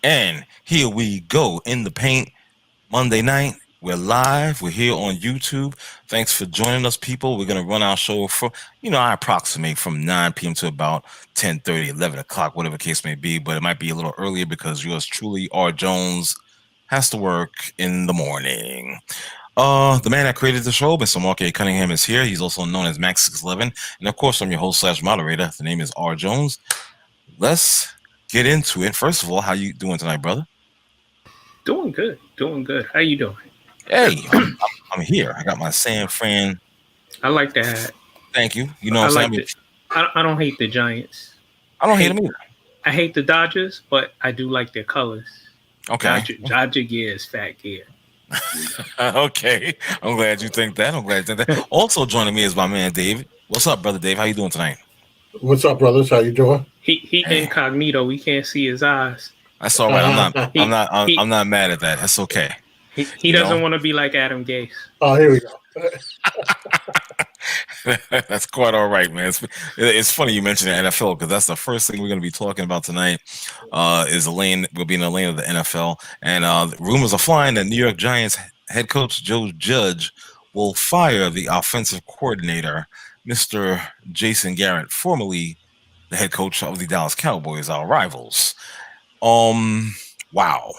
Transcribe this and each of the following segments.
And here we go in the paint Monday night. We're live. We're here on YouTube. Thanks for joining us, people. We're going to run our show for, I approximate from 9 p.m. to about 10:30, 11 o'clock, whatever the case may be. But it might be a little earlier because yours truly, R. Jones, has to work in the morning. The man that created the show, Mr. Mark A. Cunningham, is here. He's also known as Max611. And of course, I'm your host / moderator. The name is R. Jones. Let's get into it. First of all, how you doing tonight, brother? Doing good. How you doing? Hey, I'm here. I got my San Fran. I like the hat. Thank you. You know what I'm saying? I don't hate the Giants. I don't hate them either. I hate the Dodgers, but I do like their colors. Okay. Dodger gear is fat gear. Okay. I'm glad you think that. Also joining me is my man David. What's up, brother Dave? How you doing tonight? What's up, brothers? How you doing? He incognito. We can't see his eyes. That's all right. I'm not mad at that. That's okay. He doesn't want to be like Adam Gase. Oh, here we go. That's quite all right, man. It's funny you mentioned the NFL because that's the first thing we're going to be talking about tonight. Is the lane we'll be in the lane of the NFL, and rumors are flying that New York Giants head coach Joe Judge will fire the offensive coordinator, Mr. Jason Garrett, formerly the head coach of the Dallas Cowboys, our rivals. Wow.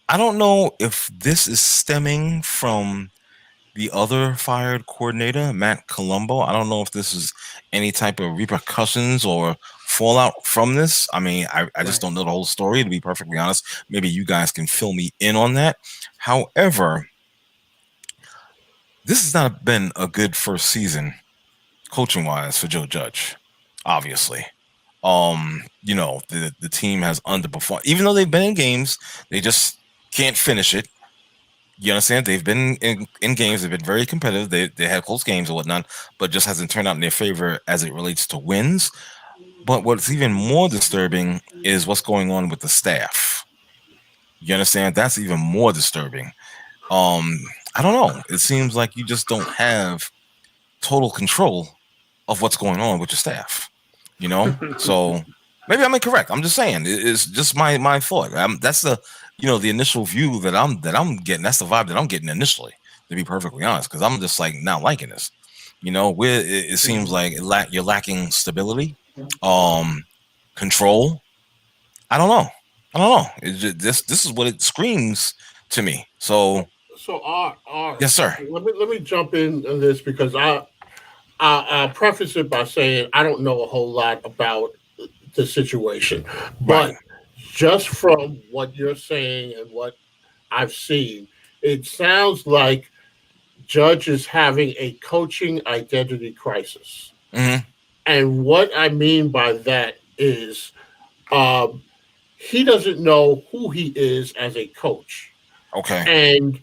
I don't know if this is stemming from the other fired coordinator, Matt Colombo. I don't know if this is any type of repercussions or fallout from this. I mean, I just don't know the whole story, to be perfectly honest. Maybe you guys can fill me in on that. However, this has not been a good first season coaching-wise for Joe Judge, obviously. The team has underperformed. Even though they've been in games, they just can't finish it. You understand? They've been in games. They've been very competitive. They had close games and whatnot, but just hasn't turned out in their favor as it relates to wins. But what's even more disturbing is what's going on with the staff. You understand? That's even more disturbing. I don't know. It seems like you just don't have total control of what's going on with your staff. So maybe I'm incorrect. I'm just saying it's just my thought. That's the the initial view that I'm getting. That's the vibe that I'm getting initially, to be perfectly honest, because I'm just like not liking this. Where it seems like you're lacking stability, control. I don't know. This is what it screams to me. So yes, sir. Let me jump in on this because I'll preface it by saying I don't know a whole lot about the situation, but just from what you're saying and what I've seen, it sounds like Judge is having a coaching identity crisis. Mm-hmm. And what I mean by that is he doesn't know who he is as a coach. Okay. And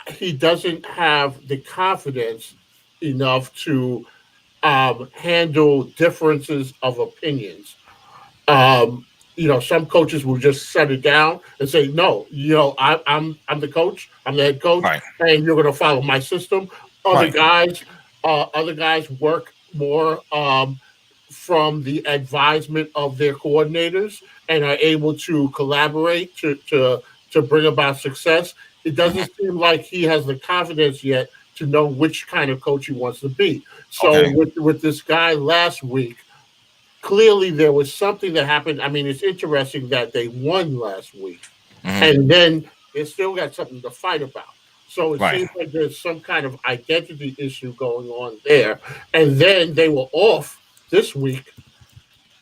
he doesn't have the confidence enough to handle differences of opinions. Some coaches will just shut it down and say, "No, I'm the coach, I'm the head coach, and you're going to follow my system." Other guys work more from the advisement of their coordinators and are able to collaborate to bring about success. It doesn't seem like he has the confidence yet to know which kind of coach he wants to be. So with this guy last week, clearly there was something that happened. I mean, it's interesting that they won last week, and then they still got something to fight about. So it seems like there's some kind of identity issue going on there. And then they were off this week,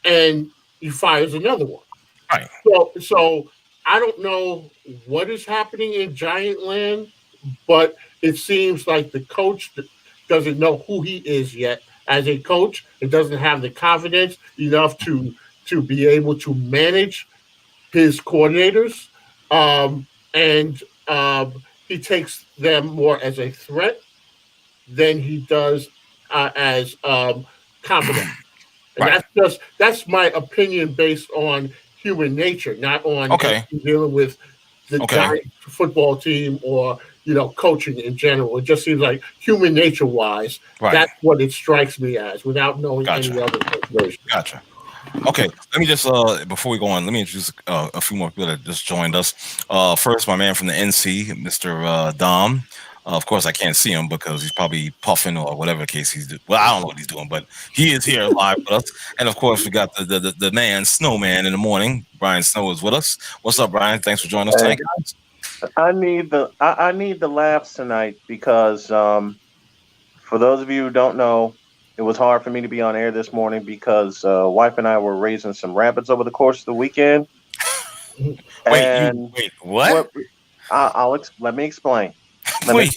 and he fires another one. Right. So I don't know what is happening in Giant Land, but it seems like the coach doesn't know who he is yet as a coach. It doesn't have the confidence enough to be able to manage his coordinators, and he takes them more as a threat than he does as confident. And that's my opinion based on human nature, not on dealing with the Giants football team or coaching in general. It just seems like human nature wise, that's what it strikes me as, without knowing any other information. Gotcha. Okay, let me just before we go on, let me introduce a few more people that just joined us. First, my man from the NC, Mr. Dom. Of course, I can't see him because he's probably puffing or whatever the case he's doing. Well, I don't know what he's doing, but he is here live with us. And of course, we got the man, Snowman, in the morning. Brian Snow is with us. What's up, Brian? Thanks for joining us tonight, guys. I need the laughs tonight because for those of you who don't know, it was hard for me to be on air this morning because wife and I were raising some rabbits over the course of the weekend. Wait, what? Let me explain. Wait.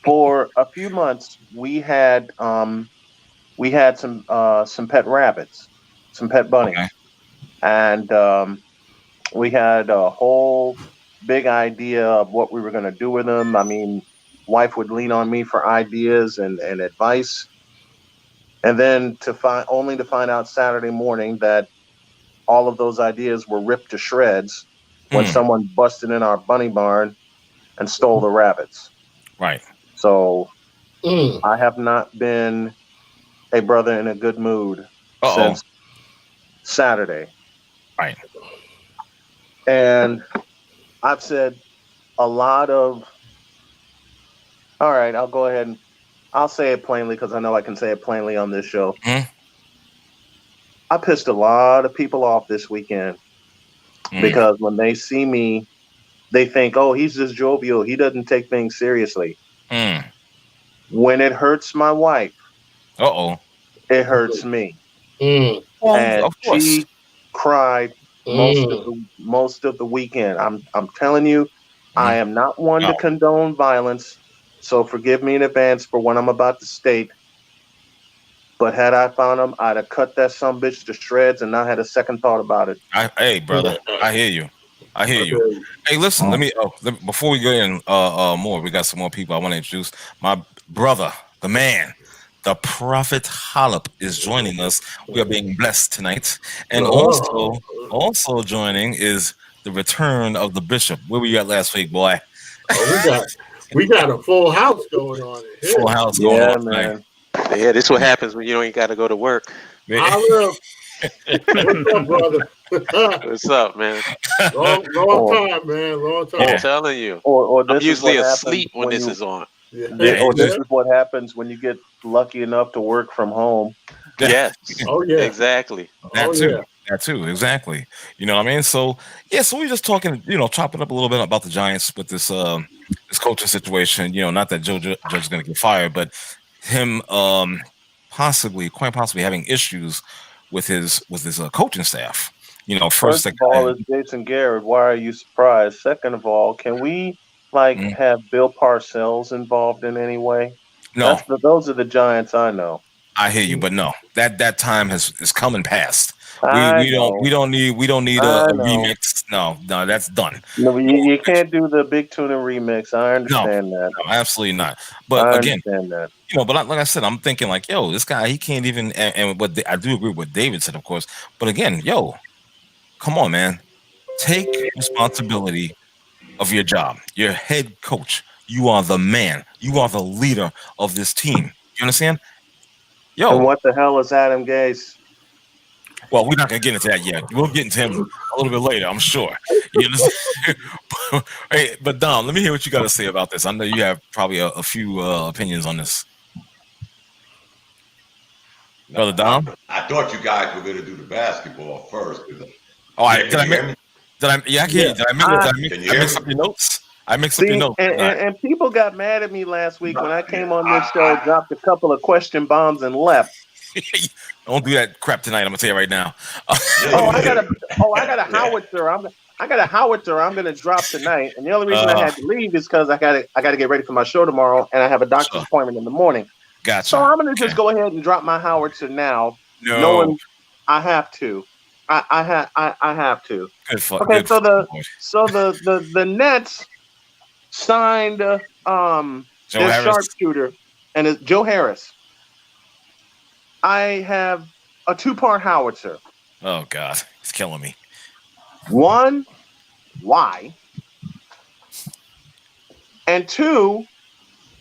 For a few months, we had some pet rabbits, some pet bunnies, Okay. and we had a whole big idea of what we were going to do with them. I mean, wife would lean on me for ideas and advice, and then to find out Saturday morning that all of those ideas were ripped to shreds when someone busted in our bunny barn and stole the rabbits. Right. So I have not been a brother in a good mood since Saturday. Right. And I've said a lot of, all right, I'll go ahead and I'll say it plainly because I know I can say it plainly on this show. I pissed a lot of people off this weekend because when they see me, they think, oh, he's just jovial. He doesn't take things seriously. When it hurts my wife, it hurts me. Well, and of course. She cried most of the weekend. I'm telling you, I am not one to condone violence, so forgive me in advance for what I'm about to state. But had I found him, I'd have cut that sumbitch to shreds and not had a second thought about it. Hey, brother, I hear you. Hey, listen, let me before we get in more, we got some more people I want to introduce. My brother, the man, the Prophet Hollop is joining us. We are being blessed tonight. And also joining is the return of the bishop. Where were you at last week, boy? We got a full house going on here. Full house going on, man. Yeah, this is what happens when you don't got to go to work. What's up, brother? What's up, man? Long time, man. Long time. I'm telling you. Or I'm usually asleep when this is on. This is what happens when you get lucky enough to work from home. Yes. Oh yeah. Exactly. That too, exactly. You know what I mean? So so we're just talking, chopping up a little bit about the Giants with this this coaching situation. Not that Judge is going to get fired, but him quite possibly having issues with his coaching staff. First of all, it's Jason Garrett. Why are you surprised? Second of all, can we have Bill Parcells involved in any way? No, those are the Giants I know. I hear you, but no, that time is coming past. We don't need a remix. No, that's done. No, you can't do the Big Tuna remix. I understand that. No, absolutely not. But I again, understand that. but like I said, I'm thinking this guy, he can't even. And what I do agree with what David said, of course. But again, come on, man, take responsibility of your job. You're head coach. You are the man. You are the leader of this team. You understand? And what the hell is Adam Gase? Well, we're not gonna get into that yet. We'll get into him a little bit later, I'm sure. You understand? Hey, but Dom, let me hear what you got to say about this. I know you have probably a few opinions on this. Brother Dom? I thought you guys were going to do the basketball first. Did I can hear you. Did I mix up your notes? I mixed up your notes. And people got mad at me last week when I came on this show, dropped a couple of question bombs and left. Don't do that crap tonight. I'm gonna tell you right now. I got a howitzer. I got a howitzer. I'm gonna drop tonight, and the only reason I had to leave is because I got to get ready for my show tomorrow, and I have a doctor's appointment in the morning. Gotcha. So I'm gonna just go ahead and drop my howitzer now, knowing I have to. I have to. Good fuck. Okay, good so the Nets signed their sharpshooter, and it's Joe Harris. I have a 2-part howitzer. Oh God, it's killing me. One, why? And two,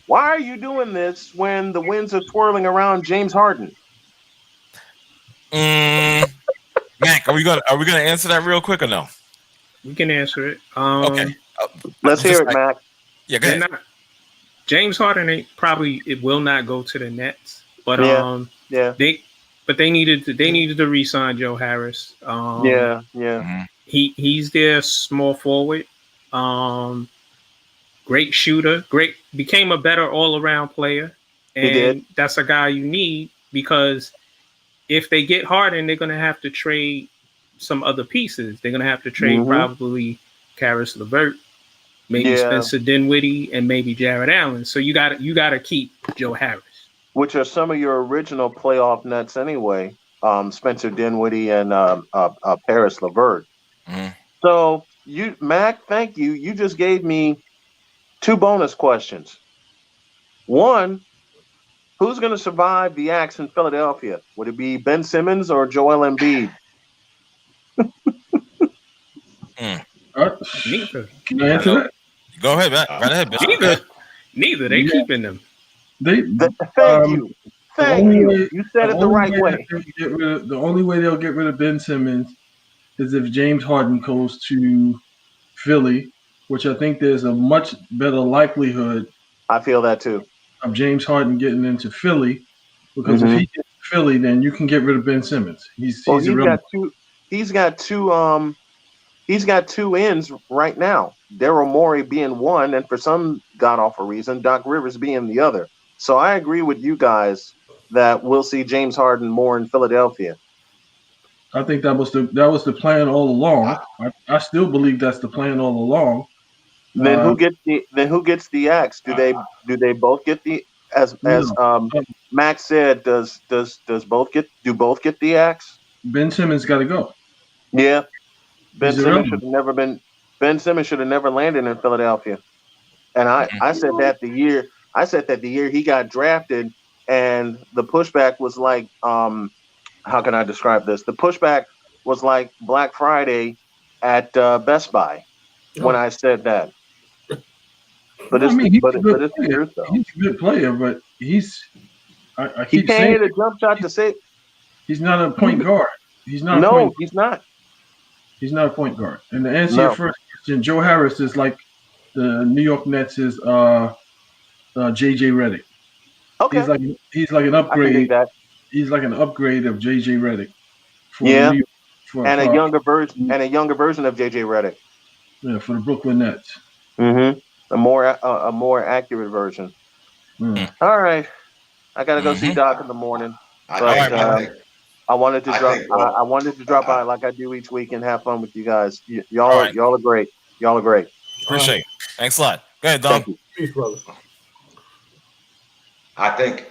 why are you doing this when the winds are swirling around James Harden? Are we gonna answer that real quick or no? We can answer it. Okay. Let's hear it, Mac. Yeah, go ahead. James Harden it will not go to the Nets, but they needed to re-sign Joe Harris. He's their small forward. Great shooter, became a better all-around player, and that's a guy you need because if they get Harden, they're going to have to trade some other pieces. They're going to have to trade probably Karis LeVert, maybe Spencer Dinwiddie, and maybe Jared Allen. So you got to keep Joe Harris, which are some of your original playoff Nets anyway. Spencer Dinwiddie and Karis LeVert. So Mac, thank you. You just gave me 2 bonus questions. One, who's going to survive the axe in Philadelphia? Would it be Ben Simmons or Joel Embiid? Neither. Can I answer that? Go ahead, Matt. Right ahead. Neither. They keeping them. Thank you. Thank you. You said it the right way. The only way they'll get rid of Ben Simmons is if James Harden goes to Philly, which I think there's a much better likelihood. I feel that too. Of James Harden getting into Philly, because if he gets to Philly, then you can get rid of Ben Simmons. He's got two ends right now. Daryl Morey being one, and for some god-awful reason, Doc Rivers being the other. So I agree with you guys that we'll see James Harden more in Philadelphia. I think that was the plan all along. I still believe that's the plan all along. Then who gets the axe? Do they both get the as Max said? Do both get the axe? Ben Simmons got to go. Yeah, Ben Simmons should have never landed in Philadelphia. And I said that the year he got drafted, and the pushback was like, how can I describe this? The pushback was like Black Friday at Best Buy when I said that. But he's a good player, but he can't hit a jump shot to save. He's not a point guard. He's not. No, he's not. He's not a point guard. And to answer your first question, Joe Harris is like the New York Nets is JJ Redick. Okay. He's like an upgrade. He's like an upgrade of JJ Redick. And a younger version of JJ Redick. Yeah, for the Brooklyn Nets. Mm-hmm. A more accurate version. All right, I gotta go see Doc in the morning. But I wanted to drop by like I do each week and have fun with you guys. Y'all are great. Y'all are great. Appreciate it. Thanks a lot. Go ahead, Dom. Peace, brother. I think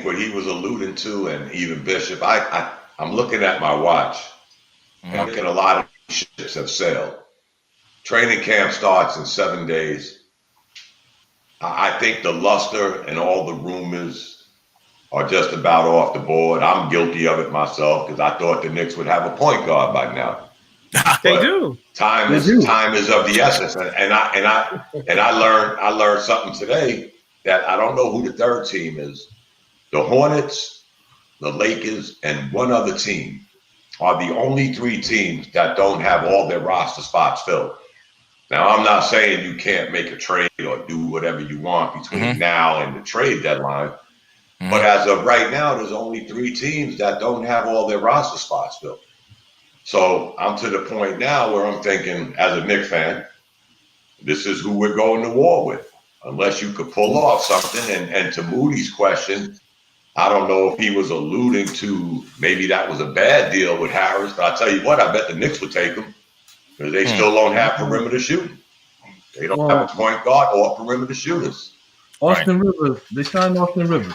what he was alluding to, and even Bishop, I'm looking at my watch. I think a lot of ships have sailed. Training camp starts in 7 days. I think the luster and all the rumors are just about off the board. I'm guilty of it myself because I thought the Knicks would have a point guard by now. They do. Time is of the essence, and I learned something today that I don't know who the third team is. The Hornets, the Lakers, and one other team are the only 3 teams that don't have all their roster spots filled. Now, I'm not saying you can't make a trade or do whatever you want between now and the trade deadline, but as of right now, there's only 3 teams that don't have all their roster spots filled. So I'm to the point now where I'm thinking, as a Knicks fan, this is who we're going to war with, unless you could pull off something. And to Moody's question, I don't know if he was alluding to maybe that was a bad deal with Harris, but I'll tell you what, I bet the Knicks would take him. Because they still don't have perimeter shooting. They don't have a point guard or perimeter shooters. Austin Rivers. They signed Austin Rivers.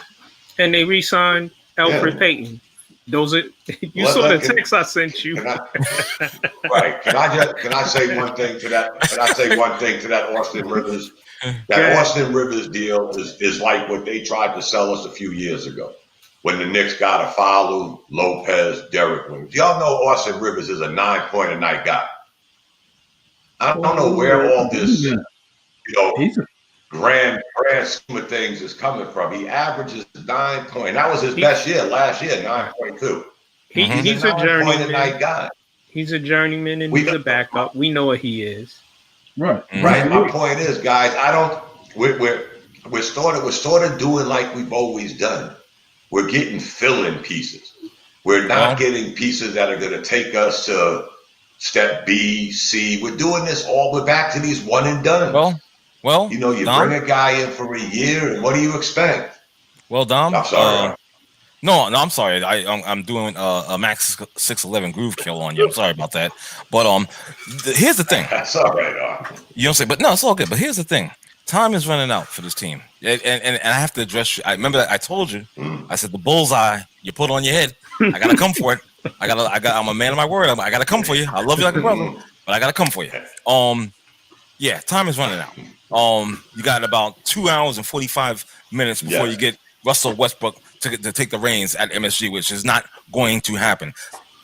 And they re-signed Alfred Payton. Those are saw the text I sent you. Can I say one thing to that? Can I say one thing to that Austin Rivers? That Austin Rivers deal is like what they tried to sell us a few years ago when the Knicks got a Falu, Lopez, Derrick Williams. Y'all know Austin Rivers is a 9-point-a-night guy. I don't know where all this, grand scheme of things is coming from. He averages 9 points. That was his best year last year, 9.2. He's a journeyman. Night guy. He's a journeyman and he's a backup. We know what he is. Right. Right. My point is, guys, we're sort of doing like we've always done. We're getting fill-in pieces. We're not getting pieces that are going to take us to step B, C. We're doing this we're back to these one and done. Well, you Dom, bring a guy in for a year, and what do you expect? Well, Dom, I'm sorry. No, I'm sorry. I'm doing a Max 611 groove kill on you. I'm sorry about that. But here's the thing. That's all right. You don't say, but no, it's all good. But here's the thing. Time is running out for this team, and I have to address you. I remember that I told you. I said the bullseye you put on your head. I gotta come for it. I'm a man of my word. I gotta come for you. I love you like a brother, but I gotta come for you. Yeah, time is running out. You got about 2 hours and 45 minutes before you get Russell Westbrook to take the reins at MSG, which is not going to happen.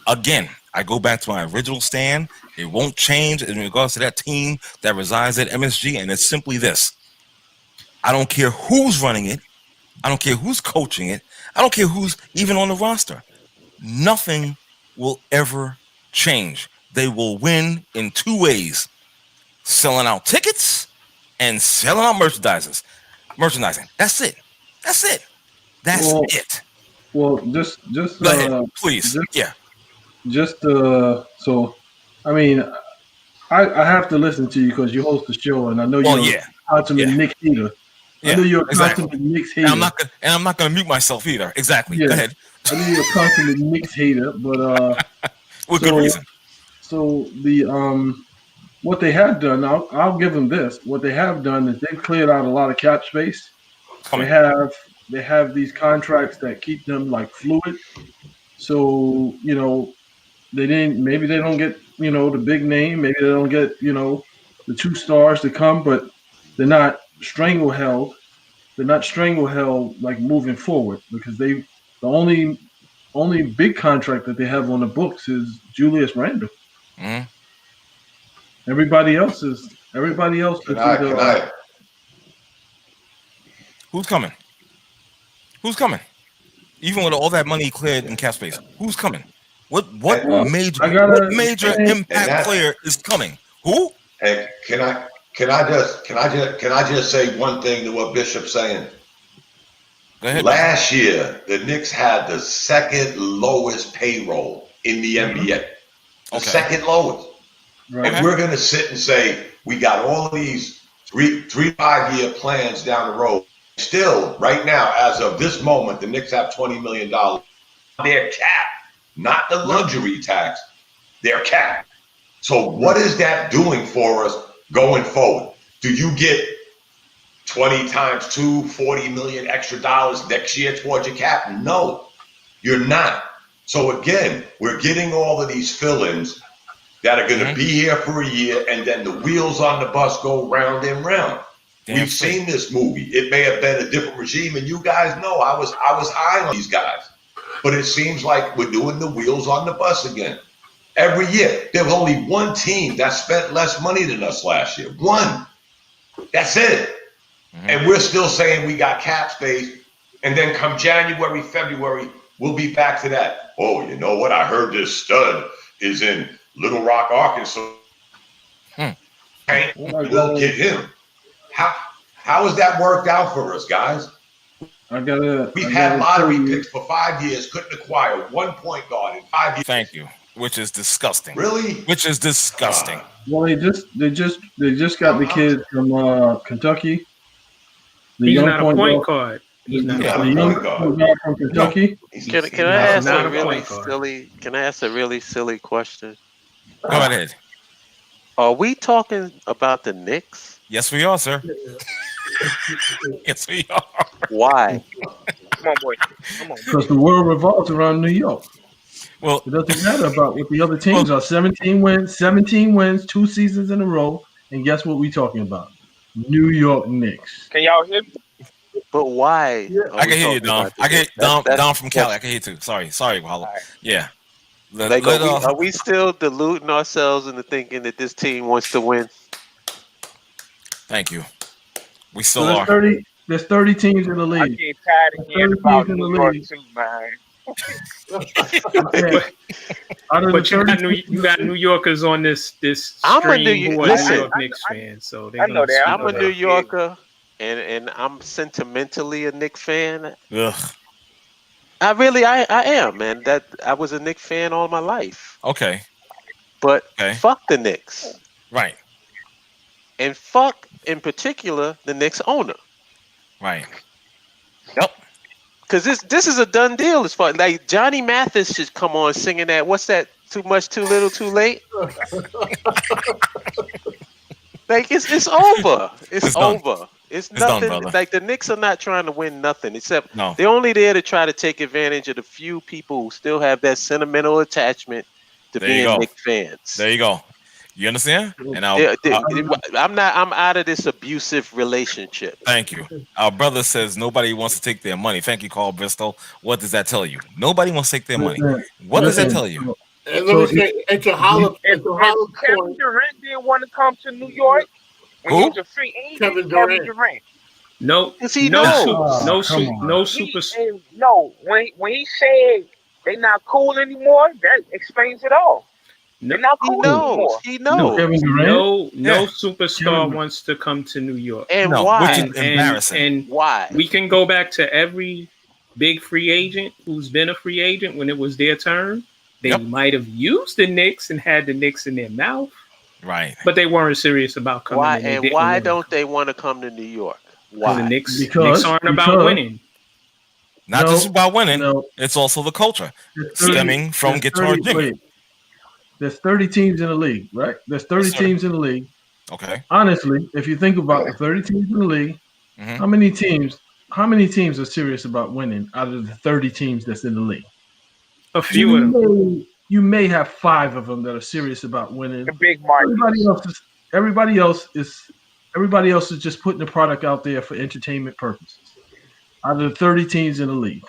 Again, I go back to my original stand. It won't change in regards to that team that resides at MSG, and it's simply this. I don't care who's running it. I don't care who's coaching it. I don't care who's even on the roster. Nothing will ever change. They will win in two ways: selling out tickets and selling out merchandising. That's it. That's it. Well, just go ahead, please. So, I mean, I have to listen to you because you host the show, and I know you're a consummate Knicks hater. I know you're a consummate Knicks hater. And I'm not going to mute myself either. Exactly. Yeah. Go ahead. I know you're a consummate Knicks hater, but with good reason. So the what they have done, I'll give them this. What they have done is they've cleared out a lot of cap space. They have these contracts that keep them like fluid. So, maybe they don't get, the big name, maybe they don't get, the 2 stars to come, but they're not strangled. They're not strangled like moving forward because the only big contract that they have on the books is Julius Randle. Mm-hmm. Everybody else is Who's coming? Who's coming? Even with all that money cleared in cap space, who's coming? What major impact player is coming? Who? Hey, can I just say one thing to what Bishop's saying? Go ahead. Last year, the Knicks had the second lowest payroll in the NBA. The second lowest. Right. And we're going to sit and say we got all these 3-5 year plans down the road. Still, right now, as of this moment, the Knicks have $20 million. They're capped, not the luxury tax. They're capped. So what is that doing for us going forward? Do you get 20 times 2, $40 million extra dollars next year towards your cap? No, you're not. So again, we're getting all of these fill-ins that are going to be here for a year, and then the wheels on the bus go round and round. We've seen this movie. It may have been a different regime, and you guys know I was high on these guys. But it seems like we're doing the wheels on the bus again. Every year, there was only one team that spent less money than us last year. One. That's it. Mm-hmm. And we're still saying we got cap space. And then come January, February, we'll be back to that. Oh, you know what? I heard this stud is in Little Rock, Arkansas. We'll get him. How has that worked out for us, guys? We've had lottery picks for 5 years, couldn't acquire 1 point guard in 5 years. Thank you. Which is disgusting. Really? Which is disgusting. Well, they just got the kid from Kentucky. He's not a point guard. He's not a point guard from Kentucky. Can I ask a really silly? Can I ask a really silly question? Go ahead. Are we talking about the Knicks? Yes, we are, sir. Yes, we are. Why? Come on, boy. Come on. Because the world revolves around New York. Well, it doesn't matter about what the other teams are. 17 wins, 2 seasons in a row, and guess what we're talking about? New York Knicks. Can y'all hear me? But why? Yeah. I can hear you, Dom. I get Dom from Cali. I can hear you too. Sorry, Wahala. Right. Yeah. Are we still deluding ourselves into thinking that this team wants to win? Thank you. We still are. There's 30 teams in the league. I get tired of hearing about New York too, man. But you got New Yorkers on this stream who are New York Knicks fans, so I know that. I'm a New Yorker, and I'm sentimentally a Knicks fan. Ugh. I am, man. That I was a Knicks fan all my life. Okay. But fuck the Knicks. Right. And fuck, in particular, the Knicks owner. Right. Yep. Because this is a done deal as far like Johnny Mathis should come on singing that. What's that? Too much, too little, too late. Like it's over. It's over. It's nothing. Done, like the Knicks are not trying to win nothing, except they're only there to try to take advantage of the few people who still have that sentimental attachment to being Knicks fans. There you go. You understand? And I'm out of this abusive relationship. Thank you. Our brother says nobody wants to take their money. Thank you, Carl Bristol. What does that tell you? Nobody wants to take their money. What does that tell you? And let me say, Kevin Durant didn't want to come to New York when he was a free agent. Kevin Durant. No, superstar. No, when he said they not cool anymore, that explains it all. They're not cool anymore. He knows. No superstar wants to come to New York. And why? Which is embarrassing. And why? We can go back to every big free agent who's been a free agent when it was their turn. They might have used the Knicks and had the Knicks in their mouth. Right. But they weren't serious about coming. Why? And why don't they want to come to New York? Why? The Knicks aren't about winning. Not just about winning. It's also the culture stemming from Guitar Jimmy. There's 30 teams in the league, right? There's 30 teams in the league. Okay. Honestly, if you think about the 30 teams in the league, how many teams are serious about winning out of the 30 teams that's in the league? A few of them. You may have 5 of them that are serious about winning. The big market. Everybody else is just putting the product out there for entertainment purposes. Out of the 30 teams in the league.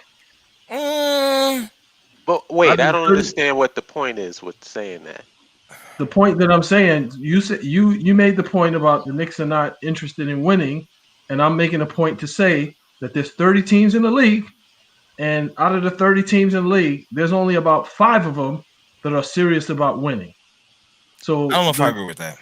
But wait, I don't understand what the point is with saying that. The point that I'm saying, you made the point about the Knicks are not interested in winning, and I'm making a point to say that there's 30 teams in the league, and out of the 30 teams in the league, there's only about 5 of them that are serious about winning. So I don't know if I agree with that.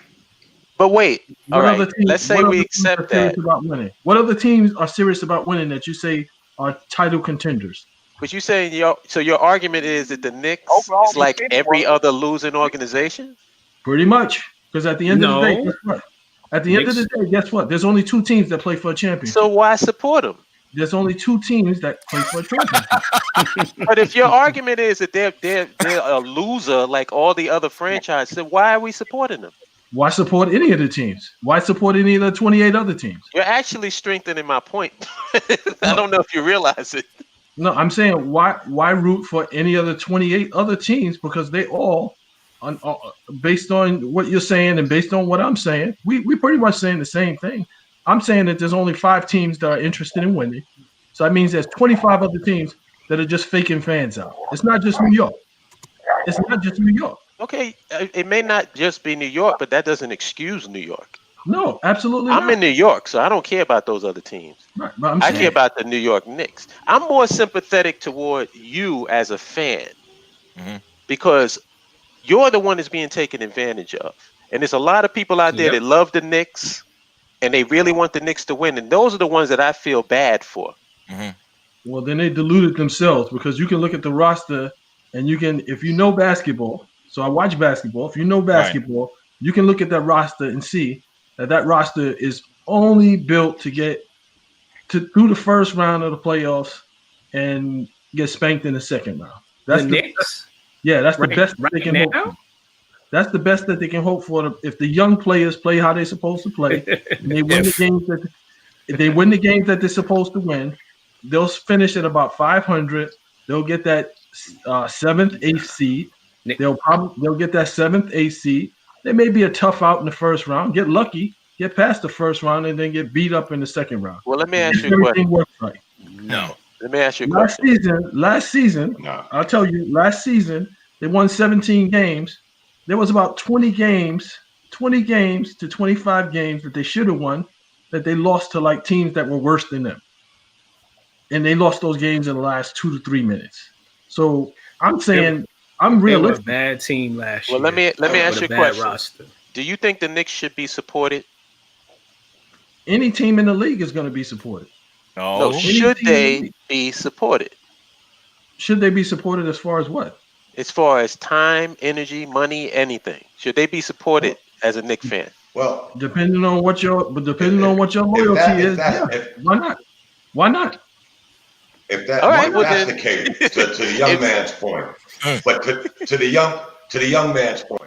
But wait, all right, let's say we accept that. About winning. What other teams are serious about winning that you say are title contenders? But you saying your argument is that the Knicks is like every other losing organization? Pretty much, because at the end of the day, guess what? At the end of the day, guess what? There's only 2 teams that play for a championship. So why support them? There's only 2 teams that play for a championship. But if your argument is that they're a loser like all the other franchises, then why are we supporting them? Why support any of the teams? Why support any of the 28 other teams? You're actually strengthening my point. I don't know if you realize it. No, I'm saying why root for any other 28 other teams? Because they all, based on what you're saying and based on what I'm saying, we pretty much saying the same thing. I'm saying that there's only 5 teams that are interested in winning. So that means there's 25 other teams that are just faking fans out. It's not just New York. It's not just New York. Okay, it may not just be New York, but that doesn't excuse New York. No, absolutely not. I'm in New York, so I don't care about those other teams. Right, but I care about the New York Knicks. I'm more sympathetic toward you as a fan because you're the one that's being taken advantage of. And there's a lot of people out there that love the Knicks and they really want the Knicks to win. And those are the ones that I feel bad for. Well, then they deluded themselves because you can look at the roster and you can, if you know basketball, so I watch basketball. If you know basketball, you can look at that roster and see that roster is only built to get through the first round of the playoffs and get spanked in the second round. That's the Knicks? That's the best they can hope for. That's the best that they can hope for. If the young players play how they're supposed to play, and they win the games if they win the games that they're supposed to win, they'll finish at about 500. They'll get that 7th, 8th seed. They'll get that 7th, 8th seed. They may be a tough out in the first round, get lucky, get past the first round, and then get beat up in the second round. Well, let me ask you a question. Works right. No. Let me ask you a question. Last season, I'll tell you, last season, they won 17 games. There was about 20 games to 25 games that they should have won that they lost to like teams that were worse than them. And they lost those games in the last 2 to 3 minutes. So I'm saying I'm realistic. They were a bad team last year. Well, let me ask you a question. Roster. Do you think the Knicks should be supported? Any team in the league is going to be supported. No, should they be supported? Should they be supported as far as what? As far as time, energy, money, anything. Should they be supported as a Knicks fan? Well, depending on what your loyalty is, why not? Why not? If that's the case, to the young man's point, but to the young man's point,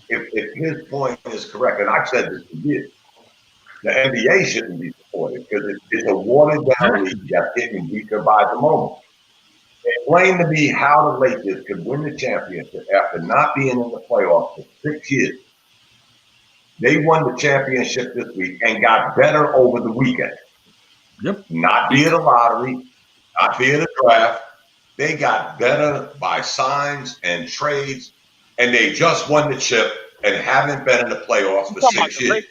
if his point is correct, and I've said this for years, the NBA shouldn't be supported because it's a watered down league that's getting weaker by the moment. Explain to me how the Lakers could win the championship after not being in the playoffs for 6 years. They won the championship this week and got better over the weekend. Yep. Not via the lottery, not via the draft. They got better by signs and trades, and they just won the chip and haven't been in the playoffs for 6 years.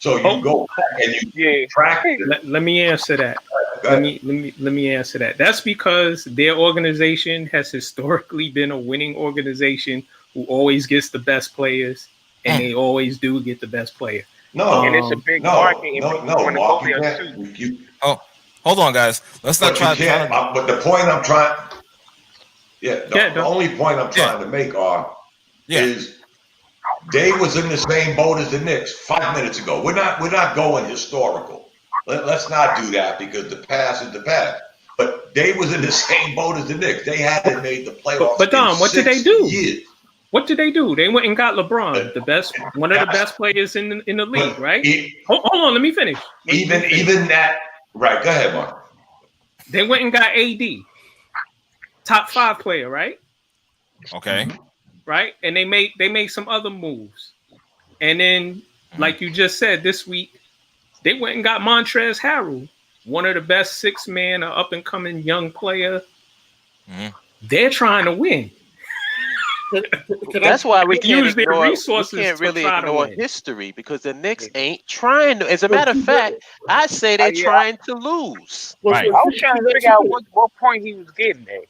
So you go back and you track. Let me answer that. Let me answer that. That's because their organization has historically been a winning organization who always gets the best players, and they always do get the best player. And it's a big market. Hold on, guys. Let's not try to. But the point I'm trying. The only point I'm trying to make is they was in the same boat as the Knicks 5 minutes ago. We're not going historical. Let's not do that because the past is the past. But they was in the same boat as the Knicks. They hadn't made the playoffs. But Dom, what did they do? Years. What did they do? They went and got LeBron, one of the best players in the league, right? Hold on, let me finish. Even that, right? Go ahead, Mark. They went and got AD, top 5 player, right? Okay. Right, and they made some other moves, and then like you just said, this week they went and got Montrezl Harrell, one of the best 6-man, up and coming young player. They're trying to win. That's why we can't use their resources. We can't really ignore history because the Knicks ain't trying to. As a matter of fact, I say they're trying to lose. Right. I was trying to figure out what point he was getting at.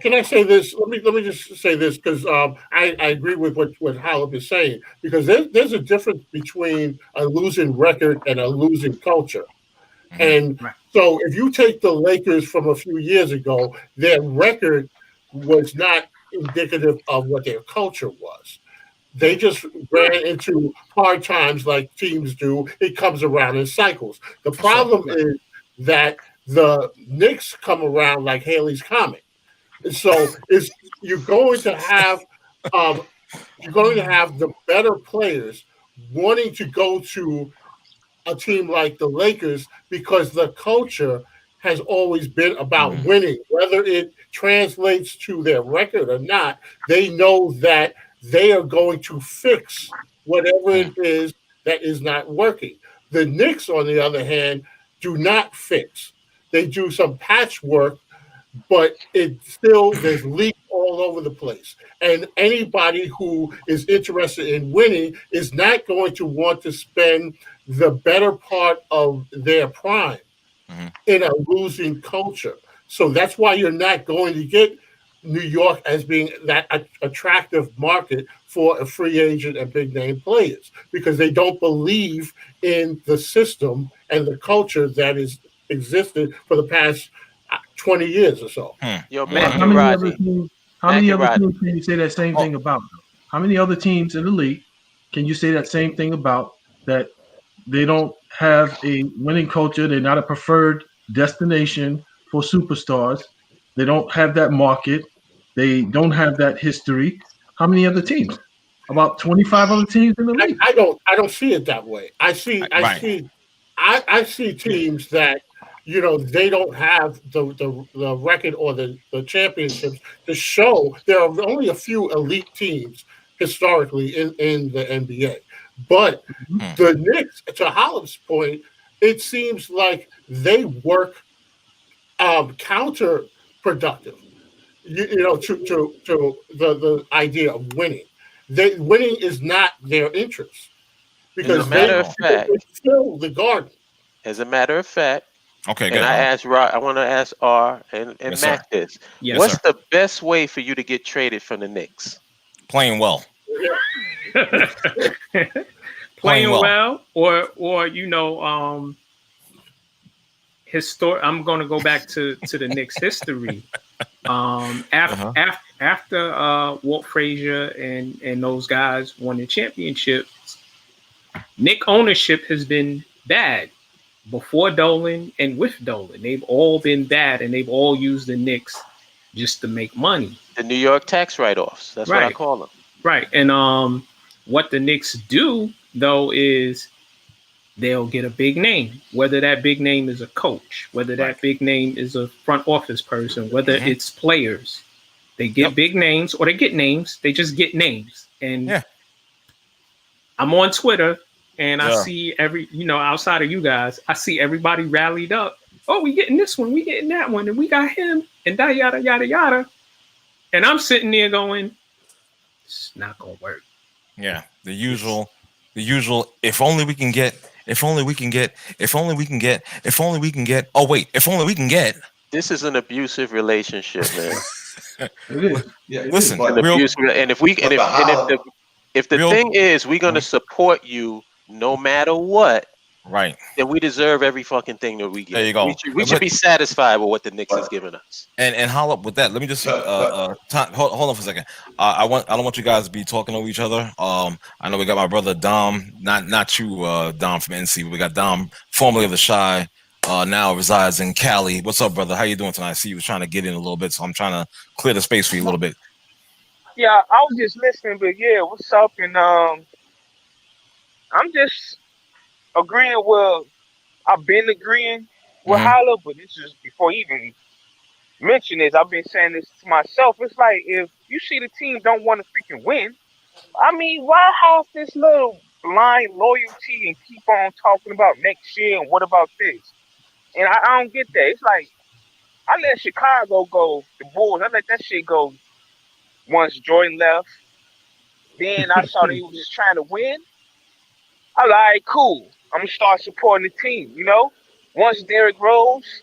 Can I say this? Let me just say this because I agree with what Halep is saying because there's a difference between a losing record and a losing culture. And so if you take the Lakers from a few years ago, their record was not indicative of what their culture was. They just ran into hard times like teams do. It comes around in cycles. The problem is that the Knicks come around like Haley's Comet. And so you're going to have the better players wanting to go to a team like the Lakers because the culture has always been about winning, whether it translates to their record or not. They know that they are going to fix whatever it is that is not working. The Knicks, on the other hand, do not fix. They do some patchwork, but there's leaks all over the place. And anybody who is interested in winning is not going to want to spend the better part of their prime in a losing culture. So that's why you're not going to get New York as being that attractive market for a free agent and big name players because they don't believe in the system and the culture that has existed for the past 20 years or so. Yo, how many other teams can you say that same thing about? How many other teams in the league can you say that same thing about, that they don't have a winning culture, they're not a preferred destination for superstars, they don't have that market, they don't have that history? How many other teams? About 25 other teams in the league. I don't see it that way. I see teams that they don't have the record or the championships to show. There are only a few elite teams historically in the NBA. But the Knicks, to Holland's point, it seems like they work counterproductive, to the idea of winning. Winning is not their interest because they fill the garden. As a matter of fact, Okay, and good. I want to ask R and Yes, Mac sir. this. Yes, What's sir. the best way for you to get traded from the Knicks? Playing well. Playing well. or I'm going to go back to the Knicks history. After Walt Frazier and those guys won the championships, Knick ownership has been bad. Before Dolan and with Dolan, they've all been bad, and they've all used the Knicks just to make money. The New York tax write-offs. That's what I call them. Right. And what the Knicks do though is they'll get a big name, whether that big name is a coach, whether that big name is a front office person, whether it's players. They get big names, or they get names. They just get names. And I'm on Twitter, and I see outside of you guys, I see everybody rallied up. Oh, we getting this one, we getting that one, and we got him, and that yada yada yada. And I'm sitting there going, it's not gonna work. Yeah, the usual. If only we can get. If only we can get. If only we can get. If only we can get. Oh wait, if only we can get. This is an abusive relationship, man. It is. Yeah, Listen, but if the thing is we're gonna support you no matter what, right? Then we deserve every fucking thing that we get. There you go. We should be satisfied with what the Knicks has given us. And holler up with that. Let me just hold on for a second. I don't want you guys to be talking over each other. I know we got my brother Dom, not you, Dom from NC. We got Dom, formerly of the Shy. Now resides in Cali. What's up, brother? How you doing tonight? I see you was trying to get in a little bit, so I'm trying to clear the space for you a little bit. Yeah, I was just listening, but yeah, what's up? And I'm just agreeing with. I've been agreeing with Holla, but this is before he even mention this. I've been saying this to myself. It's like if you see the team don't want to freaking win, I mean, why have this little blind loyalty and keep on talking about next year and what about this? And I don't get that. It's like I let Chicago go, the Bulls. I let that shit go once Jordan left. Then I saw they was trying to win. I was like, all right, cool. I'm gonna start supporting the team. Once Derrick Rose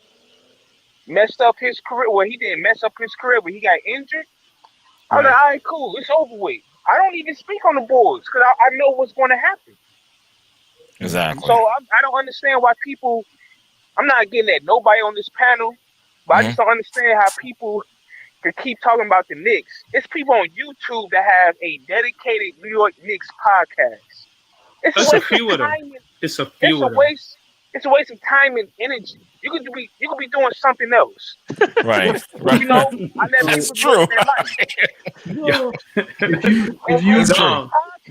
messed up his career, well, he didn't mess up his career, but he got injured. I was like, all right, cool. It's over with. I don't even speak on the Bulls because I know what's going to happen. Exactly. So I don't understand why people. I'm not getting at nobody on this panel, but I just don't understand how people could keep talking about the Knicks. It's people on YouTube that have a dedicated New York Knicks podcast. It's a few of them. It's a waste. It's a waste of time and energy. You could be doing something else. Right. I let That's people true. If you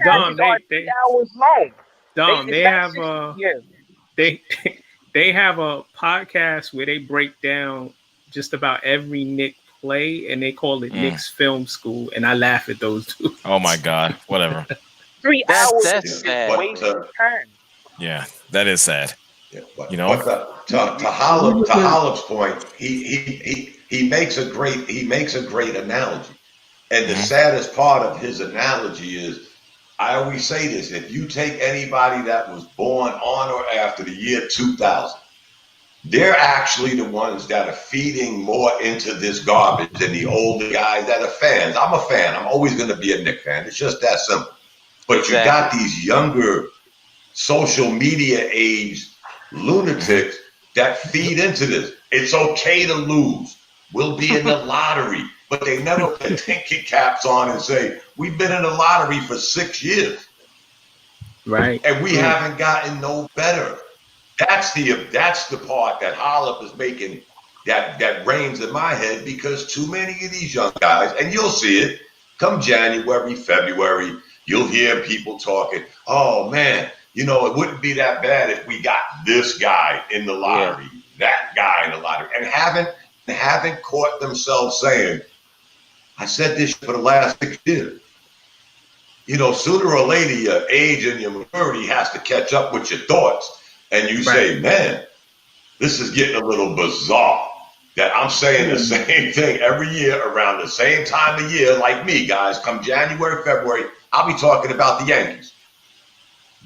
Dom, they 3 hours long. Dom, they have they have a podcast where they break down just about every Knick play, and they call it Knicks Film School, and I laugh at those two. Oh my God! Whatever. 3 hours. That's sad. Waste of time. Yeah, that is sad. Yeah, but, you know, to Hollop's point, he makes a great analogy, and the saddest part of his analogy is, I always say this: if you take anybody that was born on or after the year 2000, they're actually the ones that are feeding more into this garbage than the older guys that are fans. I'm a fan. I'm always going to be a Knicks fan. It's just that simple. But you got these younger social media age lunatics that feed into this. It's okay to lose. We'll be in the lottery. But they never put thinking caps on and say, we've been in the lottery for 6 years. Right. And we haven't gotten no better. That's the part that Hollop is making that reigns in my head, because too many of these young guys, and you'll see it come January, February, you'll hear people talking, oh man, it wouldn't be that bad if we got this guy in the lottery, that guy in the lottery, and haven't caught themselves saying, I said this for the last 6 years. Sooner or later, your age and your maturity has to catch up with your thoughts. And you say, man, this is getting a little bizarre that I'm saying the same thing every year around the same time of year, like me, guys. Come January, February, I'll be talking about the Yankees.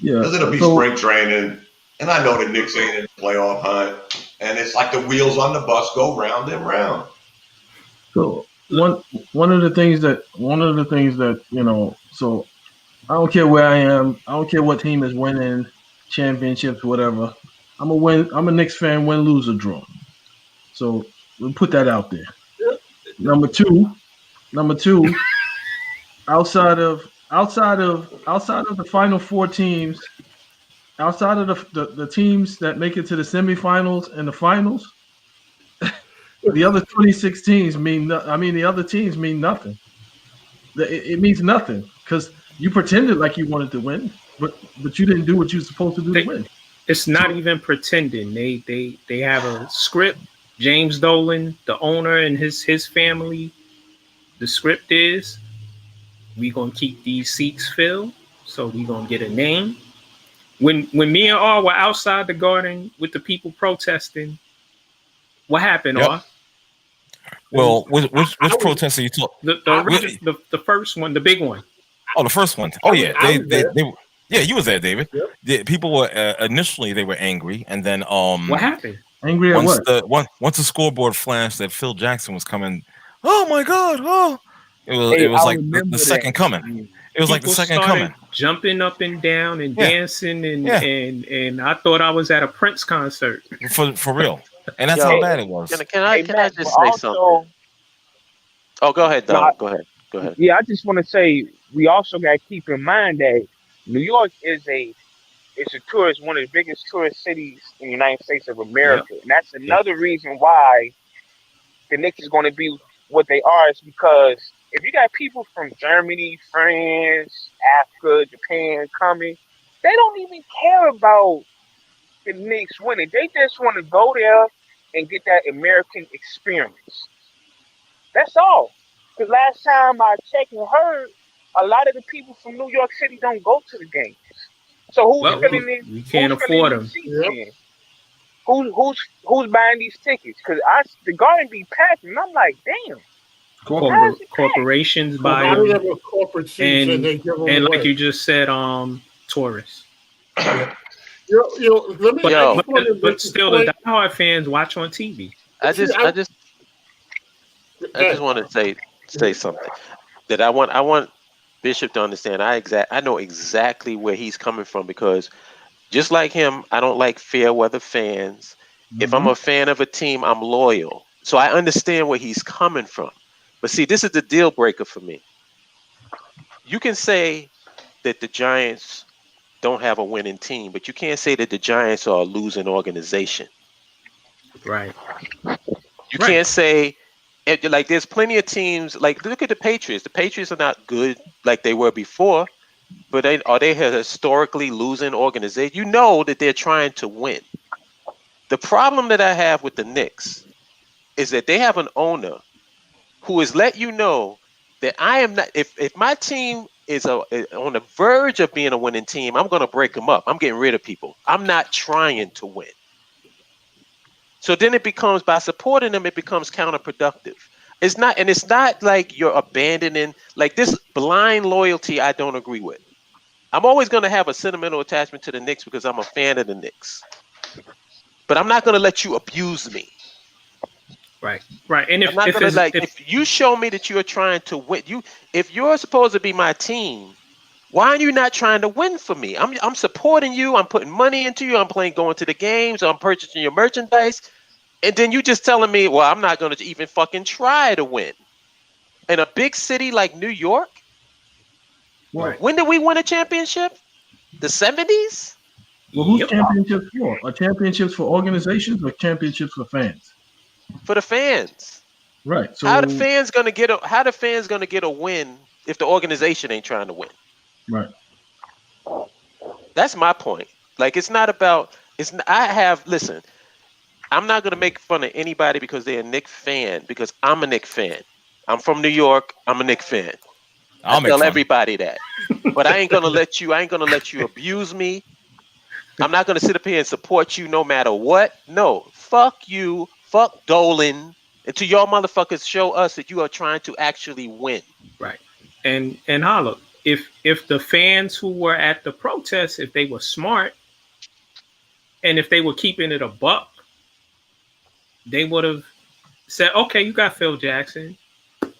Yeah. Because it'll be spring training. And I know the Knicks ain't in the playoff hunt. and it's like the wheels on the bus go round and round. So one of the things that so I don't care where I am. I don't care what team is winning championships, whatever. I'm a Knicks fan, win, lose, or draw. So we'll put that out there. Number two, outside of the final four teams, outside of the teams that make it to the semifinals and the finals, the other 26 teams the other teams mean nothing. It means nothing because you pretended like you wanted to win, but you didn't do what you were supposed to do to win. It's not even pretending. They have a script. James Dolan, the owner, and his family. The script is we gonna keep these seats filled, so we gonna get a name. When me and R were outside the garden with the people protesting, what happened, R? Well, which protest are you talking? The first one, the big one. Oh, the first one. Oh yeah, they yeah, you was there, David. Yep. People were initially they were angry, and then what happened? Angry at what? Once the scoreboard flashed that Phil Jackson was coming. Oh my God! Oh, it was like the second coming. It was like the second coming. Jumping up and down and dancing and I thought I was at a Prince concert. For real. And that's how bad it was. Can I just say something? Oh, go ahead, Doug. Go ahead. Yeah, I just want to say we also got to keep in mind that New York is one of the biggest tourist cities in the United States of America. Yep. And that's another reason why the Knicks is going to be what they are, is because if you got people from Germany, France, Africa, Japan coming, they don't even care about the Knicks winning. They just want to go there and get that American experience. That's all. Because last time I checked and heard, a lot of the people from New York City don't go to the games. So who's filling in? We can't afford them. Yep. Who's buying these tickets? Because the garden be packed, and I'm like, damn. Corporations buy them, and like you just said, tourists. Let me, but still, the diehard fans watch on TV. I just want to say something that I want Bishop to understand. I know exactly where he's coming from, because just like him, I don't like fair weather fans. Mm-hmm. If I'm a fan of a team, I'm loyal. So I understand where he's coming from. But see, this is the deal breaker for me. You can say that the Giants don't have a winning team, but you can't say that the Giants are a losing organization. Right. You can't say, like, there's plenty of teams, like, look at the Patriots. The Patriots are not good like they were before, but are they a historically losing organization? You know that they're trying to win. The problem that I have with the Knicks is that they have an owner who has let you know that I am not, if my team is on the verge of being a winning team, I'm going to break them up. I'm getting rid of people. I'm not trying to win. So then it becomes, by supporting them, it becomes counterproductive. It's not like you're abandoning, like, this blind loyalty I don't agree with. I'm always going to have a sentimental attachment to the Knicks because I'm a fan of the Knicks. But I'm not going to let you abuse me. Right. And if you show me that you're trying to win, if you're supposed to be my team, why are you not trying to win for me? I'm supporting you. I'm putting money into you. I'm going to the games. I'm purchasing your merchandise. And then you just telling me, well, I'm not going to even fucking try to win. In a big city like New York? Right. When did we win a championship? The 70s? Well, who's championships for? Are championships for organizations or championships for fans? For the fans. Right. So how the fans gonna get a win if the organization ain't trying to win? Right. That's my point. Like, listen, I'm not gonna make fun of anybody because they're a Knicks fan, because I'm a Knicks fan. I'm from New York, I'm a Knicks fan. I tell everybody that. But I ain't gonna let you abuse me. I'm not gonna sit up here and support you no matter what. No, fuck you. Fuck Dolan, until y'all motherfuckers show us that you are trying to actually win. Right. And holla, if the fans who were at the protest, if they were smart, and if they were keeping it a buck, they would have said, okay, you got Phil Jackson.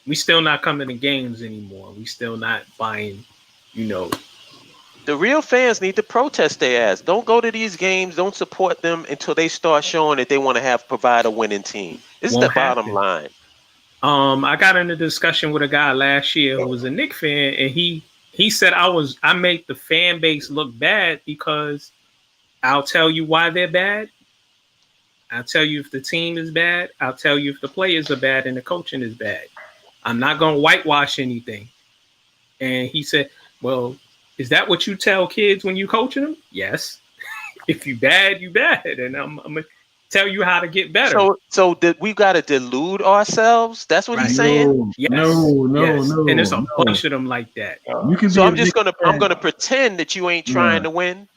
We still not coming to games anymore. We still not buying, The real fans need to protest their ass. Don't go to these games. Don't support them until they start showing that they want to provide a winning team. This is the bottom line. I got in a discussion with a guy last year who was a Knicks fan, and he said I made the fan base look bad because I'll tell you why they're bad. I'll tell you if the team is bad. I'll tell you if the players are bad and the coaching is bad. I'm not going to whitewash anything. And he said, well, is that what you tell kids when you coaching them? Yes. If you bad, you bad. And I'm going to tell you how to get better. So we've got to delude ourselves? That's what he's saying? Yes. No. And there's a bunch of them like that. You can I'm going to pretend that you ain't trying to win?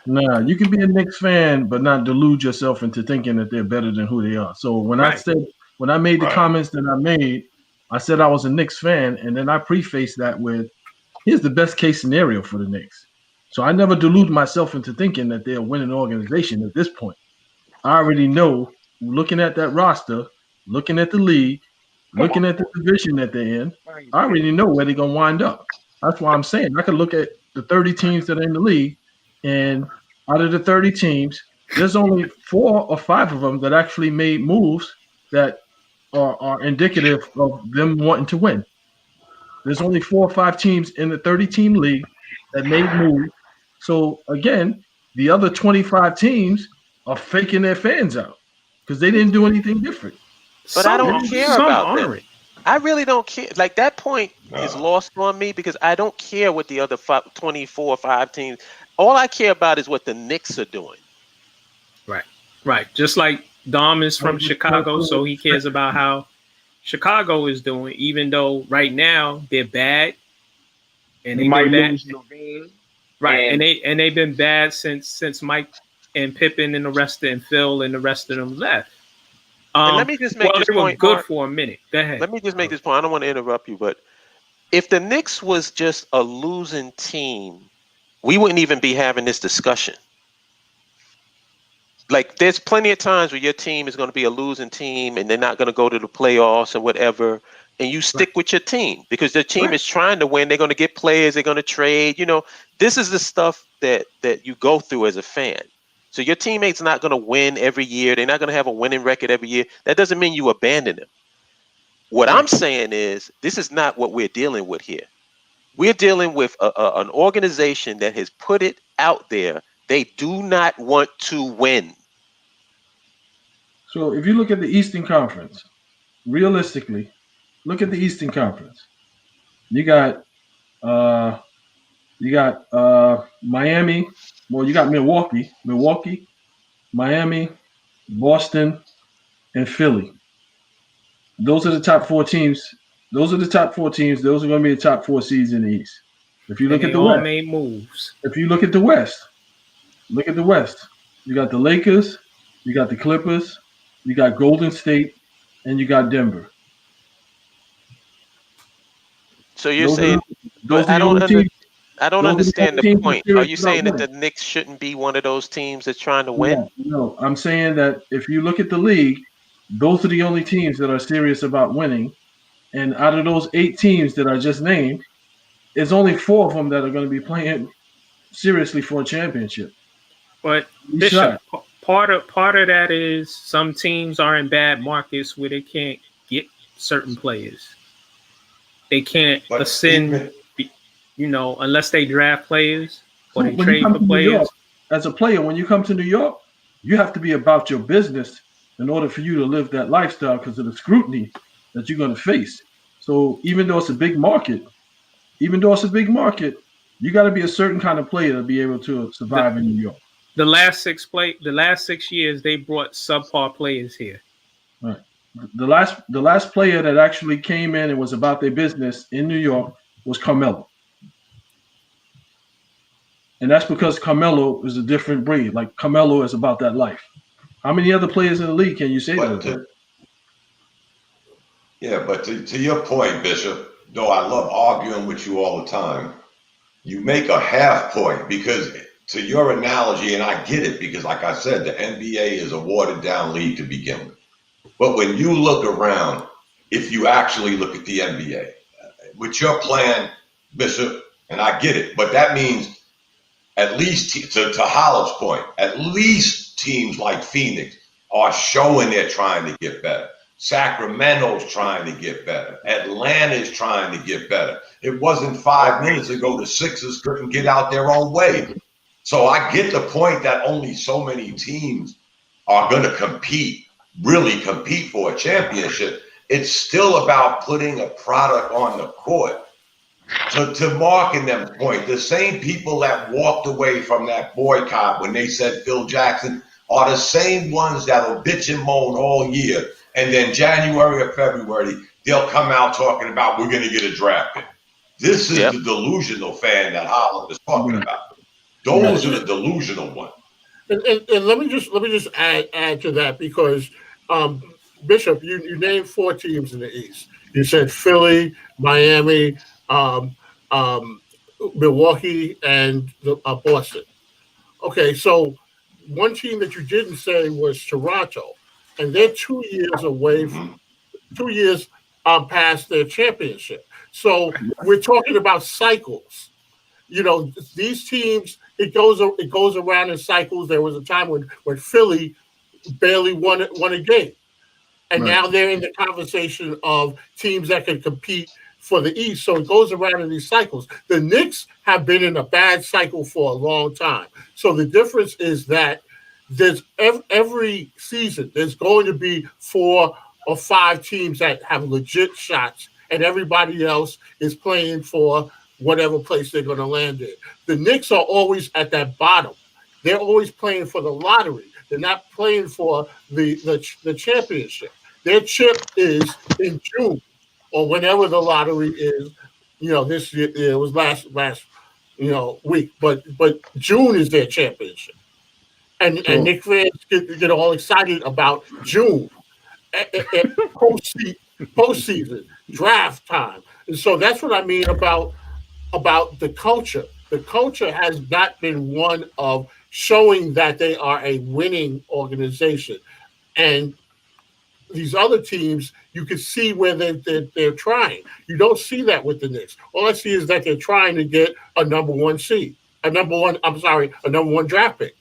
Nah, you can be a Knicks fan, but not delude yourself into thinking that they're better than who they are. So when I made the comments that I made, I said I was a Knicks fan, and then I prefaced that with, here's the best case scenario for the Knicks. So I never delude myself into thinking that they're a winning organization at this point. I already know, looking at that roster, looking at the league, looking at the division that they're in, I already know where they're going to wind up. That's why I'm saying I could look at the 30 teams that are in the league, and out of the 30 teams, there's only 4 or 5 of them that actually made moves that are indicative of them wanting to win. There's only 4 or 5 teams in the 30-team league that made moves. So, again, the other 25 teams are faking their fans out because they didn't do anything different. But I don't care about that. I really don't care. Like, that point is lost on me because I don't care what the other 24 or 5 teams. All I care about is what the Knicks are doing. Right. Just like Dom is from Chicago, so he cares about how Chicago is doing, even though right now they're bad. And they might lose Levine. Right. And they've been bad since Mike and Pippen and the rest and Phil and the rest of them left. And let me just make this point. Good for a minute. Go ahead. Let me just make this point. I don't want to interrupt you, but if the Knicks was just a losing team, we wouldn't even be having this discussion. Like, there's plenty of times where your team is going to be a losing team and they're not going to go to the playoffs or whatever, and you stick with your team because the team is trying to win. They're going to get players. They're going to trade. This is the stuff that you go through as a fan. So your teammate's not going to win every year. They're not going to have a winning record every year. That doesn't mean you abandon them. What I'm saying is this is not what we're dealing with here. We're dealing with an organization that has put it out there. They do not want to win. So if you look at the Eastern Conference, realistically, look at the Eastern Conference. You got Miami. Well, you got Milwaukee, Miami, Boston, and Philly. Those are the top 4 teams. Those are the top 4 teams. Those are going to be the top 4 seeds in the East. If you look at the West, made moves. If you look at the West, you got the Lakers, you got the Clippers, you got Golden State, and you got Denver. So you're saying I don't understand the point. Are you saying that the Knicks shouldn't be one of those teams that's trying to win? No, I'm saying that if you look at the league, those are the only teams that are serious about winning. And out of those 8 teams that I just named, there's only 4 of them that are going to be playing seriously for a championship. But Bishop, part of that is some teams are in bad markets where they can't get certain players. They can't ascend, unless they draft players or they trade for players. York, as a player, when you come to New York, you have to be about your business in order for you to live that lifestyle because of the scrutiny that you're going to face. So even though it's a big market, you got to be a certain kind of player to be able to survive in New York. The last 6 years, they brought subpar players here. Right. The last player that actually came in and was about their business in New York was Carmelo. And that's because Carmelo is a different breed. Like, Carmelo is about that life. How many other players in the league can you say that? But to your point, Bishop, though I love arguing with you all the time, you make a half point because to your analogy, and I get it because like I said, the NBA is a watered down league to begin with. But when you look around, if you actually look at the NBA, with your plan, Bishop, and I get it, but that means at least, to Hollow's point, at least teams like Phoenix are showing they're trying to get better. Sacramento's trying to get better. Atlanta's trying to get better. It wasn't 5 minutes ago the Sixers couldn't get out their own way. So I get the point that only so many teams are going to really compete for a championship. It's still about putting a product on the court. To Mark and them point, the same people that walked away from that boycott when they said Phil Jackson are the same ones that'll bitch and moan all year. And then January or February, they'll come out talking about we're going to get a draft pick. This is the delusional fan that Holland is talking about. Those are the delusional ones. And let me just add to that, because Bishop, you named 4 teams in the East. You said Philly, Miami, Milwaukee, and Boston. Okay, so one team that you didn't say was Toronto, and they're 2 years away from 2 years past their championship. So we're talking about cycles. You know, these teams, it goes around in cycles. There was a time when Philly barely won a game, and now they're in the conversation of teams that can compete for the East. So it goes around in these cycles. The Knicks have been in a bad cycle for a long time. So the difference is that there's every season there's going to be 4 or 5 teams that have legit shots, and everybody else is playing for whatever place they're going to land in. The Knicks are always at that bottom. They're always playing for the lottery. They're not playing for the championship. Their chip is in June or whenever the lottery is. You know, this year it was last week, but June is their championship, and Knicks fans get all excited about June, postseason, draft time, and so that's what I mean about the culture. The culture has not been one of showing that they are a winning organization, and these other teams, you can see where they're trying. You don't see that with the Knicks. All I see is that they're trying to get a number one draft pick.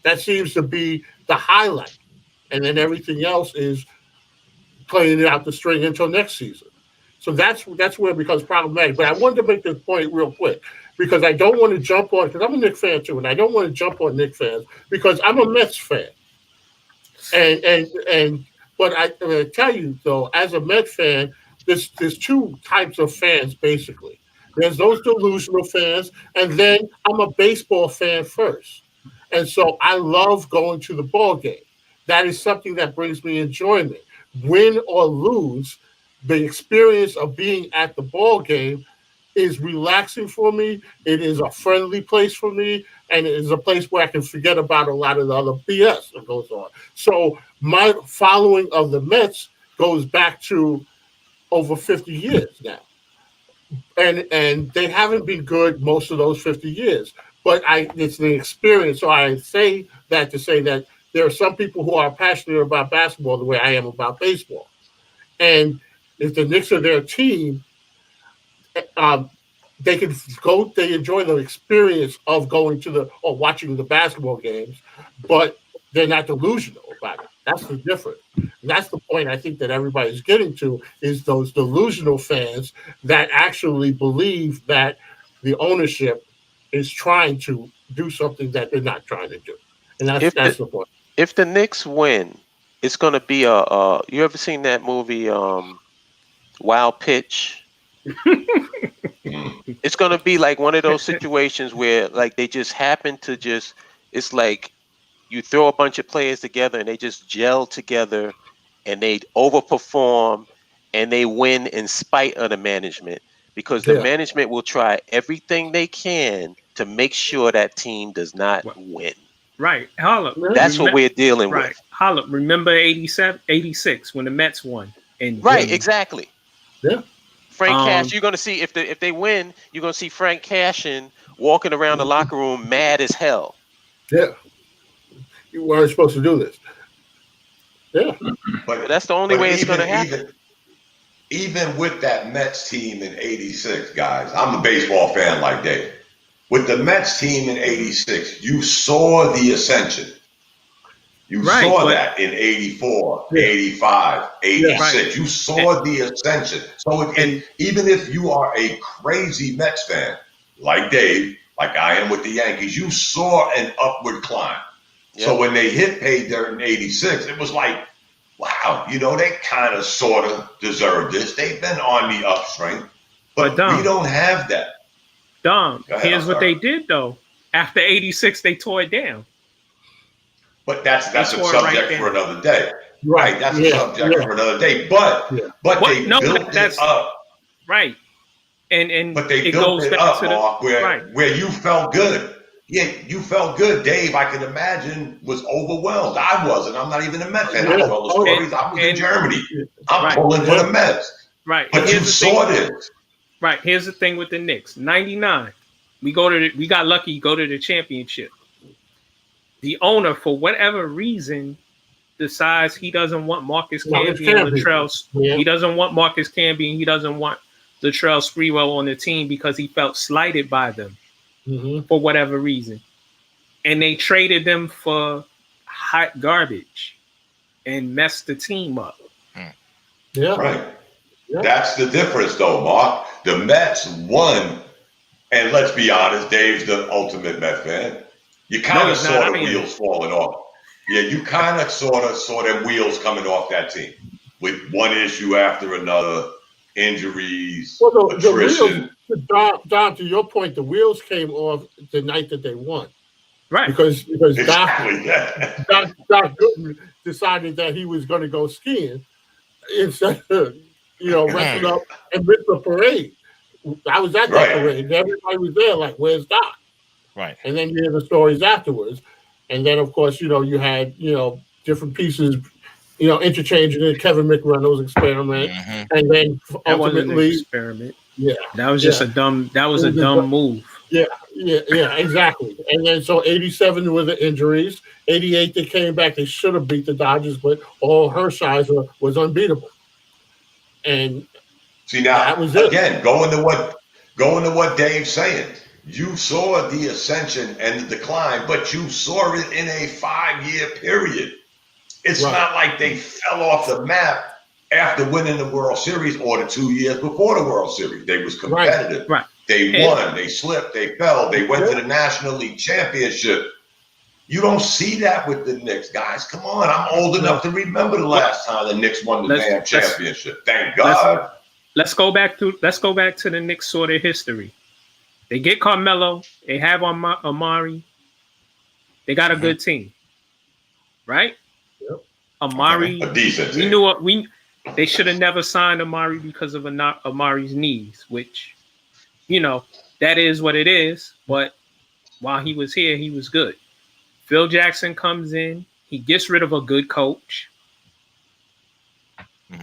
That seems to be the highlight, and then everything else is playing it out the string until next season. So that's where it becomes problematic. But I wanted to make this point real quick, because I don't want to jump on, because I'm a Knicks fan too, and I don't want to jump on Knicks fans because I'm a Mets fan. But I tell you though, as a Mets fan, there's 2 types of fans basically. There's those delusional fans, and then I'm a baseball fan first, and so I love going to the ball game. That is something that brings me enjoyment. Win or lose, the experience of being at the ball game is relaxing for me. It is a friendly place for me, and it is a place where I can forget about a lot of the other BS that goes on. So my following of the Mets goes back to over 50 years now. And they haven't been good most of those 50 years. But it's the experience. So I say that to say that there are some people who are passionate about basketball the way I am about baseball. And if the Knicks are their team, they can go. They enjoy the experience of going to or watching the basketball games, but they're not delusional about it. That's the difference. And that's the point I think that everybody's getting to, is those delusional fans that actually believe that the ownership is trying to do something that they're not trying to do. And that's the point. If the Knicks win, it's going to be you ever seen that movie Wild Pitch? It's going to be like one of those situations where like they just happen to it's like you throw a bunch of players together and they just gel together and they overperform and they win in spite of the management, because the management will try everything they can to make sure that team does not win. Right. Holla. That's what we're dealing with. Holla. Remember 86 when the Mets won. Exactly. Yeah. Frank Cash, you're going to see if they win, you're going to see Frank Cashin walking around the locker room mad as hell. Yeah. You weren't supposed to do this. Yeah. But that's the only way it's going to happen. Even with that Mets team in '86, guys, I'm a baseball fan like Dave. With the Mets team in '86, you saw the ascension. You saw that in '84, '85, '86. You saw the ascension. So even if you are a crazy Mets fan, like Dave, like I am with the Yankees, you saw an upward climb. Yep. So when they hit pay dirt in '86, it was like, wow, they kind of sort of deserve this. They've been on the upswing, but Dom, we don't have that. Dom, here's what they did though. After '86, they tore it down. But that's a subject for another day. Right. That's a subject for another day. But they built it up. Right. But they built it up, Mark, where you felt good. Yeah, you felt good. Dave, I can imagine, was overwhelmed. I wasn't. I'm not even a Mets fan. I know all the stories. I was in Germany. I'm pulling for the Mets. Right. But you saw this. Right. Here's the thing with the Knicks. '99. We got lucky, go to the championship. The owner, for whatever reason, decides he doesn't want Marcus Camby and Latrell. He doesn't want Marcus Camby and he doesn't want Latrell Sprewell on the team because he felt slighted by them for whatever reason. And they traded them for hot garbage and messed the team up. Yeah. Right. Yeah. That's the difference, though, Mark. The Mets won, and let's be honest, Dave's the ultimate Met fan. You kind of saw the wheels falling off. Yeah, you kind of sort of saw them wheels coming off that team with one issue after another, injuries, attrition. Don, to your point, the wheels came off the night that they won. Right. Because Doc Gooden decided that he was going to go skiing instead of, resting up and miss the parade. I was at that parade. Everybody was there like, where's Doc? Right. And then you hear the stories afterwards. And then, of course, you had, different pieces, interchanging in Kevin McReynolds' experiment. And then ultimately. Experiment. Yeah. That was just a dumb move. Yeah, exactly. And then so 87 were the injuries. 88, they came back. They should have beat the Dodgers, but all Hershiser was unbeatable. And see, now, that was again, going to what Dave's saying. You saw the ascension and the decline, but you saw it in a 5-year period. It's not like they fell off the map after winning the World Series or the 2 years before the World Series. They was competitive. Right. They won. They slipped. They fell. They went to the National League Championship. You don't see that with the Knicks, guys. Come on. I'm old enough to remember the last time the Knicks won the damn championship. Thank God. Let's go back to the Knicks sort of history. They get Carmelo. They have Amari. They got a good team, right? Yep. Amari. A decent team. We knew what they should have never signed Amari because of Amari's knees, which, that is what it is. But while he was here, he was good. Phil Jackson comes in. He gets rid of a good coach.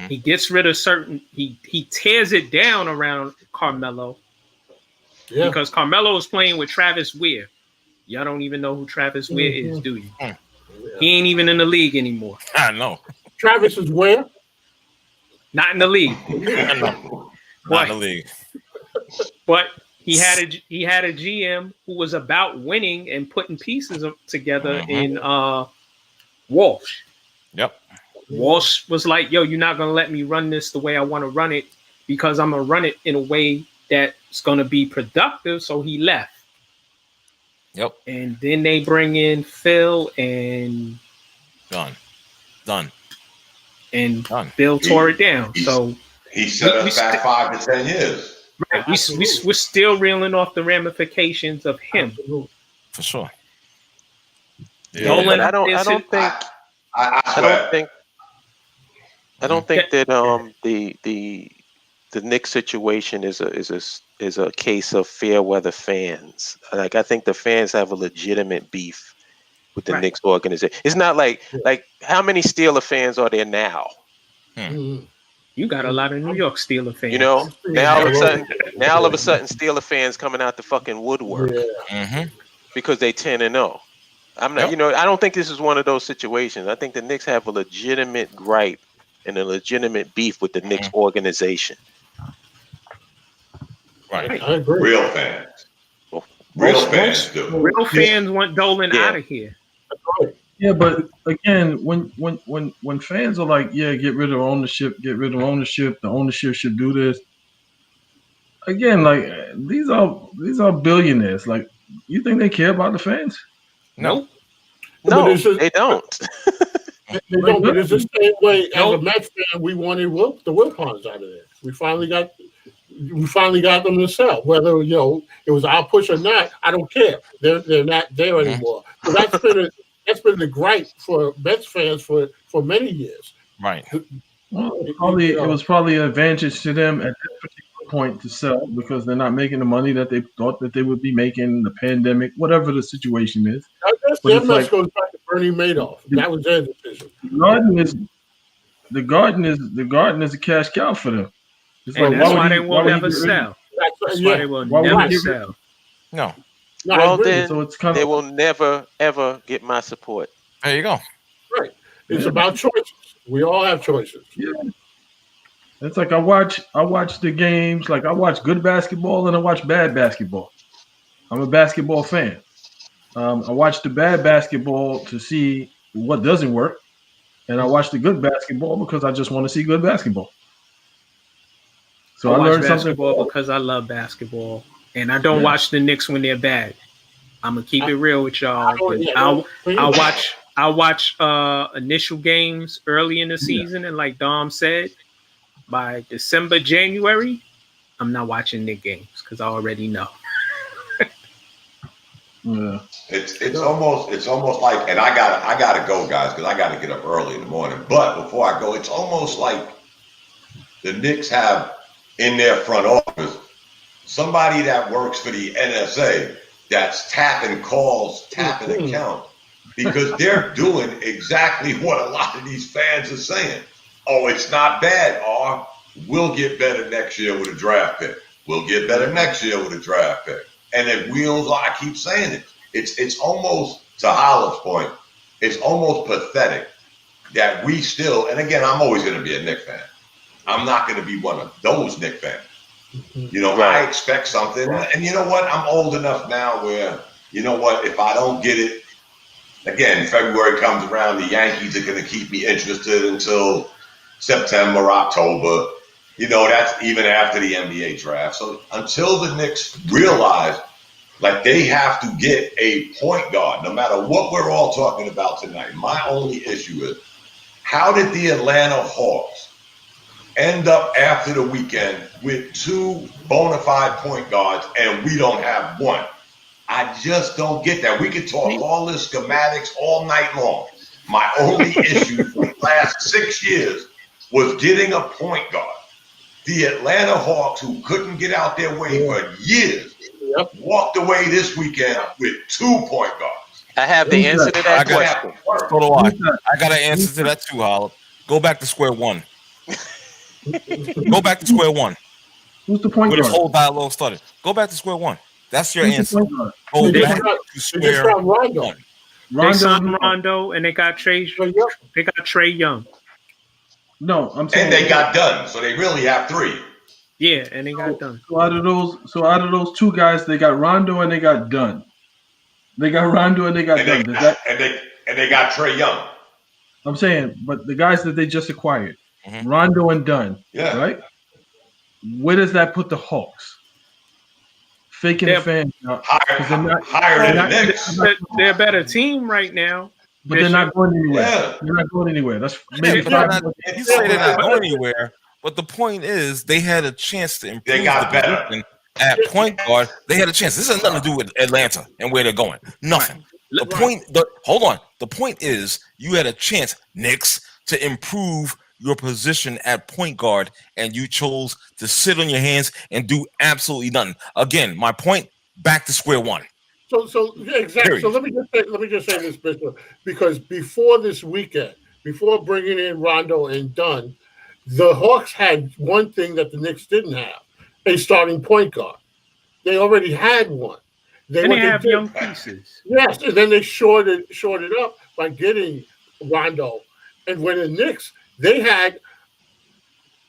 He gets rid of he tears it down around Carmelo. Yeah. Because Carmelo is playing with Travis Weir. Y'all don't even know who Travis Weir is, do you? Yeah. He ain't even in the league anymore. I know. Travis is where? Not in the league. Not in the league. But he had a GM who was about winning and putting pieces together in Walsh. Yep. Walsh was like, yo, you're not going to let me run this the way I want to run it because I'm going to run it in a way that's going to be productive. So he left. Yep. And then they bring in Phil and done. And Phil tore it down. So he set us back 5 to 10 years. Right. We're still reeling off the ramifications of him. For sure. Yeah. I don't think that the Knicks situation is a case of fair weather fans. Like, I think the fans have a legitimate beef with the Knicks organization. It's not like how many Steeler fans are there now? You got a lot of New York Steeler fans. Now all of a sudden Steeler fans coming out the fucking woodwork because they 10-0. I'm not. I don't think this is one of those situations. I think the Knicks have a legitimate gripe and a legitimate beef with the Knicks organization. Right. I agree. Real fans. Real fans do. Real fans want Dolan out of here. Yeah, but again, when fans are like, yeah, get rid of ownership, the ownership should do this. Again, like these are billionaires. Like, you think they care about the fans? No. No, they don't. They don't. But it's the same way as a Mets fan, we wanted the Wilpons out of there. We finally got them to sell. Whether it was our push or not, I don't care. They're not there anymore. So that's been the gripe for Mets fans for many years. Right. Well, it was probably an advantage to them at that particular point to sell because they're not making the money that they thought that they would be making in the pandemic, whatever the situation is. I guess that mess goes back to Bernie Madoff. That was their decision. The garden is a cash cow for them. It's like, that's why they will never sell. That's why they will never sell. No. Well, then they will never ever get my support. There you go. Right. It's about choices. We all have choices. Yeah. It's like I watch the games. Like I watch good basketball and I watch bad basketball. I'm a basketball fan. I watch the bad basketball to see what doesn't work, and I watch the good basketball because I just want to see good basketball. So I learned something because I love basketball, and I don't watch the Knicks when they're bad. I'm gonna keep it real with y'all. I'll watch initial games early in the season, and like Dom said, by December, January, I'm not watching Knicks games because I already know. Yeah. It's almost like, and I gotta go, guys, because I gotta get up early in the morning. But before I go, it's almost like the Knicks have in their front office somebody that works for the NSA that's tapping calls, tapping accounts, because they're doing exactly what a lot of these fans are saying. Oh, it's not bad, or we'll get better next year with a draft pick. We'll get better next year with a draft pick. And it wheels, I keep saying it. It's almost, to Hollow's point, it's almost pathetic that we still, and again, I'm always going to be a Knicks fan. I'm not going to be one of those Knicks fans. I expect something. And you know what? I'm old enough now where, if I don't get it, again, February comes around, the Yankees are going to keep me interested until September, October. That's even after the NBA draft. So until the Knicks realize, like, they have to get a point guard, no matter what we're all talking about tonight. My only issue is, how did the Atlanta Hawks end up after the weekend with two bona fide point guards and we don't have one? I just don't get that. We could talk all this schematics all night long. My only issue for the last 6 years was getting a point guard. The Atlanta Hawks, who couldn't get out their way for years, walked away this weekend with 2 point guards. I have the answer to that question. So do I. I got an answer to that too, Hollop. Go back to square one. Go back to square one. Who's the point guard? Where this whole dialogue started. Go back to square one. That's your answer. Go back to square one. They signed Rondo and they got Trey Young. No, I'm saying, and they got done, so they really have 3. Yeah, and they got done. So out of those 2 guys, they got Rondo and they got Dunn. They got Rondo and they got Dunn. And they got Trey Young. I'm saying, but the guys that they just acquired, Rondo and Dunn, right? Where does that put the Hawks? Faking the fans out. Higher than the Knicks. They're a better team right now. But they're not going anywhere. Yeah. They're not going anywhere. That's maybe you say they're not going anywhere. But the point is, they had a chance to improve. They got better at point guard. They had a chance. This has nothing to do with Atlanta and where they're going. Nothing. Hold on. The point is, you had a chance, Knicks, to improve your position at point guard, and you chose to sit on your hands and do absolutely nothing. Again, my point, back to square one. So exactly. Period. So let me just say this, Bishop, because before this weekend, before bringing in Rondo and Dunn, the Hawks had one thing that the Knicks didn't have: a starting point guard. They already had one. Then they have young pieces. Yes, and then they shorted up by getting Rondo. And when the Knicks, they had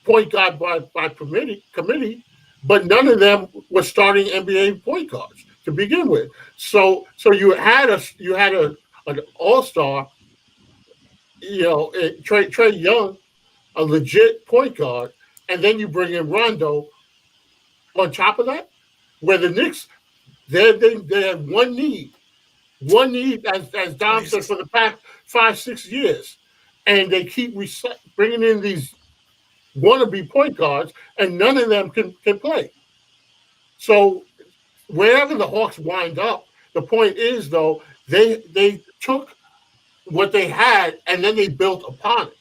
point guard by committee, but none of them were starting NBA point guards to begin with. So you had an all-star, Trae Young, a legit point guard, and then you bring in Rondo on top of that, where the Knicks, they had one need, as Dom said, for the past 5-6 years, and they keep bringing in these wannabe point guards, and none of them can play. So wherever the Hawks wind up, the point is, though, they took what they had and then they built upon it,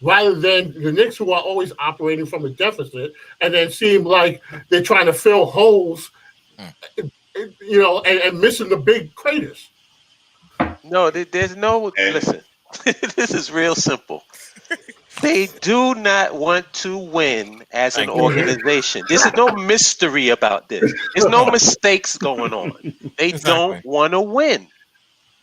rather than the Knicks, who are always operating from a deficit and then seem like they're trying to fill holes, and missing the big craters. No, there's no. Listen, this is real simple. They do not want to win as an organization. There's no mystery about this. There's no mistakes going on. They don't want to win.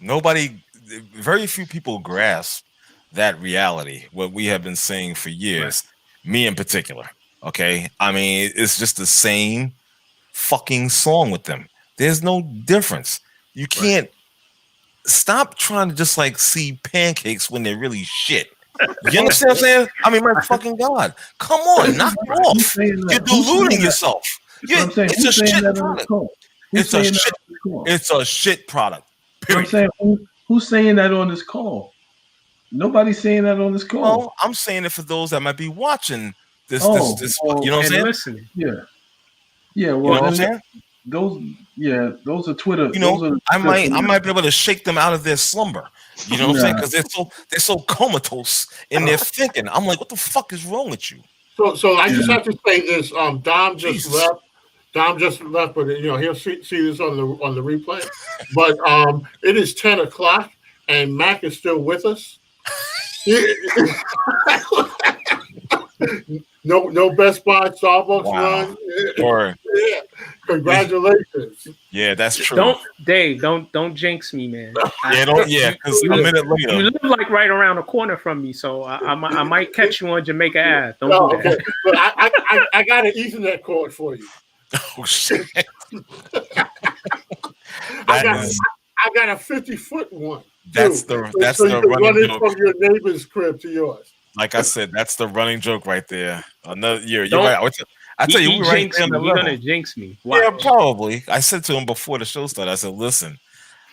Very few people grasp that reality, what we have been saying for years, me in particular. Okay. I mean, it's just the same fucking song with them. There's no difference. You can't stop trying to just like see pancakes when they're really shit. You understand what I'm saying? I mean, my fucking God. Come on, knock it off. You're deluding yourself. It's a shit product. It's a shit product. I'm saying, who's saying that on this call? Nobody's saying that on this call. Well, I'm saying it for those that might be watching this. You know what I'm saying? Listening. Yeah. Well, you know what I'm saying? Those are Twitter. I might be able to shake them out of their slumber. You know what I'm saying? Because they're so comatose in their thinking. I'm like, what the fuck is wrong with you? So I just have to say this. Dom just left. But he'll see this on the replay. But it is 10 o'clock, and Mac is still with us. No Best Buy, Starbucks run. Yeah. Congratulations. Yeah, that's true. Don't jinx me, man. Because a minute later, you live like right around the corner from me, so I might catch you on Jamaica Ave. Don't do that. Okay. But I got an Ethernet cord for you. Oh shit! I got a 50-foot one. That's the running joke from your neighbor's crib to yours. Like I said, that's the running joke right there. Another year, you're right. I tell you, we're right there. You're gonna jinx me. Watch. Yeah, probably. I said to him before the show started. I said, "Listen,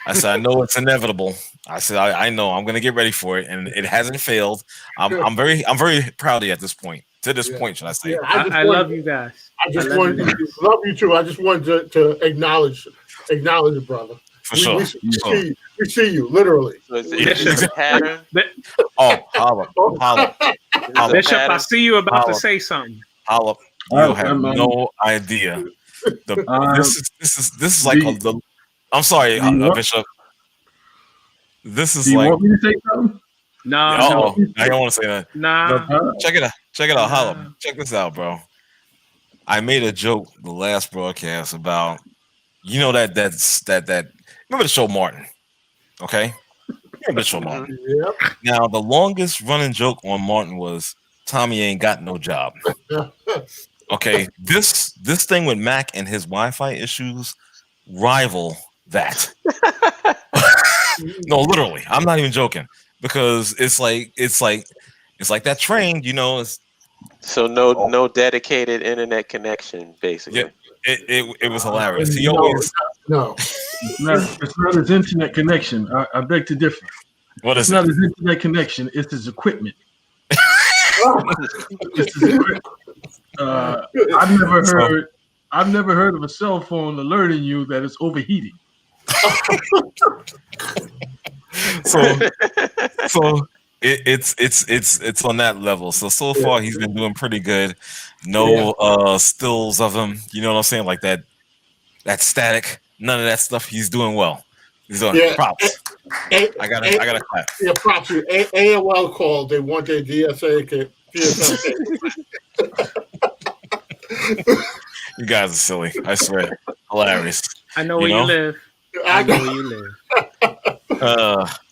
I know it's inevitable. I said, I know. I'm gonna get ready for it, and it hasn't failed. I'm very proud of you at this point. To this point, should I say? Yeah, I love you guys. I just wanted to love you too. I just wanted to acknowledge it, brother. For sure. We see you, literally. So is it pattern? Holla. Bishop, I see you about to say something. Holla. You have no idea. This is like I'm sorry, Bishop. This is you like. Want me to say something? No. I don't want to say that. Nah. Check it out. Holla. Check this out, bro. I made a joke the last broadcast about that. Remember the show Martin? Okay. Remember the show Martin? Yep. Now the longest running joke on Martin was Tommy ain't got no job. Okay, this thing with Mac and his Wi-Fi issues rival that. No, literally, I'm not even joking because it's like that train, So no dedicated internet connection, basically. Yeah, it was hilarious. He always no. It's not his internet connection. I beg to differ. What is it? It's not his internet connection. It's his equipment. I've never heard of a cell phone alerting you that it's overheating. So it's on that level. So far he's been doing pretty good. No stills of him. You know what I'm saying? Like that static. None of that stuff. He's doing well. He's doing props. I gotta clap. Yeah, props. AOL called. They want their DSL. You guys are silly. I swear. Hilarious. I know where you live. I know where you live.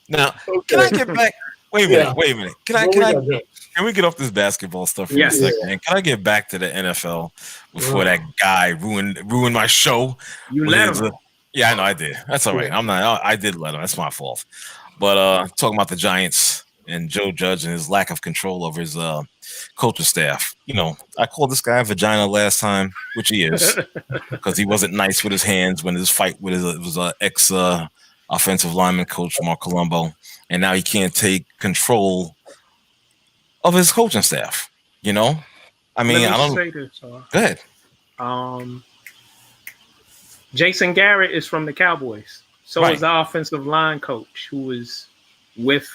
Now, can I get back? Wait a minute. Can we get off this basketball stuff for a second? And can I get back to the NFL before that guy ruined my show? You let him. Yeah, I know I did. That's all right. I did let him. That's my fault. But talking about the Giants and Joe Judge and his lack of control over his coaching staff. You know, I called this guy vagina last time, which he is, because he wasn't nice with his hands when his fight with his ex offensive lineman coach Mark Colombo, and now he can't take control of his coaching staff. You know, I mean, I don't. Say this, Go ahead. Jason Garrett is from the Cowboys. So is the offensive line coach who was with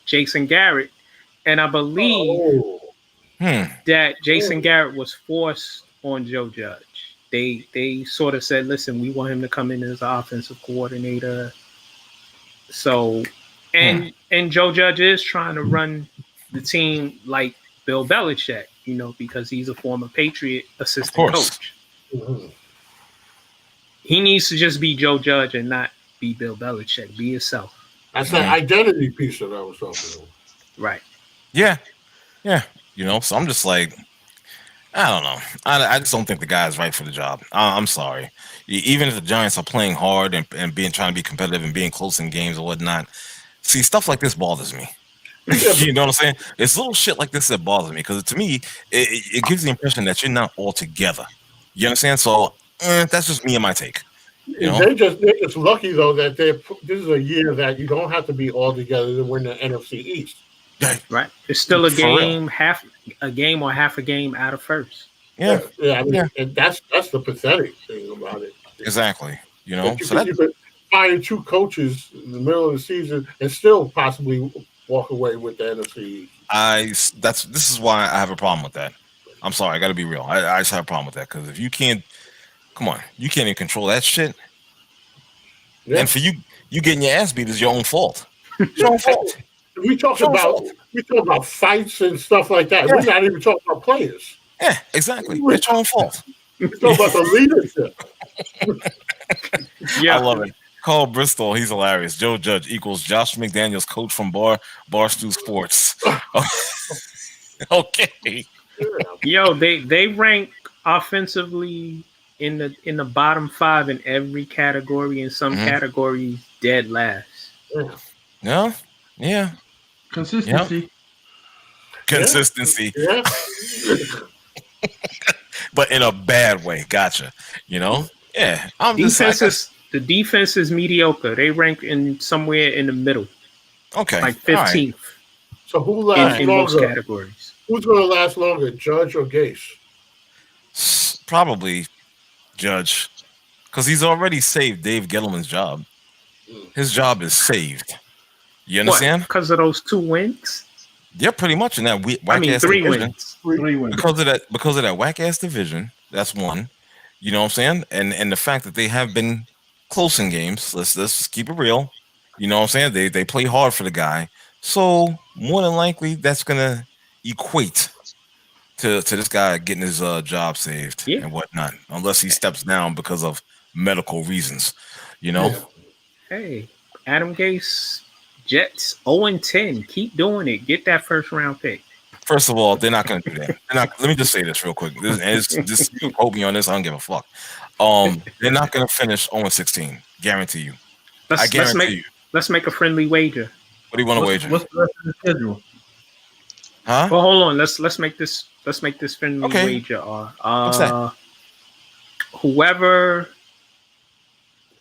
Jason Garrett. And I believe that Jason Garrett was forced on Joe Judge. They sort of said, listen, we want him to come in as an offensive coordinator. So, and Joe Judge is trying to run the team like Bill Belichick, you know, because he's a former Patriot assistant coach. Mm-hmm. He needs to just be Joe Judge and not be Bill Belichick. Be yourself. That's that identity piece that I was talking about. Right. Yeah. You know, so I'm just like, I don't know. I just don't think the guy is right for the job. I'm sorry. Even if the Giants are playing hard and trying to be competitive and being close in games or whatnot, see, stuff like this bothers me. You know what I'm saying? It's little shit like this that bothers me because to me, it gives the impression that you're not all together. You understand? So that's just me and my take. You know? They're just lucky though that this is a year that you don't have to be all together to win the NFC East. Right. It's still a game, half a game out of first. Yeah. I mean, and that's the pathetic thing about it. Exactly. You know, you could fire two coaches in the middle of the season and still possibly walk away with the NFC East. This is why I have a problem with that. I'm sorry, I got to be real. I just have a problem with that because if you can't, come on, you can't even control that shit. Yeah. And for you getting your ass beat is your own fault. It's your own fault. We talk about fights and stuff like that. Yeah. We're not even talking about players. Yeah, exactly. It's your own fault. We talk about the leadership. I love it. Carl Bristol, he's hilarious. Joe Judge equals Josh McDaniels, coach from Barstool Sports. Okay. Yo, they rank offensively in the bottom 5 in every category. In some categories, dead last. Yeah. Consistency. Yeah. But in a bad way. Gotcha. You know? Yeah. The defense is mediocre. They rank in somewhere in the middle. Okay. Like 15th. Right. So who lasts in longer? Most categories. Who's going to last longer, Judge or Gase? Probably Judge. Because he's already saved Dave Gettleman's job. His job is saved. You understand? Because of those 2 wins? Yeah, pretty much in that whack-ass 3 division. wins. 3 wins. Because of that whack-ass division, that's one. You know what I'm saying? And the fact that they have been close in games. Let's keep it real. You know what I'm saying? They play hard for the guy. So more than likely that's gonna equate to this guy getting his job saved and whatnot. Unless he steps down because of medical reasons. You know? Hey, Adam Gase, Jets 0-10. Keep doing it. Get that first round pick. First of all, they're not going to do that. Let me just say this real quick. Just quote me on this. I don't give a fuck. They're not going to finish 0-16. Guarantee you. I guarantee you. Let's make a friendly wager. What do you want to wager? What's the rest of the schedule? Huh? Well, hold on. Let's make this friendly wager. What's that? Whoever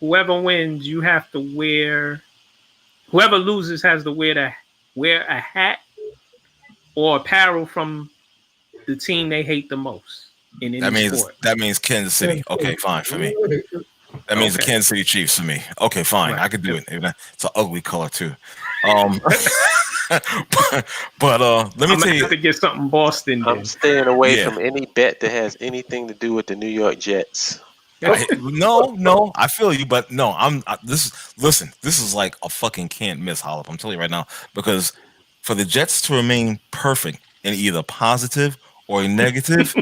wins, you have to wear. Whoever loses has to wear a hat or apparel from the team they hate the most in any sport. That means Kansas City. Okay, fine for me. That means the Kansas City Chiefs for me. Okay, fine. Right. I could do it. It's an ugly color too. But let me tell you. Have to get something Boston. Then. I'm staying away from any bet that has anything to do with the New York Jets. No, I feel you, but no, this is like a fucking can't miss, Hollop. I'm telling you right now, because for the Jets to remain perfect in either positive or negative,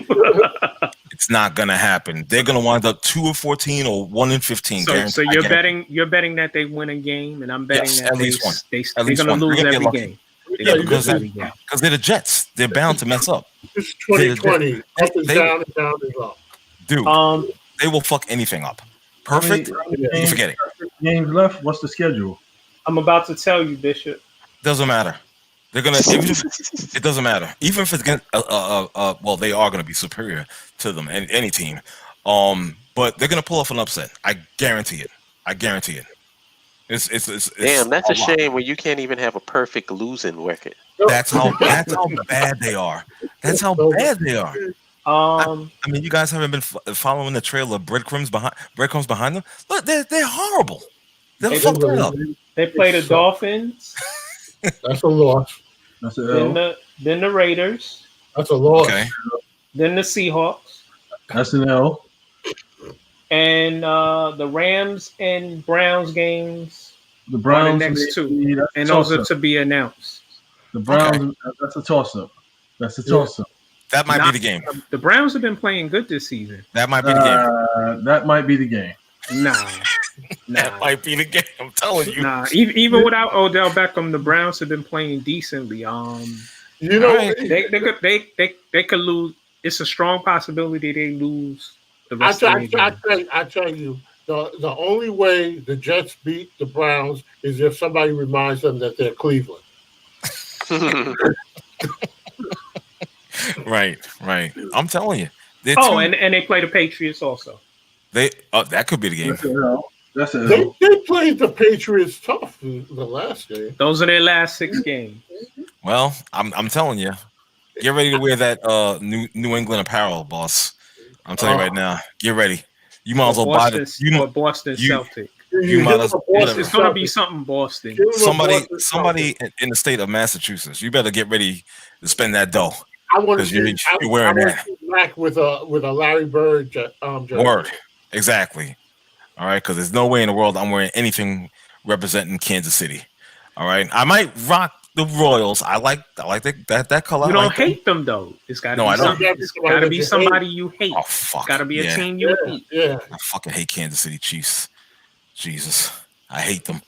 It's not gonna happen. They're gonna wind up 2-14 or 1-15. So you're betting that they win a game, and I'm betting that at least one. They're gonna lose every game. Yeah, because they're the Jets. They're bound to mess up. It's 2020. Up is down and down is up. Dude, they will fuck anything up. Perfect. You forget it. Games left. What's the schedule? I'm about to tell you, Bishop. Doesn't matter. They're gonna. It doesn't matter. Even if it's against, well, they are gonna be superior to them and any team. But they're gonna pull off an upset. I guarantee it. It's damn. That's a shame when you can't even have a perfect losing record. That's how bad they are. That's how bad they are. I mean, you guys haven't been following the trail of breadcrumbs behind them. Look, they're horrible. They're fucked up. They play the Dolphins. That's a loss. That's an L. Then the Raiders. That's a loss. Okay. Then the Seahawks. That's an L. And the Rams and Browns games. The Browns the next two, and those are to be announced. The Browns. Okay. That's a toss-up. That might be the game. The Browns have been playing good this season. That might be the game. That might be the game. Nah. That might be the game. I'm telling you. Nah, even without Odell Beckham, the Browns have been playing decently. They could lose. It's a strong possibility they lose the rest of the game. I tell you, the only way the Jets beat the Browns is if somebody reminds them that they're Cleveland. Right. I'm telling you. And they play the Patriots also. That could be the game. That's it. They played the Patriots tough the last game. Those are their last 6 games. Well, I'm telling you, get ready to wear that New England apparel, boss. I'm telling you right now. Get ready. You might as well buy the Boston Celtic. You might as well. It's going to be something Boston. Somebody in the state of Massachusetts. You better get ready to spend that dough. I want to you're wearing that black with a Larry Bird jersey. Word. Exactly. All right, because there's no way in the world I'm wearing anything representing Kansas City. All right, I might rock the Royals. I like that color. You don't hate them though. It's got to be somebody you hate. Oh fuck! It's got to be a team you hate. Yeah, I fucking hate Kansas City Chiefs. Jesus, I hate them.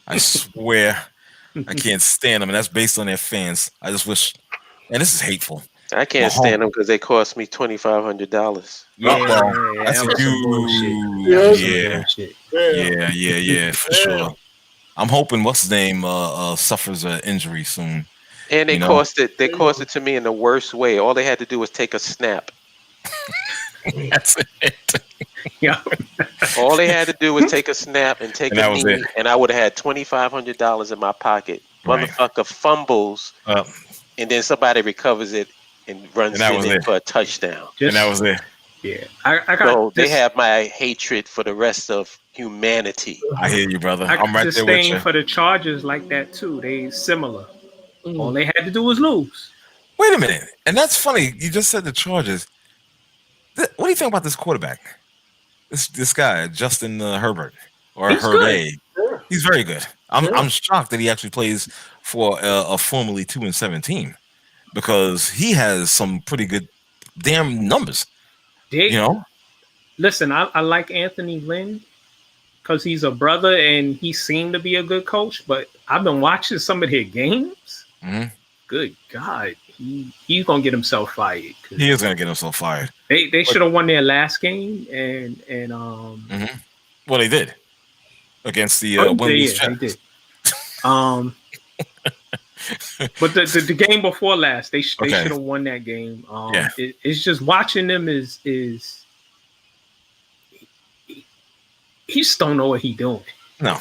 I swear, I can't stand them, and that's based on their fans. I just wish, and this is hateful. I can't stand them because they cost me $2,500. That's a huge. Yeah, for sure. I'm hoping what's his name suffers an injury soon. And they cost it. They cost it to me in the worst way. All they had to do was take a snap. That's it. Yeah. All they had to do was take a snap and take a knee, and I would have had $2,500 in my pocket. Right. Motherfucker fumbles, and then somebody recovers it and runs in for a touchdown. And that was it. Yeah, I got. They have my hatred for the rest of humanity. I hear you, brother. I'm right there with you. For the Chargers like that too. They similar. All they had to do was lose. Wait a minute, and that's funny. You just said the Chargers. What do you think about this quarterback? This guy, Justin Herbert or Herbert. He's very good. I'm shocked that he actually plays for a formerly 2-7 team because he has some pretty good damn numbers. Listen, I like Anthony Lynn because he's a brother and he seemed to be a good coach. But I've been watching some of their games. Mm-hmm. Good God, he's gonna get himself fired. He is gonna get himself fired. They should have won their last game and Well, they did against the winless Jets. They did. But the game before last, they should have won that game. It's just watching them is he just don't know what he's doing. No,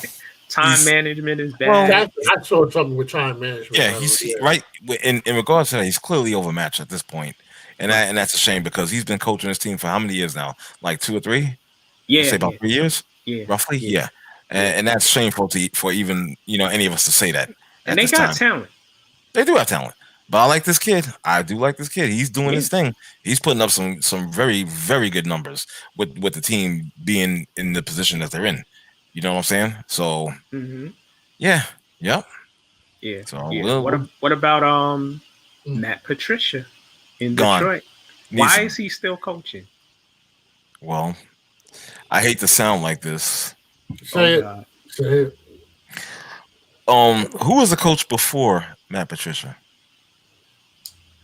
time management is bad. I saw something with time management. Yeah, he's right in regards to that. He's clearly overmatched at this point, and that's a shame because he's been coaching his team for how many years now? Like 2 or 3? Yeah, say about 3 years. Yeah, roughly. Yeah, and that's shameful for even any of us to say that. And they got talent. They do have talent. But I like this kid. I do like this kid. He's doing his thing. He's putting up some very, very good numbers with the team being in the position that they're in. You know what I'm saying? So yeah. So what about Matt Patricia in Detroit? Why is he still coaching? Well, I hate to sound like this. Say it. Say it. Who was the coach before Matt Patricia?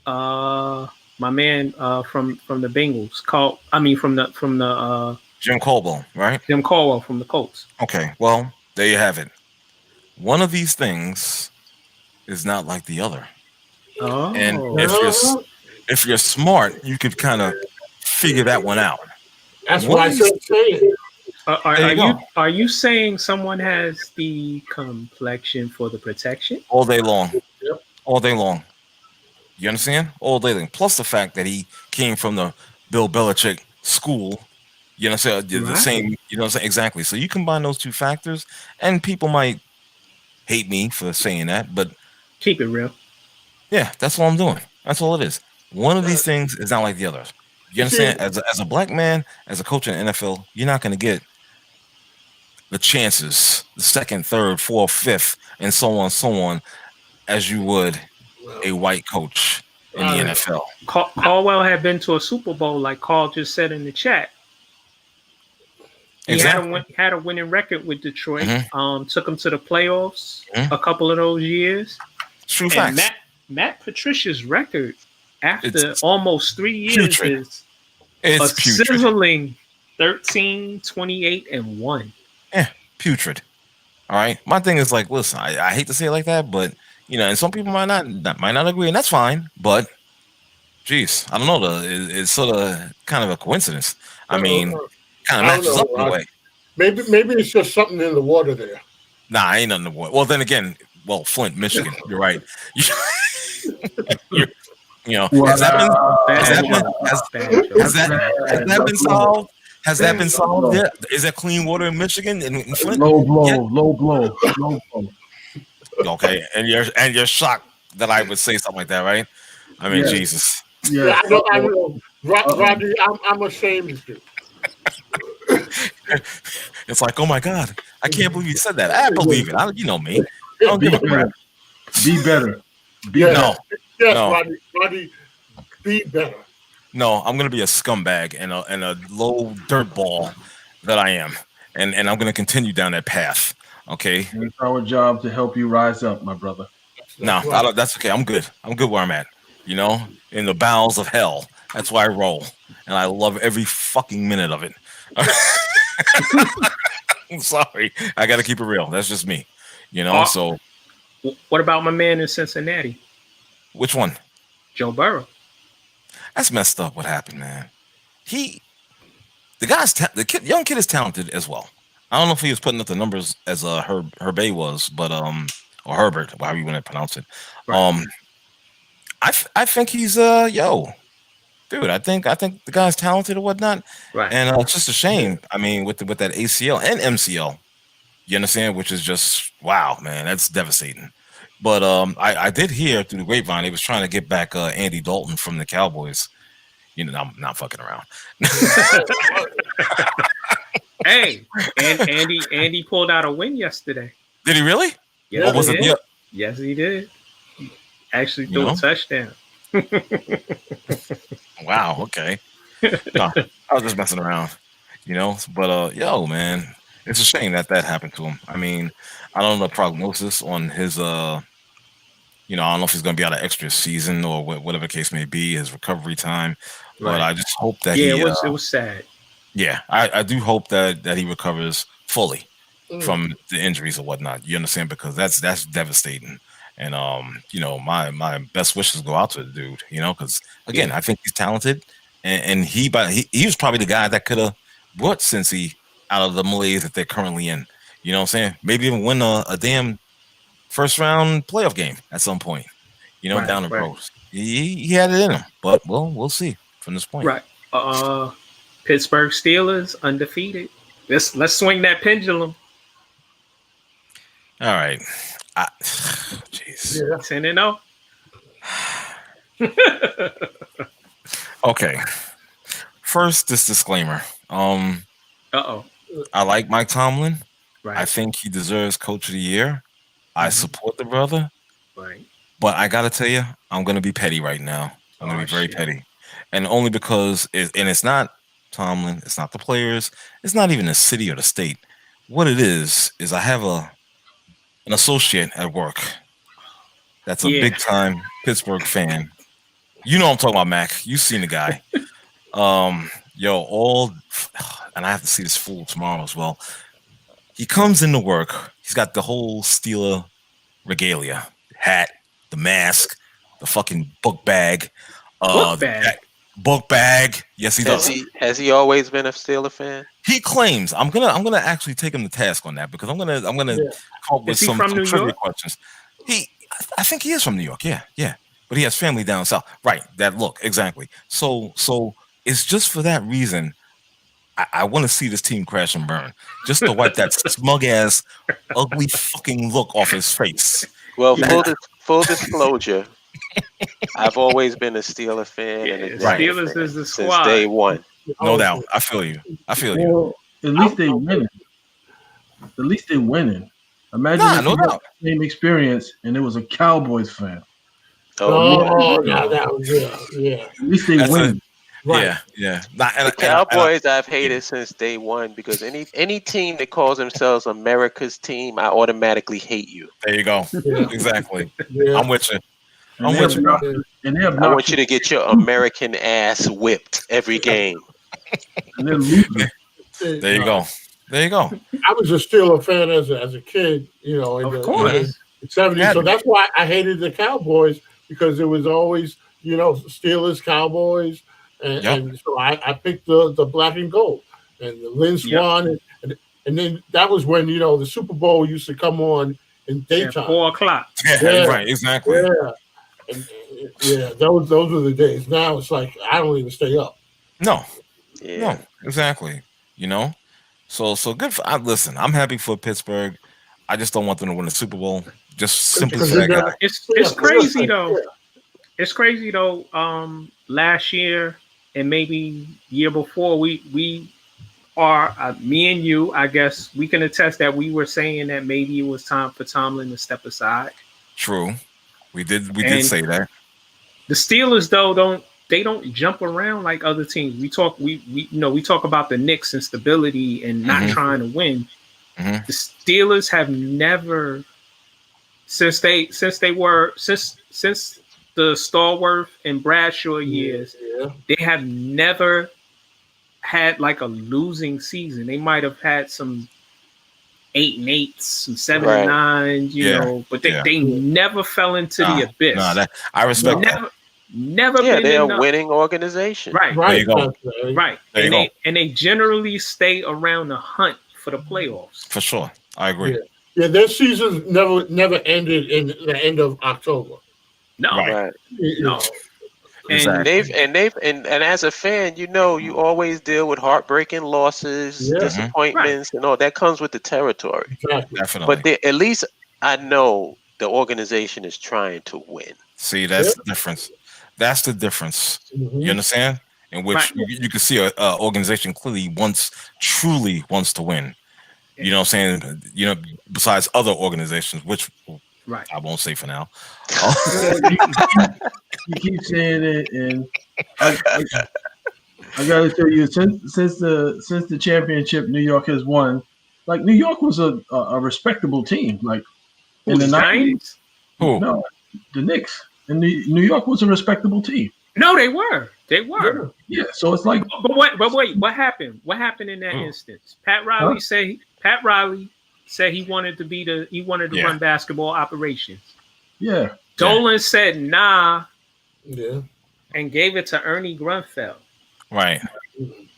My man from the Bengals from the Jim Caldwell, right? Jim Caldwell from the Colts. Okay, well, there you have it. One of these things is not like the other. Oh. And if you're smart, you could kind of figure that one out. That's why I said say it. Are you saying someone has the complexion for the protection? All day long. Yep. All day long. You understand? All day long. Plus the fact that he came from the Bill Belichick school. You know what I'm saying? The same, you know what I'm saying? Exactly. So you combine those two factors, and people might hate me for saying that, but keep it real. Yeah, that's all I'm doing. That's all it is. One of these things is not like the others. You understand? As a black man, as a coach in the NFL, you're not going to get the chances, the second, third, fourth, fifth, and so on, as you would a white coach in the NFL. Caldwell had been to a Super Bowl, like Carl just said in the chat. He had a winning record with Detroit. Took them to the playoffs a couple of those years. True facts. Matt Patricia's record after almost 3 years is a sizzling 13, 28, and 1. Yeah, putrid. All right. My thing is like, listen, I hate to say it like that, but and some people might not agree, and that's fine. But, geez, I don't know. It's sort of kind of a coincidence. I mean, kind of matches up in a way. Maybe it's just something in the water there. Nah, ain't nothing in the water. Well, then again, Flint, Michigan. You're right. Has that been solved? Has that been solved yet? Is there clean water in Michigan? In Flint? Low blow. Okay, and you're shocked that I would say something like that, right? I mean, Jesus. Yeah, I know. Roger, I'm ashamed of you. It's like, oh my God, I can't believe you said that. I believe it. You know me. I don't give a crap. Be better. Yes, Rodney, be better. No, I'm gonna be a scumbag and a low dirt ball that I am, and I'm gonna continue down that path. Okay. And it's our job to help you rise up, my brother. That's okay. I'm good. I'm good where I'm at. In the bowels of hell. That's why I roll, and I love every fucking minute of it. I'm sorry. I got to keep it real. That's just me. So. What about my man in Cincinnati? Which one? Joe Burrow. That's messed up. What happened, man? The young kid is talented as well. I don't know if he was putting up the numbers as Herbay was, but or Herbert, however you want to pronounce it. Right. I think he's dude. I think the guy's talented or whatnot. Right. And it's just a shame. I mean, with that ACL and MCL, you understand, which is just wow, man. That's devastating. But I did hear through the grapevine he was trying to get back Andy Dalton from the Cowboys. I'm not fucking around. Hey, and Andy pulled out a win yesterday. Did he really? Yes, he did. Yes, he did. He actually threw a touchdown. Wow. Okay. No, I was just messing around. But man, it's a shame that happened to him. I mean, I don't know the prognosis on his I don't know if he's going to be out of extra season or whatever the case may be, his recovery time. Right. But I just hope that it was sad. Yeah, I do hope that he recovers fully from the injuries or whatnot. You understand? Because that's devastating. And my best wishes go out to the dude. Because again, I think he's talented, and he was probably the guy that could have brought Cincy out of the malaise that they're currently in. You know what I'm saying? Maybe even win a damn first round playoff game at some point. Down the road. He had it in him, but we'll see from this point. Right. Pittsburgh Steelers undefeated. Let's swing that pendulum. All right. Jeez. 10-0. Okay. First, this disclaimer. I like Mike Tomlin. Right. I think he deserves Coach of the Year. I support the brother. Right. But I gotta tell you, I'm gonna be petty right now. I'm gonna be very petty, and only because it's not Tomlin. It's not the players. It's not even the city or the state. What it is I have an associate at work that's a big time Pittsburgh fan. You know what I'm talking about, Mac. You've seen the guy. And I have to see this fool tomorrow as well. He comes into work. He's got the whole Steeler regalia, hat, the mask, the fucking book bag. Book bag. Yes, he does. Has he always been a Steeler fan? He claims. I'm gonna actually take him to task on that because I'm gonna come up with some trivia questions. I think he is from New York. Yeah. But he has family down south. Right. That look exactly. So it's just for that reason. I want to see this team crash and burn, just to wipe that smug ass, ugly fucking look off his face. Well, full disclosure, I've always been a Steeler fan, and Steelers is the squad since day one. No doubt. I feel you. Well, at least they winning. At least they winning. Imagine if you had the same experience and it was a Cowboys fan. That was At least they win. Right. Yeah. The Cowboys I've hated since day one because any team that calls themselves America's team, I automatically hate you. There you go. Exactly. I'm with you. I want you to get your American ass whipped every game. There you go. I was a Steeler fan as a kid, in the 70s. So that's why I hated the Cowboys because it was always, Steelers, Cowboys. And so I picked the black and gold and the Lynn Swan. And then that was when, the Super Bowl used to come on in daytime. 4 o'clock. Yeah, right, exactly. Yeah. And, those were the days. Now it's like I don't even stay up. No. No, exactly. So good. Listen, I'm happy for Pittsburgh. I just don't want them to win the Super Bowl. Just simply for that guy. It's crazy though. Yeah. It's crazy though. Last year and maybe year before, we are me and you. I guess we can attest that we were saying that maybe it was time for Tomlin to step aside. True, we did say that. The Steelers though don't jump around like other teams. We talk about the Knicks and stability and not trying to win. Mm-hmm. The Steelers have never since the Stallworth and Bradshaw years, they have never had like a losing season. They might have had some 8-8s, some 7-9s, but they never fell into the abyss. No, I respect that. Never been. They're enough. A winning organization. Right. There you go. Right. And they generally stay around the hunt for the playoffs. For sure. I agree. Yeah, their seasons never ended in the end of October. No. Right. No. Exactly. And as a fan, you always deal with heartbreaking losses, disappointments, and all that comes with the territory. Exactly. Definitely. But at least I know the organization is trying to win. See, that's the difference. That's the difference. Mm-hmm. You understand? In which you can see an organization clearly truly wants to win. You know what I'm saying? Besides other organizations, which I won't say for now. You keep saying it, and I gotta tell you, since the championship New York has won, like New York was a respectable team. Like in the 90s. Who? No, the Knicks. And New York was a respectable team. No, they were. They were. Yeah. So it's like. But wait. What happened? What happened in that instance? Pat Riley said he wanted to run basketball operations. Yeah. Dolan said nah. Yeah. And gave it to Ernie Grunfeld. Right.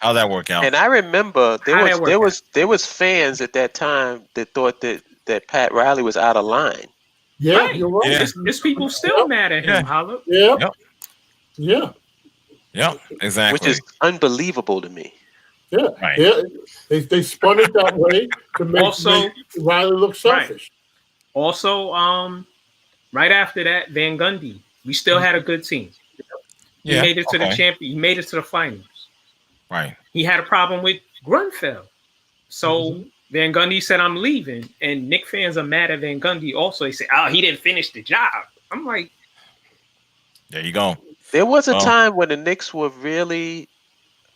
How'd that work out? And I remember there was fans at that time that thought that Pat Riley was out of line. Yeah, right. You're right. Yeah. There's people still mad at him, Holla. Yeah. Yeah. Yeah, exactly. Which is unbelievable to me. Yeah. Right. Yeah. They spun it that way to make Riley look selfish. Right. Also, right after that, Van Gundy. We still had a good team. He made it to the champion. He made it to the finals. Right. He had a problem with Grunfeld. So Van Gundy said, I'm leaving. And Knicks fans are mad at Van Gundy also. They say, he didn't finish the job. I'm like, there you go. There was a time when the Knicks were really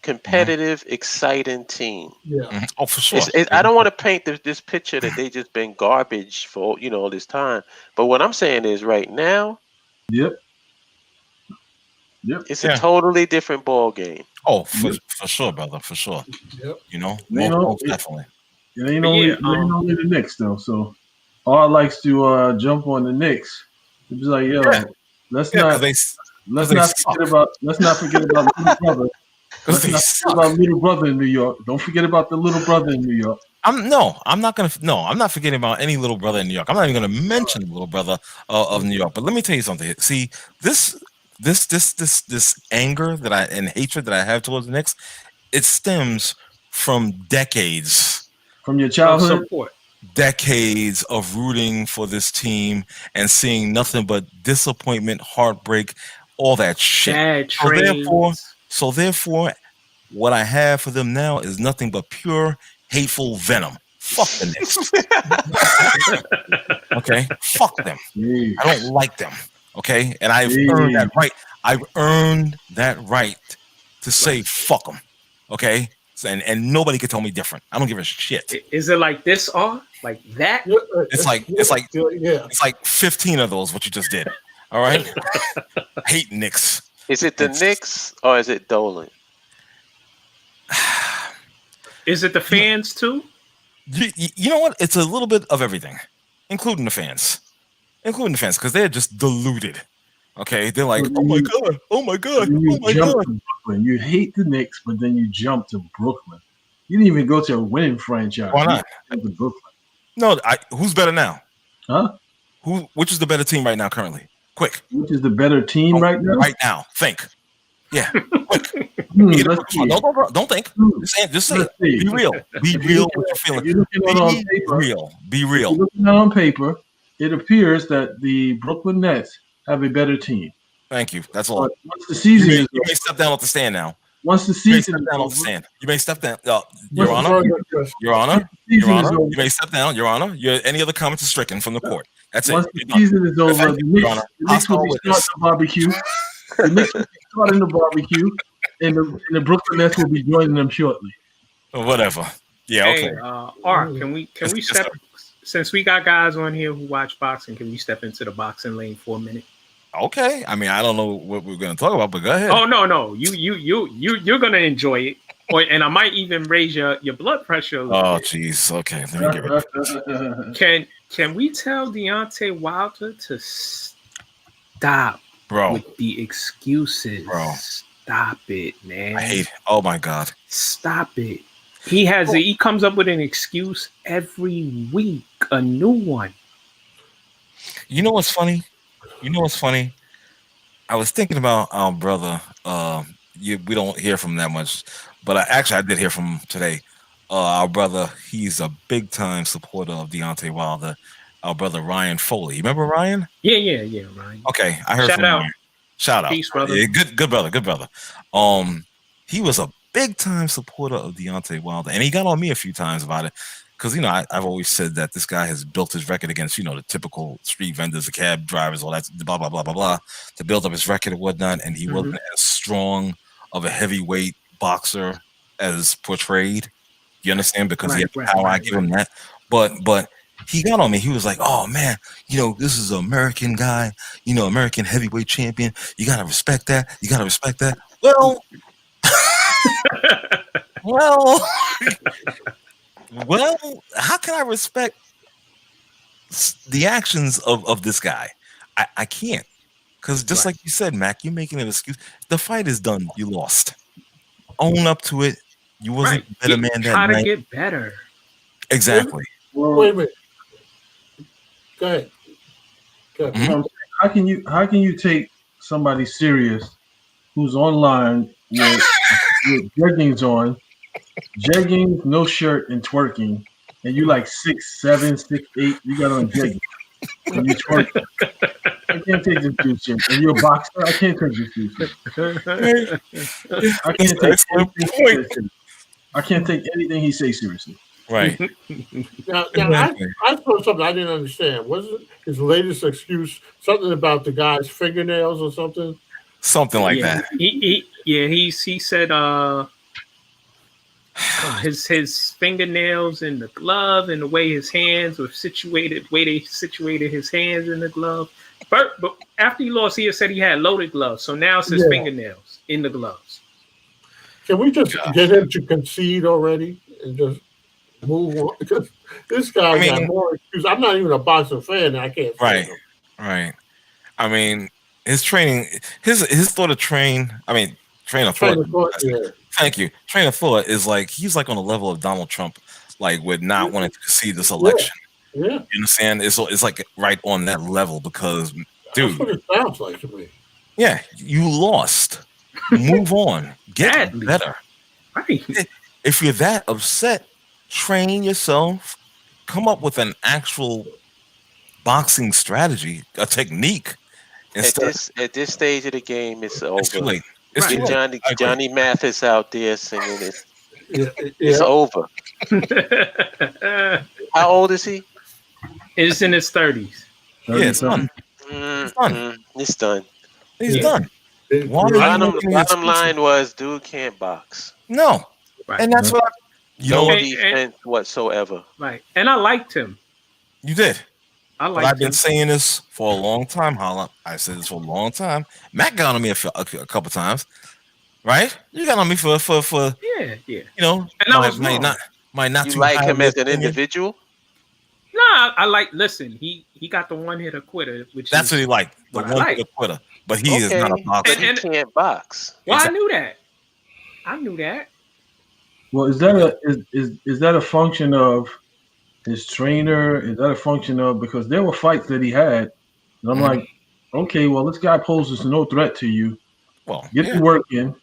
competitive, exciting team. Yeah. Oh, for sure. I don't want to paint this picture that they just been garbage for all this time. But what I'm saying is, right now, Yep. it's a totally different ball game. Oh, for sure, brother, for sure. Yep. Most definitely. It ain't only the Knicks though. So R likes to jump on the Knicks. It's like, yo, let's not forget about little brother. Let's not forget about little brother in New York. Don't forget about the little brother in New York. I'm not forgetting about any little brother in New York. I'm not even gonna mention the little brother of New York. But let me tell you something. See, this anger and hatred that I have towards the Knicks, it stems from decades from your childhood, decades of rooting for this team and seeing nothing but disappointment, heartbreak, all that shit. So therefore, what I have for them now is nothing but pure hateful venom. Fuck the Knicks. Okay, fuck them. I don't like them. Okay, and I've earned that right. I've earned that right to say fuck them. Okay, and nobody can tell me different. I don't give a shit. Is it like this or like that? It's like 15 of those. What you just did. All right. Hate Knicks. Is it the Knicks or is it Dolan? Is it the fans too? You know what? It's a little bit of everything, including the fans, because they're just deluded. Okay, they're like, oh my god, oh my god, oh my god. You hate the Knicks, but then you jump to Brooklyn. You didn't even go to a winning franchise. Why not? To Brooklyn. No, who's better now? Huh? Which is the better team right now currently? Quick. Which is the better team right now? Right now, think. Yeah, quick. Don't think. Just say it. Be real. Be real with your feelings. Be real. If you're looking at on paper, it appears that the Brooklyn Nets have a better team. Thank you. That's all. Once the season you may step down off the stand now. Once the season is off the stand, you may step down. Your Honor. You may step down. Your Honor. Any other comments are stricken from the court. That's Once it. the season is over, the Knicks will be starting the barbecue. The Knicks will be starting the barbecue, and the Brooklyn Nets will be joining them shortly. Whatever. Yeah. Okay. Hey, Art, can we step? Since we got guys on here who watch boxing, can we step into the boxing lane for a minute? Okay. I mean, I don't know what we're going to talk about, but go ahead. Oh no, you're going to enjoy it, and I might even raise your blood pressure a little bit. Jeez. Okay. Let me get rid of this. Can we tell Deontay Wilder to stop, with the excuses? Bro, stop it, man. I hate it. Oh my God. Stop it. He comes up with an excuse every week, a new one. You know what's funny? I was thinking about our brother. We don't hear from him that much, but I did hear from him today. Our brother, he's a big time supporter of Deontay Wilder. Our brother Ryan Foley. You remember Ryan? Yeah, Ryan. Okay, I heard from Ryan. Shout out. Peace, brother. Yeah, good brother. He was a big time supporter of Deontay Wilder, and he got on me a few times about it because I've always said that this guy has built his record against the typical street vendors, the cab drivers, all that blah blah blah blah blah, to build up his record and whatnot. And he wasn't as strong of a heavyweight boxer as portrayed. You understand? Because he had the power. I give him that, but he got on me. He was like, "Oh man, this is an American guy, American heavyweight champion. You gotta respect that. You gotta respect that." Well, how can I respect the actions of this guy? I can't, because just like you said, Mac, you're making an excuse. The fight is done. You lost. Own up to it. You wasn't a better man that night. How to get better? Exactly. Wait a minute. Go ahead. Mm-hmm. How can you take somebody serious who's online with jeggings on, no shirt, and twerking, and you like 6'7", 6'8", you got on jeggings and you twerking? I can't take this dude serious. And you're a boxer. I can't take this dude serious. I can't take anything he says seriously. Right. Now I saw something I didn't understand. Wasn't his latest excuse something about the guy's fingernails or something? Something like that. He said His fingernails in the glove and the way his hands were situated, way they situated his hands in the glove. But after he lost, he said he had loaded gloves. So now it's his fingernails in the gloves. Can we just get him to concede already and just move on? Because this guy got more excuses. I'm not even a boxing fan, and I can't stand him. Right. I mean, his training, his thought of train of thought. Thank you. Train of thought is like he's like on the level of Donald Trump, like with not wanting to concede this election. Yeah. You understand? It's like right on that level because, dude, that's what it sounds like to me. Yeah, you lost. Move on. Get better. Right. If you're that upset, train yourself. Come up with an actual boxing strategy, a technique. At this stage of the game, it's over. It's too late. It's Johnny Mathis out there singing it. It's over. How old is he? He's in his 30s. Yeah, it's done. It's done. He's done. Bottom line was, dude can't box. No, and that's what no defense whatsoever. Right, and I liked him. You did. I've been saying this for a long time, Holla. I said this for a long time. Matt got on me a couple times, right? You got on me for yeah. You know, and might not. You like him as an individual? No, I like. Listen, he got the one hitter quitter, which that's what he liked. The one hitter quitter, but he is not a boxer. He can't box. Well, I knew that. Well, is that a function of his trainer? Is that a function of, because there were fights that he had, and I'm like, okay, well, this guy poses no threat to you. Well, get the work in,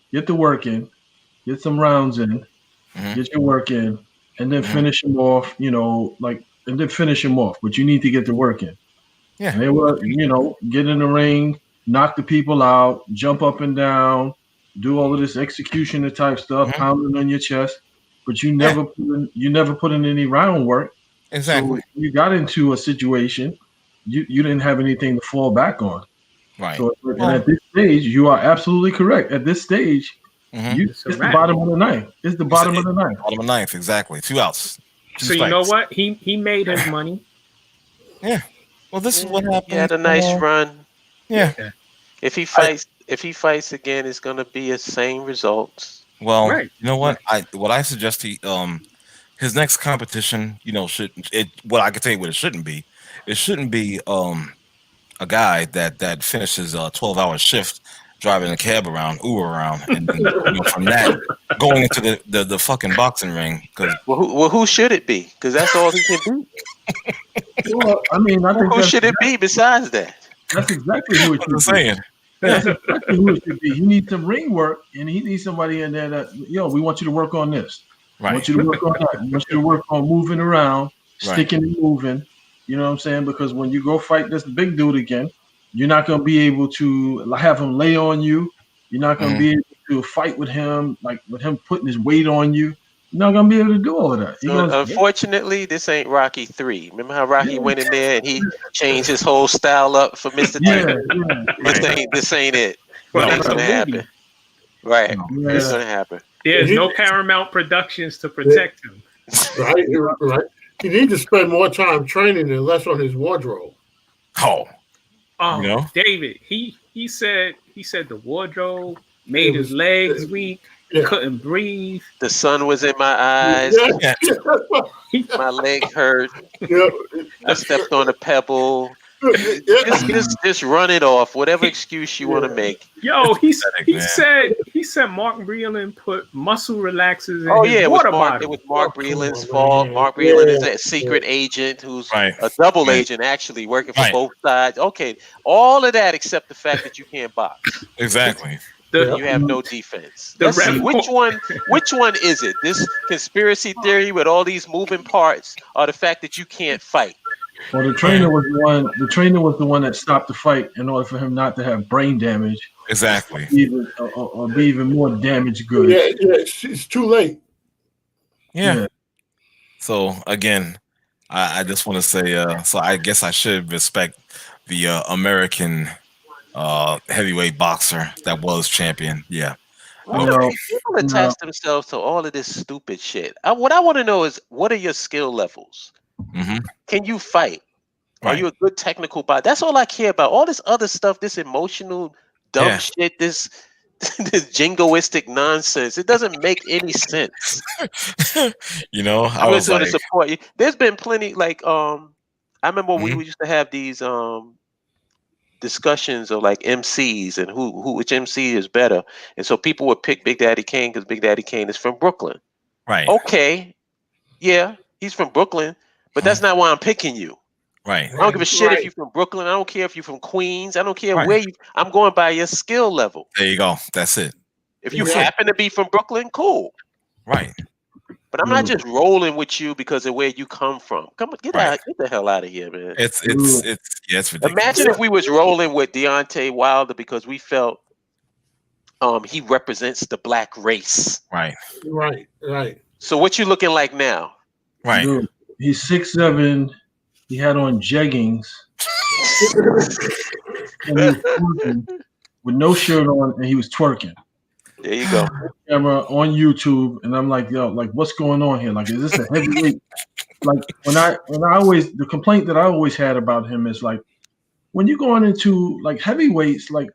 get some rounds in, get your work in, and then finish him off. Finish him off. But you need to get the work in. Yeah, and they were, get in the ring, knock the people out, jump up and down, do all of this executioner type stuff, pounding on your chest, but you never put in any round work. Exactly. So you got into a situation, you didn't have anything to fall back on. Right. So and at this stage, you are absolutely correct. At this stage, it's the bottom of the ninth. It's the bottom of the ninth. Bottom of the ninth, exactly. 2 outs. So you know what? He made his money. Yeah. Well, this is what happened. He had a nice run. Yeah. If he fights again, it's gonna be the same results. Well, you know what? I suggest his next competition, what I can tell you what it shouldn't be. It shouldn't be a guy that finishes a 12-hour shift driving a cab around, Uber around, and then, from that going into the fucking boxing ring. Who should it be? Because that's all he can do. Well, I think who should it be besides that? That's exactly who it should be. Saying. That's exactly who it should be. He needs some ring work, and he needs somebody in there that, we want you to work on this. Right. I want you to work on that. I want you to work on moving around, sticking and moving. You know what I'm saying? Because when you go fight this big dude again, you're not going to be able to have him lay on you. You're not going to be able to fight with him, like with him putting his weight on you. You're not going to be able to do all of that. Unfortunately, this ain't Rocky 3. Remember how Rocky went in there and he changed his whole style up for Mr. T? This ain't it. Well, that's going to happen. Right. Yeah. It's going to happen. There's no Paramount Productions to protect him. Right. He needs to spend more time training and less on his wardrobe. David, he said the wardrobe made his legs weak. He couldn't breathe. The sun was in my eyes. Yeah. My leg hurt. Yeah. I stepped on a pebble. Just run it off. Whatever excuse you want to make. Yo, he said Mark Breland put muscle relaxers in his water bottle. It was Mark Breland's fault. Mark Breland is a secret agent who's a double agent, actually working for both sides. Okay, all of that except the fact that you can't box. Exactly. You have no defense. Let's see which one is it? This conspiracy theory with all these moving parts, or the fact that you can't fight? Well, the trainer was the one that stopped the fight in order for him not to have brain damage. Exactly. Or be even more damaged goods. Yeah, it's too late. Yeah. So again, I just want to say, so I guess I should respect the American heavyweight boxer that was champion. Yeah. People attach themselves to all of this stupid shit. What I want to know is, what are your skill levels? Mm-hmm. Can you fight? Are you a good technical body? That's all I care about. All this other stuff, this emotional dumb shit, this jingoistic nonsense. It doesn't make any sense. I was going to support you. There's been plenty. I remember we used to have these discussions of like MCs and which MC is better, and so people would pick Big Daddy Kane because Big Daddy Kane is from Brooklyn. Right. Okay. Yeah, he's from Brooklyn, but that's not why I'm picking you. Right. I don't give a shit if you're from Brooklyn. I don't care if you're from Queens. I don't care where you. I'm going by your skill level. There you go. That's it. If you happen to be from Brooklyn, cool. Right. But I'm not just rolling with you because of where you come from. Come on, get the hell out of here, man. It's ridiculous. Imagine if we was rolling with Deontay Wilder because we felt he represents the black race. Right. So what you looking like now? Right. Dude, he's 6'7". He had on jeggings and he was twerking with no shirt on, and he was twerking. There you go. Camera on YouTube, and I'm like, yo, like, what's going on here? Like, is this a heavyweight? Like, when I always, the complaint that I always had about him is like, when you're going into like heavyweights, like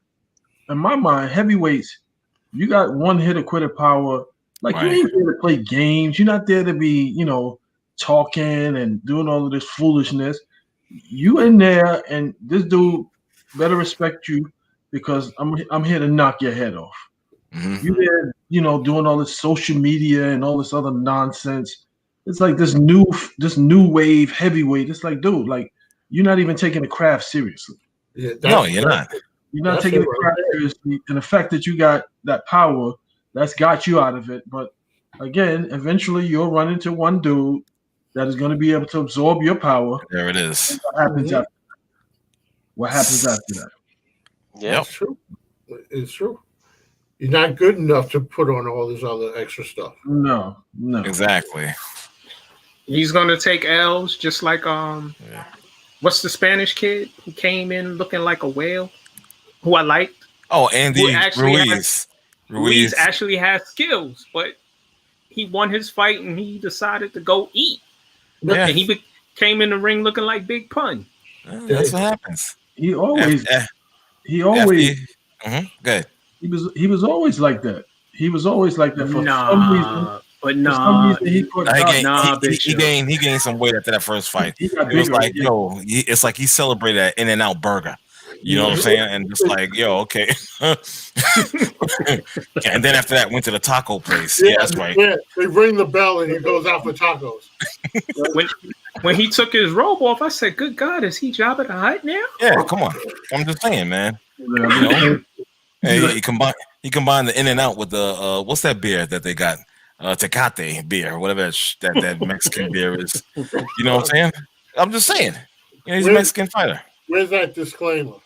in my mind, heavyweights, you got one hitter quitter power. Like, you ain't there to play games. You're not there to be, talking and doing all of this foolishness. You in there, and this dude better respect you because I'm here to knock your head off. Mm-hmm. You there, doing all this social media and all this other nonsense. It's like this new wave heavyweight. It's like, dude, like, you're not even taking the craft seriously. Yeah, no, you're not. You're not taking the craft seriously, and the fact that you got that power, that's got you out of it. But again, eventually you'll run into one dude that is going to be able to absorb your power. There it is. What happens after that? Yeah, it's true. It's true. You're not good enough to put on all this other extra stuff. No. Exactly. He's going to take L's just like what's the Spanish kid who came in looking like a whale, who I liked? Oh, Andy Ruiz. Ruiz actually has skills, but he won his fight and he decided to go eat. Yeah. And he came in the ring looking like Big Pun. That's what happens. He always. Good. He was always like that. He was always like that for some reason. But nah, he gained some weight after that first fight. It was like, it's like he celebrated that In-N-Out burger. You know what I'm saying? And just like, okay. And then after that, went to the taco place. Yeah, that's right. Yeah, they ring the bell and he goes out for tacos. When he took his robe off, I said, "Good God, is he Jabba the Hutt now?" Yeah, come on. I'm just saying, man. Hey, he combined the In-N-Out with the what's that beer that they got? Tecate beer, whatever that Mexican beer is. You know what I'm saying? I'm just saying. He's a Mexican fighter. Where's that disclaimer?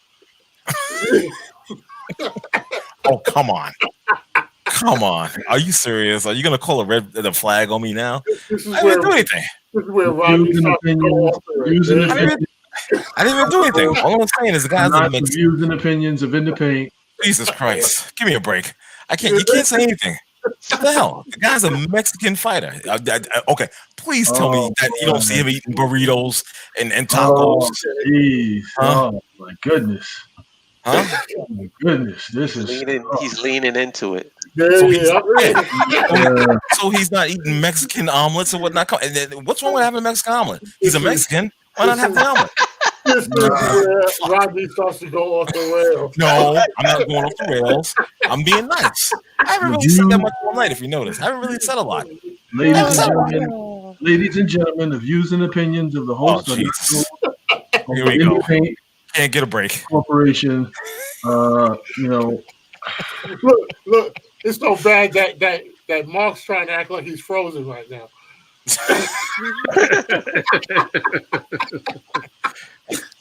Oh, come on. Come on. Are you serious? Are you going to call the flag on me now? I didn't do anything. This is where Rodney starts to go off the I didn't even do anything. All I'm saying is the guys are the views and opinions of independent. Jesus Christ. Give me a break. You can't say anything. What the hell? The guy's a Mexican fighter. Okay, please tell me that you don't see him eating burritos and tacos. Oh my goodness. Huh? Oh my goodness. This is he's leaning into it. So he's not eating Mexican omelets and whatnot. What's wrong with having a Mexican omelet? He's a Mexican. Why not have the omelet? This is where Rodney starts to go off the rails. No, I'm not going off the rails. I'm being nice. I haven't really said that much all night, if you notice. I haven't really said a lot. Ladies and gentlemen, the views and opinions of the host of Here we go. Can't get a break. Corporation, Look, it's so bad that Mark's trying to act like he's frozen right now.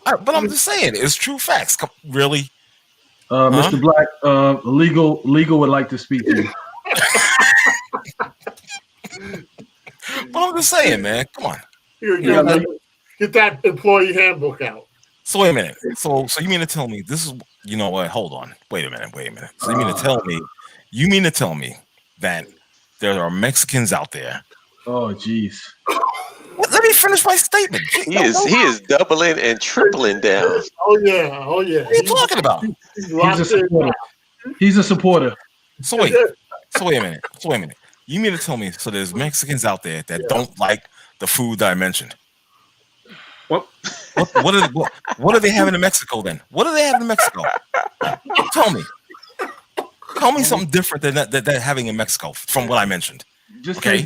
But I'm just saying, it's true facts. Really? Mr. Black, legal would like to speak to you. But I'm just saying, man. Come on. Get that employee handbook out. So wait a minute. So you mean to tell me this is? You know what? Hold on. Wait a minute. So you mean to tell me You mean to tell me that there are Mexicans out there? Oh, jeez. Let me finish my statement. He is doubling and tripling down. Oh yeah. What are you talking about? He's a supporter. He's a supporter. So wait a minute. You mean to tell me there's Mexicans out there that don't like the food that I mentioned? What are they having in Mexico then? What are they having in Mexico? Tell me something different than that they're having in Mexico from what I mentioned. Just say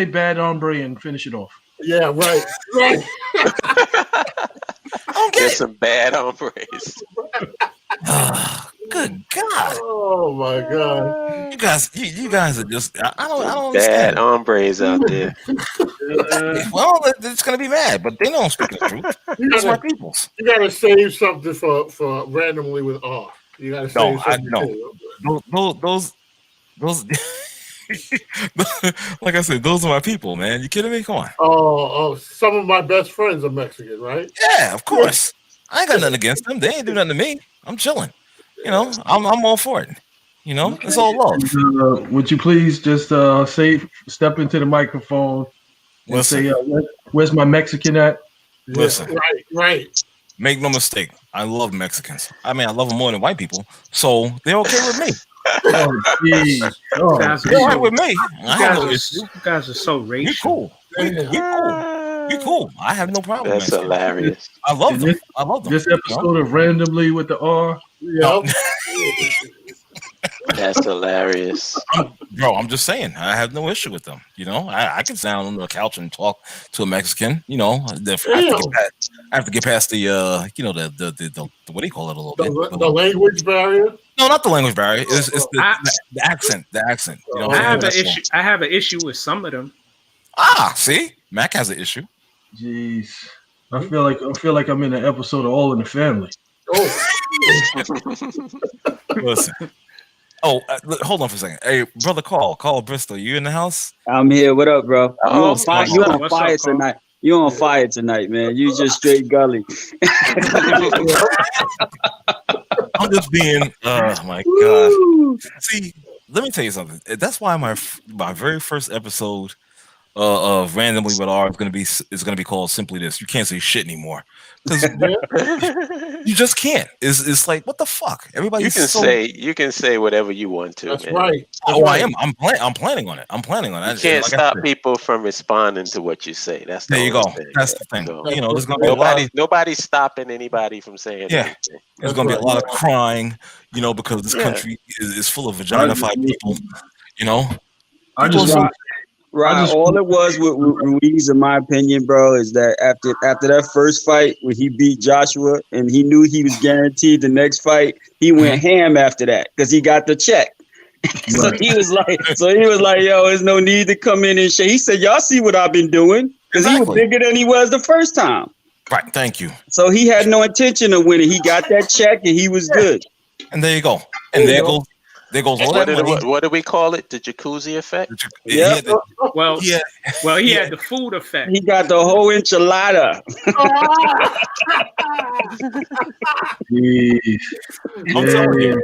bad hombre and finish it off. Yeah, right. There's some bad hombres. Good God! Oh my God! You guys are just I don't bad understand. hombres out there. Well, it's gonna be mad, but they don't speak the truth. Those are my peoples. You gotta save something for randomly with R. You gotta save something. Those like I said, those are my people, man. You kidding me? Come on. Oh, some of my best friends are Mexican, right? Yeah, of course. I ain't got nothing against them. They ain't do nothing to me. I'm chilling. I'm all for it. It's all love. Would you please just step into the microphone and say, where's my Mexican at? Listen. Right. Make no mistake. I love Mexicans. I mean, I love them more than white people. So they're okay with me. Oh, geez. Oh, they're all right with me. You guys are so racial. You cool. I have no problem. That's hilarious. I love them. This episode of Randomly with the R. Yep. That's hilarious. Bro, I'm just saying, I have no issue with them. I can sit on the couch and talk to a Mexican. I have to get past the the what do you call it a little bit? The language barrier? No, not the language barrier. It's the accent. The accent. I have an issue with some of them. See, Mac has an issue. Jeez, I feel like I'm in an episode of All in the Family. Oh, listen. Hold on for a second. Hey, brother, Call Bristol. You in the house? I'm here. What up, bro? You on fire up, tonight? You on fire tonight, man? You just straight gully. I'm just being. Oh my God. See, let me tell you something. That's why my very first episode of Randomly with R is gonna be called simply this. You can't say shit anymore because you just can't. It's like, what the fuck? Everybody. You can say whatever you want to. That's man. right. I am. I'm planning on it. You can't stop people from responding to what you say. That's there. You go. That's the thing. There's gonna be nobody's stopping anybody from saying anything. There's gonna be a lot of crying. Because this country is full of vaginified people. I just want. Right. All it was with Ruiz, in my opinion, bro, is that after that first fight when he beat Joshua and he knew he was guaranteed the next fight, he went ham after that because he got the check. So he was like, yo, there's no need to come in and shake. He said, y'all see what I've been doing? Because he was bigger than he was the first time. Right. Thank you. So he had no intention of winning. He got that check and he was good. And there you go. And there goes all that money. What do we call it? The jacuzzi effect? He had the food effect. He got the whole enchilada. I'm telling you.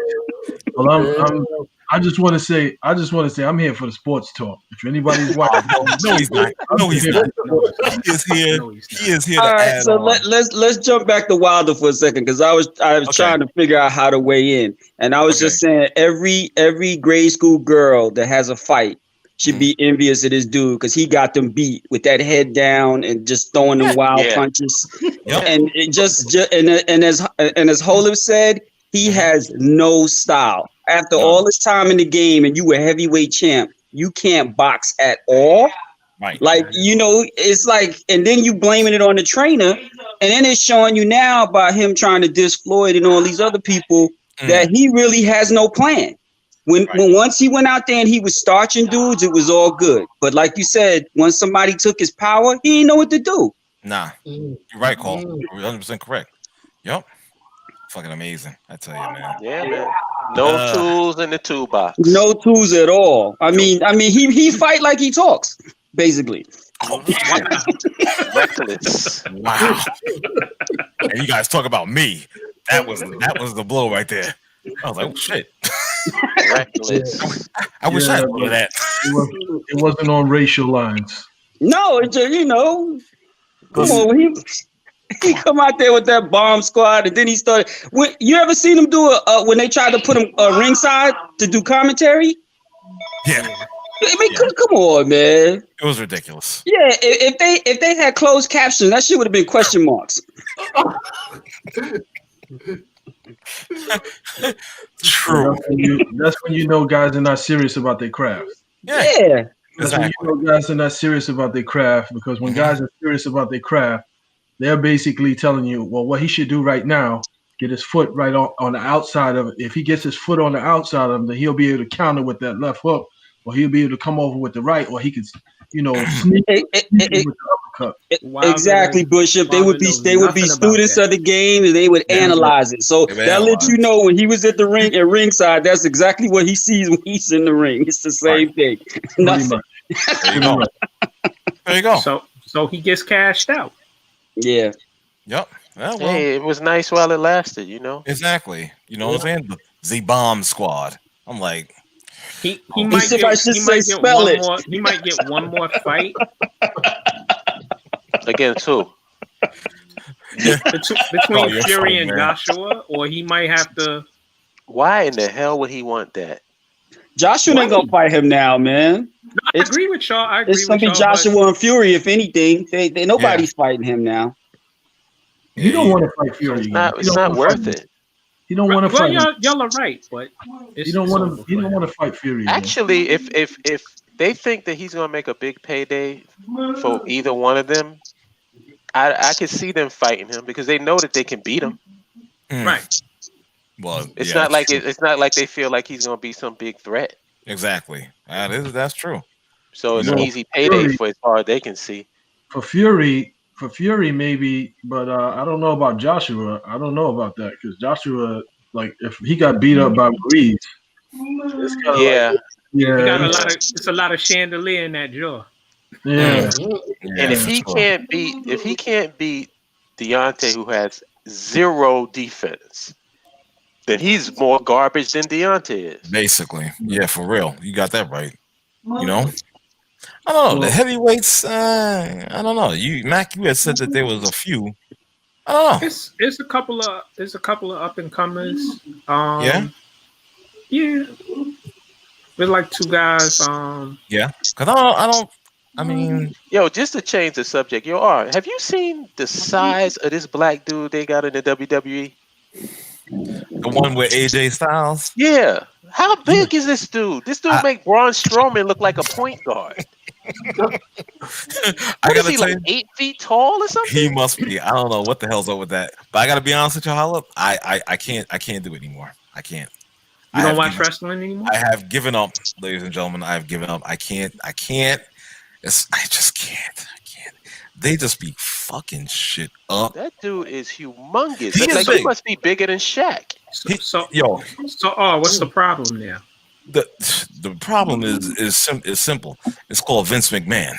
Well, I just want to say, I'm here for the sports talk. If anybody's watching, no, he's not. He is here. All right, so let's jump back to Wilder for a second because I was trying to figure out how to weigh in, and I was just saying every grade school girl that has a fight should be envious of this dude because he got them beat with that head down and just throwing them wild punches, and it as Holub said, he has no style. After all this time in the game and you a heavyweight champ, you can't box at all. Right. Like, it's like, and then you blaming it on the trainer. And then it's showing you now by him trying to diss Floyd and all these other people that he really has no plan. When once he went out there and he was starching dudes, it was all good. But like you said, once somebody took his power, he didn't know what to do. Nah, you're right, Cole. You're 100% correct. Yep. Fucking amazing, I tell you, man. Yeah, man. No tools in the toolbox. No tools at all. I mean, he fight like he talks, basically. Oh, reckless. Wow. And you guys talk about me. That was the blow right there. I was like, oh shit. Reckless. I wish I thought of that. It wasn't on racial lines. No, it just, come on. He come out there with that bomb squad, and then he started. You ever seen him do when they tried to put him ringside to do commentary? Yeah. I mean, come on, man. It was ridiculous. Yeah, if they had closed captions, that shit would have been question marks. True. That's when you know guys are not serious about their craft. Yeah. That's when you know guys are not serious about their craft, because when guys are serious about their craft, they're basically telling you, well, what he should do right now, get his foot right on the outside of it. If he gets his foot on the outside of him, then he'll be able to counter with that left hook, or he'll be able to come over with the right, or he could, sneak with the uppercut. Exactly, Bishop. They would be students of the game, and they would analyze it. So that lets you know when he was at the ring at ringside, that's exactly what he sees when he's in the ring. It's the same thing. Nothing. There you go. So he gets cashed out. Yeah. Yep. Well, hey, it was nice while it lasted, Exactly. You know what I'm saying? The bomb squad. I'm like, he might get one more fight against who? Between Fury and Joshua, or he might have to. Why in the hell would he want that? Joshua ain't gonna fight him now, man. I agree with y'all. It's gonna be Joshua and Fury. If anything, nobody's fighting him now. You don't want to fight Fury. It's not worth it. You don't want to fight. Y'all are right, but you don't want to fight Fury. Actually, if they think that he's gonna make a big payday for either one of them, I could see them fighting him because they know that they can beat him. Right. Well, it's not like they feel like he's gonna be some big threat. Exactly. That's true. So it's an easy payday for as far as they can see. For Fury maybe, but I don't know about Joshua. I don't know about that because Joshua, like, if he got beat up by Breeze, it's kind of he got it's a lot of chandelier in that jaw. Yeah. And if he can't beat Deontay, who has zero defense, then he's more garbage than Deontay is. Basically. Yeah, for real. You got that right. I don't know. The heavyweights, I don't know. Mac, you had said that there was a few. I don't know. It's a couple of up and comers. Yeah. There's like two guys. Yeah. Cause I mean, just to change the subject, have you seen the size of this black dude they got in the WWE? The one with AJ Styles? Yeah. How big is this dude? This dude make Braun Strowman look like a point guard. Is he like 8 feet tall or something? He must be. I don't know what the hell's up with that. But I gotta be honest with you, Holla. I can't do it anymore. I can't. You don't watch wrestling anymore? I have given up, ladies and gentlemen. I have given up. I can't. I just can't. They just be fucking shit up. That dude is humongous. He must be bigger than Shaq. So what's the problem there? The problem is simple. It's called Vince McMahon.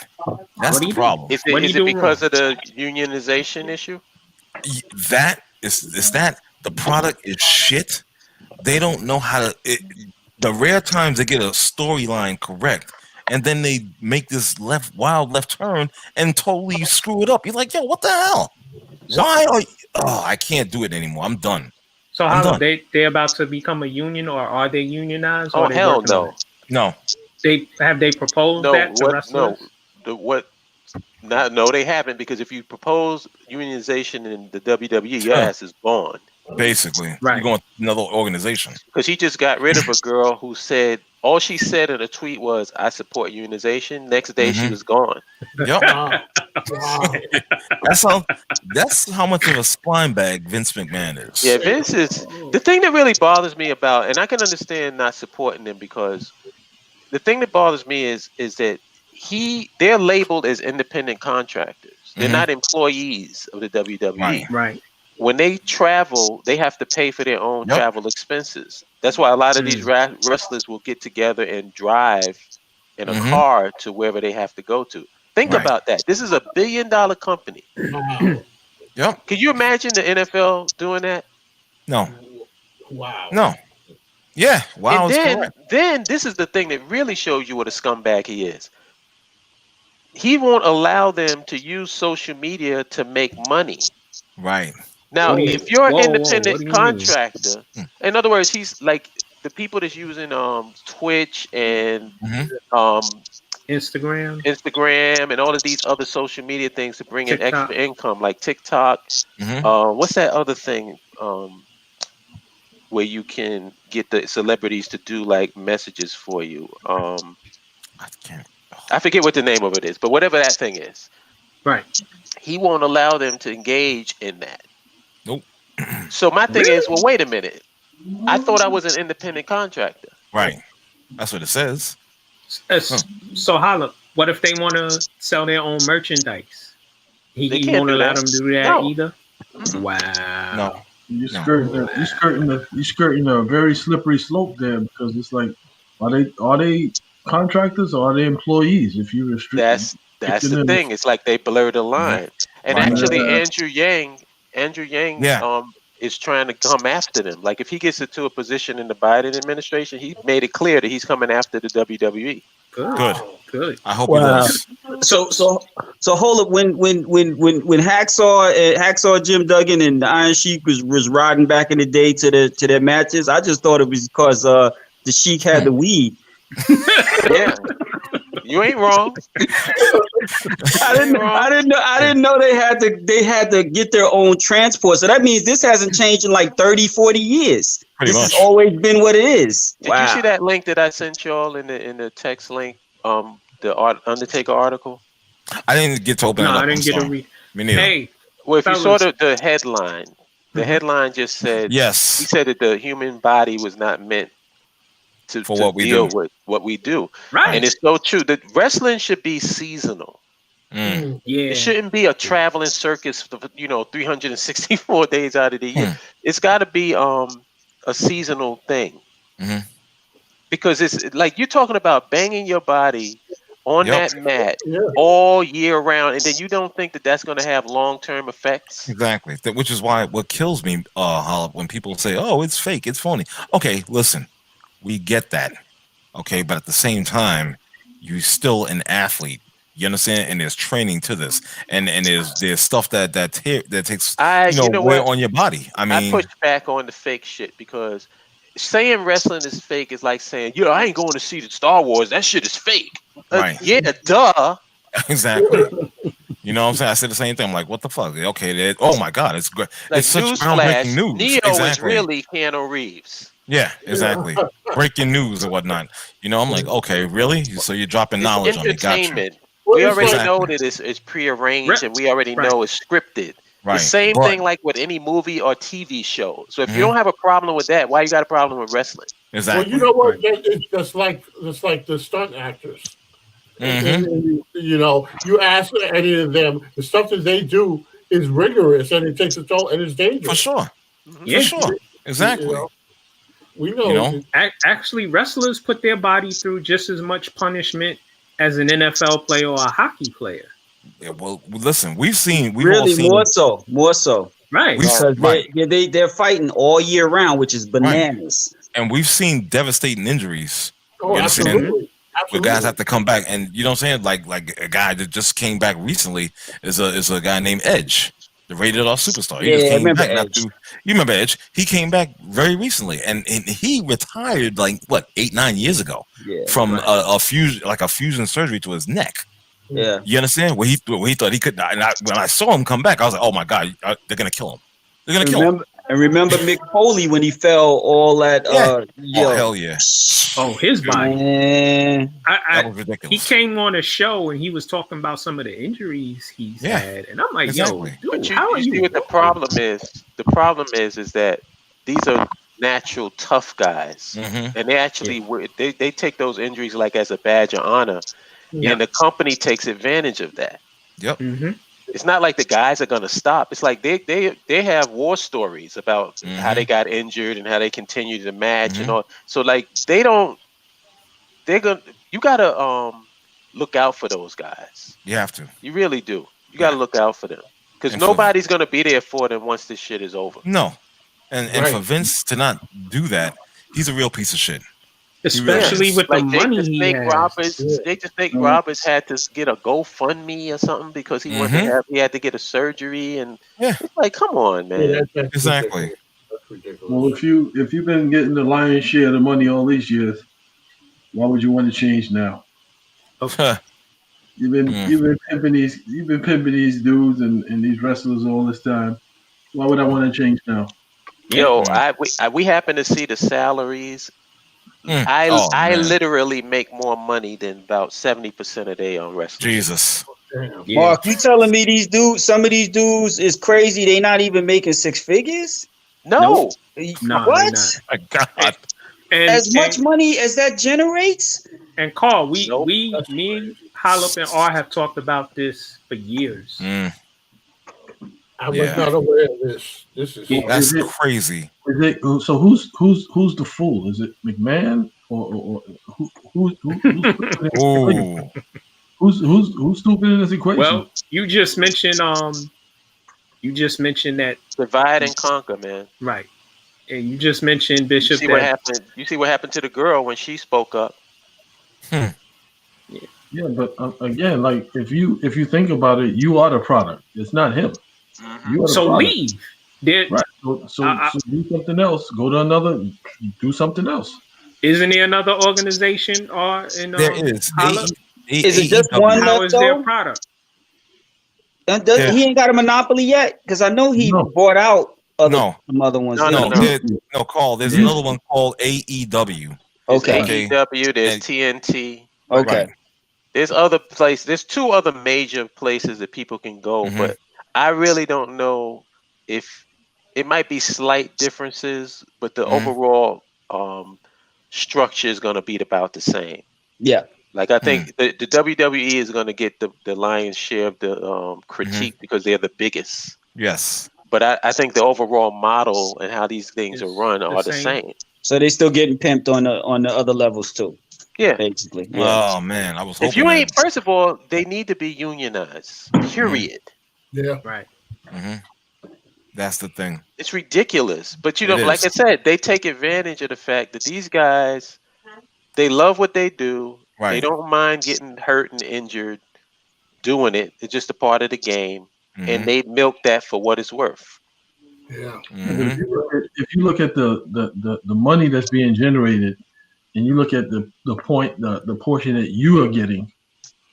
That's the problem. Is it because of the unionization issue? That is that the product is shit. They don't know how to. The rare times they get a storyline correct, and then they make this wild left turn and totally screw it up. You're like, yo, what the hell? Why are you? Oh, I can't do it anymore. I'm done. So how are they about to become a union, or are they unionized? Oh, hell no. No. They proposed that to wrestlers? No, they haven't, because if you propose unionization in the WWE, your ass is gone. Basically. Right. You're going to another organization. Because he just got rid of a girl who said, all she said in a tweet was, I support unionization. Next day, she was gone. Yep. That's how much of a spine bag Vince McMahon is. Yeah, Vince is the thing that really bothers me about, and I can understand not supporting them, because the thing that bothers me is that they're labeled as independent contractors. They're not employees of the WWE. Right. When they travel, they have to pay for their own travel expenses. That's why a lot of these wrestlers will get together and drive in a car to wherever they have to go to. Think about that. This is $1 billion company. Yep. Can you imagine the NFL doing that? No. Wow. No. Yeah, wow. And then this is the thing that really shows you what a scumbag he is. He won't allow them to use social media to make money. Right. Now, if you're an independent contractor, mean? in other words, he's like the people that's using Twitch and Instagram and all of these other social media things to bring in extra income, like TikTok. What's that other thing where you can get the celebrities to do like messages for you? I forget what the name of it is, but whatever that thing is. Right. He won't allow them to engage in that. Nope. So my thing is, well, wait a minute. I thought I was an independent contractor. Right. That's what it says. So holla, what if they want to sell their own merchandise? He won't allow them to do that either? Wow. No. You're skirting a very slippery slope there, because it's like, are they contractors or are they employees? If you restrict, that's the thing. It's like they blur the line. And actually, Andrew Yang, is trying to come after them. Like if he gets into a position in the Biden administration, he made it clear that he's coming after the WWE. Good. I hope he does. So hold up. When Hacksaw Jim Duggan and the Iron Sheik was riding back in the day to their matches, I just thought it was because the Sheik had the weed. Yeah. You ain't wrong. I didn't know they had to get their own transport. So that means this hasn't changed in like 30, 40 years. This has always been what it is. Did you see that link that I sent y'all in the text link? The Undertaker article? I didn't get to open it up. I didn't get to read. Me neither. Hey, well, if you saw the headline, the headline just said, yes, he said that the human body was not meant to deal with what we do. Right. And it's so true that wrestling should be seasonal. Yeah. It shouldn't be a traveling circus, 364 days out of the year. It's got to be a seasonal thing. Because it's like you're talking about banging your body on that mat all year round, and then you don't think that that's going to have long-term effects. Exactly. Which is why what kills me, when people say, "Oh, it's fake, it's phony." Okay, listen, we get that. Okay, but at the same time, you're still an athlete. You understand? And there's training to this, and there's stuff that takes wear on your body. I mean, I push back on the fake shit because saying wrestling is fake is like saying, I ain't going to see the Star Wars. That shit is fake. Right. Yeah, duh. Exactly. You know what I'm saying? I said the same thing. I'm like, what the fuck? Okay, oh my God, it's great. Like, it's such groundbreaking news. Neo is really Keanu Reeves. Yeah, exactly. Breaking news or whatnot. I'm like, okay, really? So you're dropping knowledge on me. Gotcha. We already know that it's prearranged and we already know it's scripted. Right. The same thing like with any movie or TV show. So if you don't have a problem with that, why you got a problem with wrestling? Exactly. Well, you know what? It's just like the stunt actors. And, you ask any of them, the stuff that they do is rigorous and it takes a toll and it's dangerous. For sure. For sure. Exactly. We know. Actually, wrestlers put their body through just as much punishment as an NFL player or a hockey player. Yeah, well, listen, we've all seen more so. Right. Because they're fighting all year round, which is bananas. Right. And we've seen devastating injuries. Oh, absolutely. Where guys have to come back, and you know what I'm saying? Like a guy that just came back recently is a guy named Edge, the rated R superstar. He just came back you remember Edge? He came back very recently, and he retired 8-9 years ago from a fusion surgery to his neck. Yeah, you understand? Where he thought he could. When I saw him come back, I was like, "Oh my God, they're gonna kill him! They're gonna kill him!" And remember Mick Foley when he fell all that? Oh hell yeah! Oh, his body. That was ridiculous. He came on a show and he was talking about some of the injuries he's had, and I'm like, exactly. "Yo, dude, how are you?" See what the problem is? The problem is that these are natural tough guys, and they actually they take those injuries like as a badge of honor. And the company takes advantage of that. Yep. It's not like the guys are gonna stop. It's like they have war stories about how they got injured and how they continue to match and all. So like you gotta look out for those guys. You have to. You really do. You gotta look out for them because nobody's gonna be there for them once this shit is over. No. And for Vince to not do that, he's a real piece of shit. Especially with the money he has. They just think Roberts had to get a GoFundMe or something because he wanted to have, he had to get a surgery, and it's like, come on, man. That's Exactly. ridiculous. Well, if you've been getting the lion's share of the money all these years, why would you want to change now? You've been pimping these dudes and these wrestlers all this time. Why would I want to change now? Yo, we happen to see the salaries. I literally make more money than about 70% of they on wrestling. Jesus. Mark, you telling me some of these dudes is crazy? They not even making six figures? No. What? My God. And as much money as that generates? And Carl, me, Hollop, and R have talked about this for years. I was not aware of this. That's crazy. So who's the fool? Is it McMahon or who's stupid in this equation? Well, you just mentioned that divide and conquer, man. Right. And you just mentioned Bishop. What happened? You see what happened to the girl when she spoke up. Yeah, but again, like if you think about it, you are the product. It's not him. So leave. Right. So do something else. Go to another. Do something else. Isn't there another organization or there is? Is it just one? How is their product? He ain't got a monopoly yet, because I know he bought out some other ones. No, Carl. There's another one called AEW. Okay. AEW. There's TNT. Okay. Right. There's other places. There's two other major places that people can go, but I really don't know if it might be slight differences, but the overall structure is going to be about the same. Yeah. Like I think the WWE is going to get the lion's share of the critique because they're the biggest. Yes. But I think the overall model and how these things are run are the same. So they still getting pimped on the other levels too. Yeah. Basically. Yeah. Oh man, I was hoping. If you ain't, first of all, they need to be unionized. Period. Yeah. Right. That's the thing. It's ridiculous. But like I said, they take advantage of the fact that these guys, they love what they do. Right. They don't mind getting hurt and injured doing it. It's just a part of the game. And they milk that for what it's worth. Yeah. If you look at the money that's being generated, and you look at the portion that you are getting,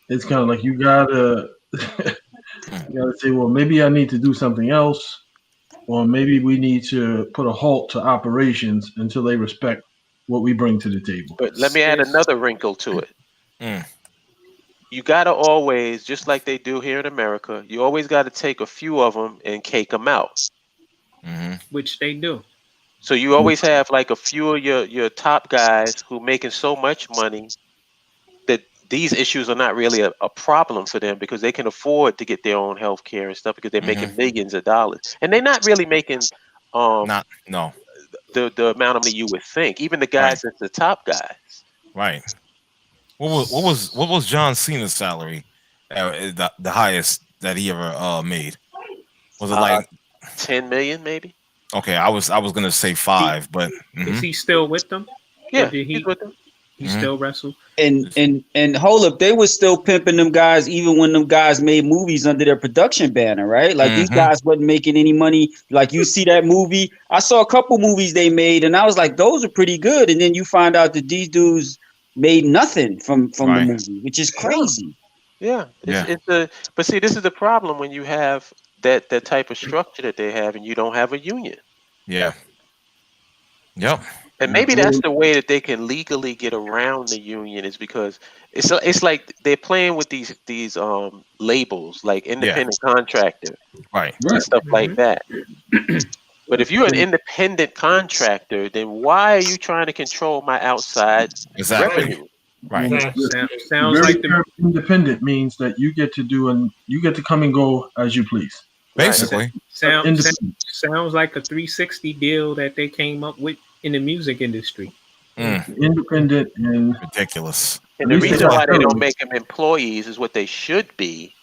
it's kind of like you gotta say, well, maybe I need to do something else, or maybe we need to put a halt to operations until they respect what we bring to the table. But let me add another wrinkle to it. You gotta always, just like they do here in America, you always got to take a few of them and cake them out. Which they do. So you always have like a few of your top guys who making so much money that these issues are not really a problem for them because they can afford to get their own health care and stuff because they're making millions of dollars. And they're not really making the amount of money you would think. Even the guys that's the top guys. Right. What was John Cena's salary? The highest that he ever made? Was it like 10 million maybe? Okay, I was gonna say 5, but is he still with them? Yeah, he's with them. He still wrestled. And hold up, they was still pimping them guys even when them guys made movies under their production banner, right? Like these guys wasn't making any money. Like you see that movie, I saw a couple movies they made, and I was like, those are pretty good. And then you find out that these dudes made nothing from the movie, which is crazy. Yeah, but see, this is the problem when you have that type of structure that they have, and you don't have a union. Yeah. Yep. And maybe that's the way that they can legally get around the union, is because it's like they're playing with these labels like independent contractor, right, and stuff like that. But if you're an independent contractor, then why are you trying to control my outside revenue? Right. Sounds like the independent means that you get to come and go as you please. Basically, sounds like a 360 deal that they came up with in the music industry. Independent and ridiculous. And the reason why they don't make them employees is what they should be,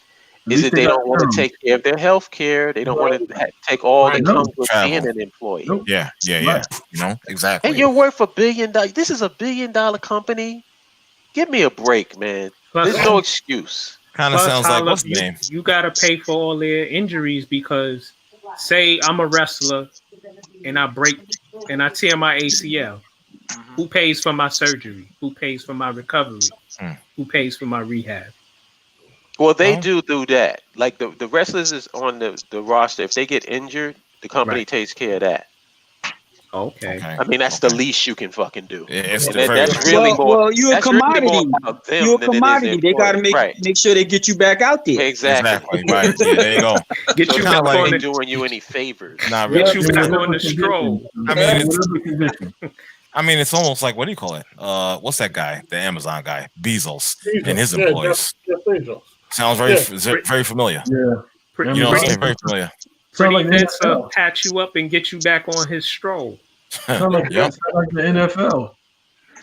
Is it they don't want to take care of their health care? They don't want to take all that comes with being an employee. Nope. Yeah. Exactly. And you're worth $1 billion. This is $1 billion company. Give me a break, man. There's no excuse. Kind of sounds like what's the name? You got to pay for all their injuries because, say, I'm a wrestler and I tear my ACL. Who pays for my surgery? Who pays for my recovery? Who pays for my rehab? Well, they do that. Like the wrestlers is on the roster. If they get injured, the company takes care of that. Okay. I mean, that's the least you can fucking do. It's that's really more. Well, you're a commodity. You're a commodity. They got to make sure they get you back out there. Exactly. Right. Yeah, there you go. Get you back on doing you any favors. Get you back on the stroll. I mean, it's almost like, what do you call it? What's that guy? The Amazon guy, Bezos and his employees. Sounds very familiar. Yeah. You know what I'm saying? Very familiar. Pretty Vince patch you up and get you back on his stroll. Sound like the NFL.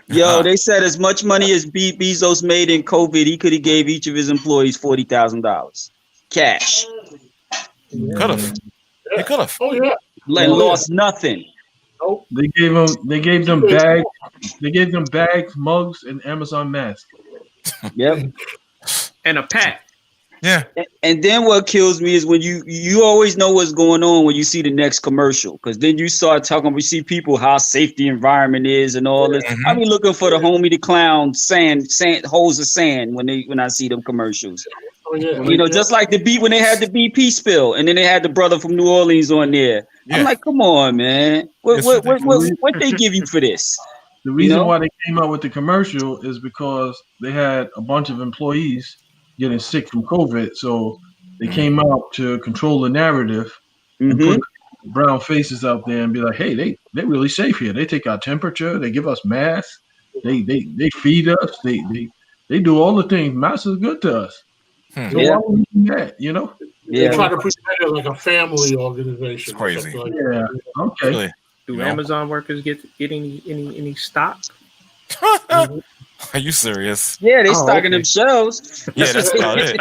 Yo, they said as much money as Bezos made in COVID, he could have gave each of his employees $40,000 cash. Could have. He could have. Oh yeah. And lost nothing. Nope. They gave them bags. They gave them bags, mugs, and Amazon masks. Yep. And a pack. Yeah. And then what kills me is when you always know what's going on when you see the next commercial, because then you start talking. We see people how safe the environment is and all this. I be looking for the homie the clown sand holes of sand when I see them commercials. Oh, yeah. You know, just like the beat when they had the BP spill, and then they had the brother from New Orleans on there. Yeah. I'm like, come on, man. What they give you for this? The reason why they came out with the commercial is because they had a bunch of employees getting sick from COVID, so they came out to control the narrative and put brown faces out there and be like, hey, they really safe here. They take our temperature, they give us masks, they feed us, they do all the things. Masks is good to us. So why would we do that, you know? They try to present it like a family organization. It's crazy. Like Okay. Really? Do Amazon workers get any stock? Are you serious? Yeah, they stocking themselves. Yeah, that's about it.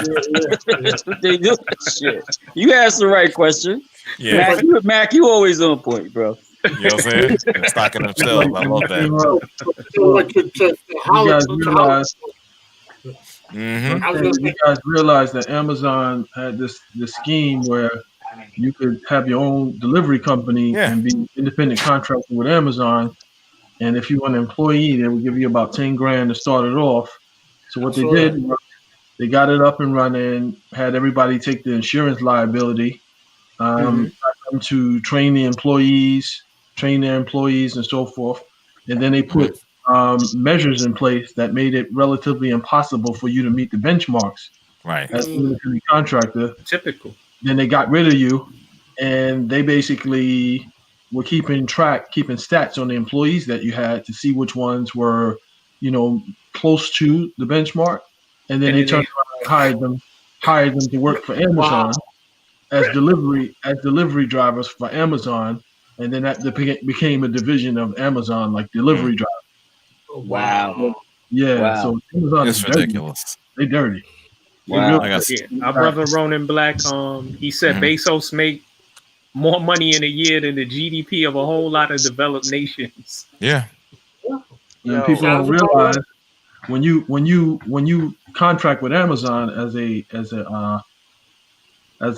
They do shit. You asked the right question. Yeah. Mac, you always on point, bro. You know what I'm saying? They're stocking themselves. I love that. You guys realize that Amazon had this scheme where you could have your own delivery company and be independent contractor with Amazon. And if you were an employee, they would give you about $10,000 to start it off. So what they did, they got it up and running, had everybody take the insurance liability, got them to train their employees and so forth. And then they put measures in place that made it relatively impossible for you to meet the benchmarks. Right. As an independent contractor. Typical. Then they got rid of you, and they basically were keeping stats on the employees that you had to see which ones were, close to the benchmark, and then they turned around and hired them to work for Amazon as delivery drivers for Amazon, and then that became a division of Amazon, like delivery drivers. Wow. Yeah. Wow. So Amazon is ridiculous. They dirty. Wow. Our brother Ronan Black, he said Bezos make more money in a year than the GDP of a whole lot of developed nations. Yeah. And people don't realize when you contract with Amazon as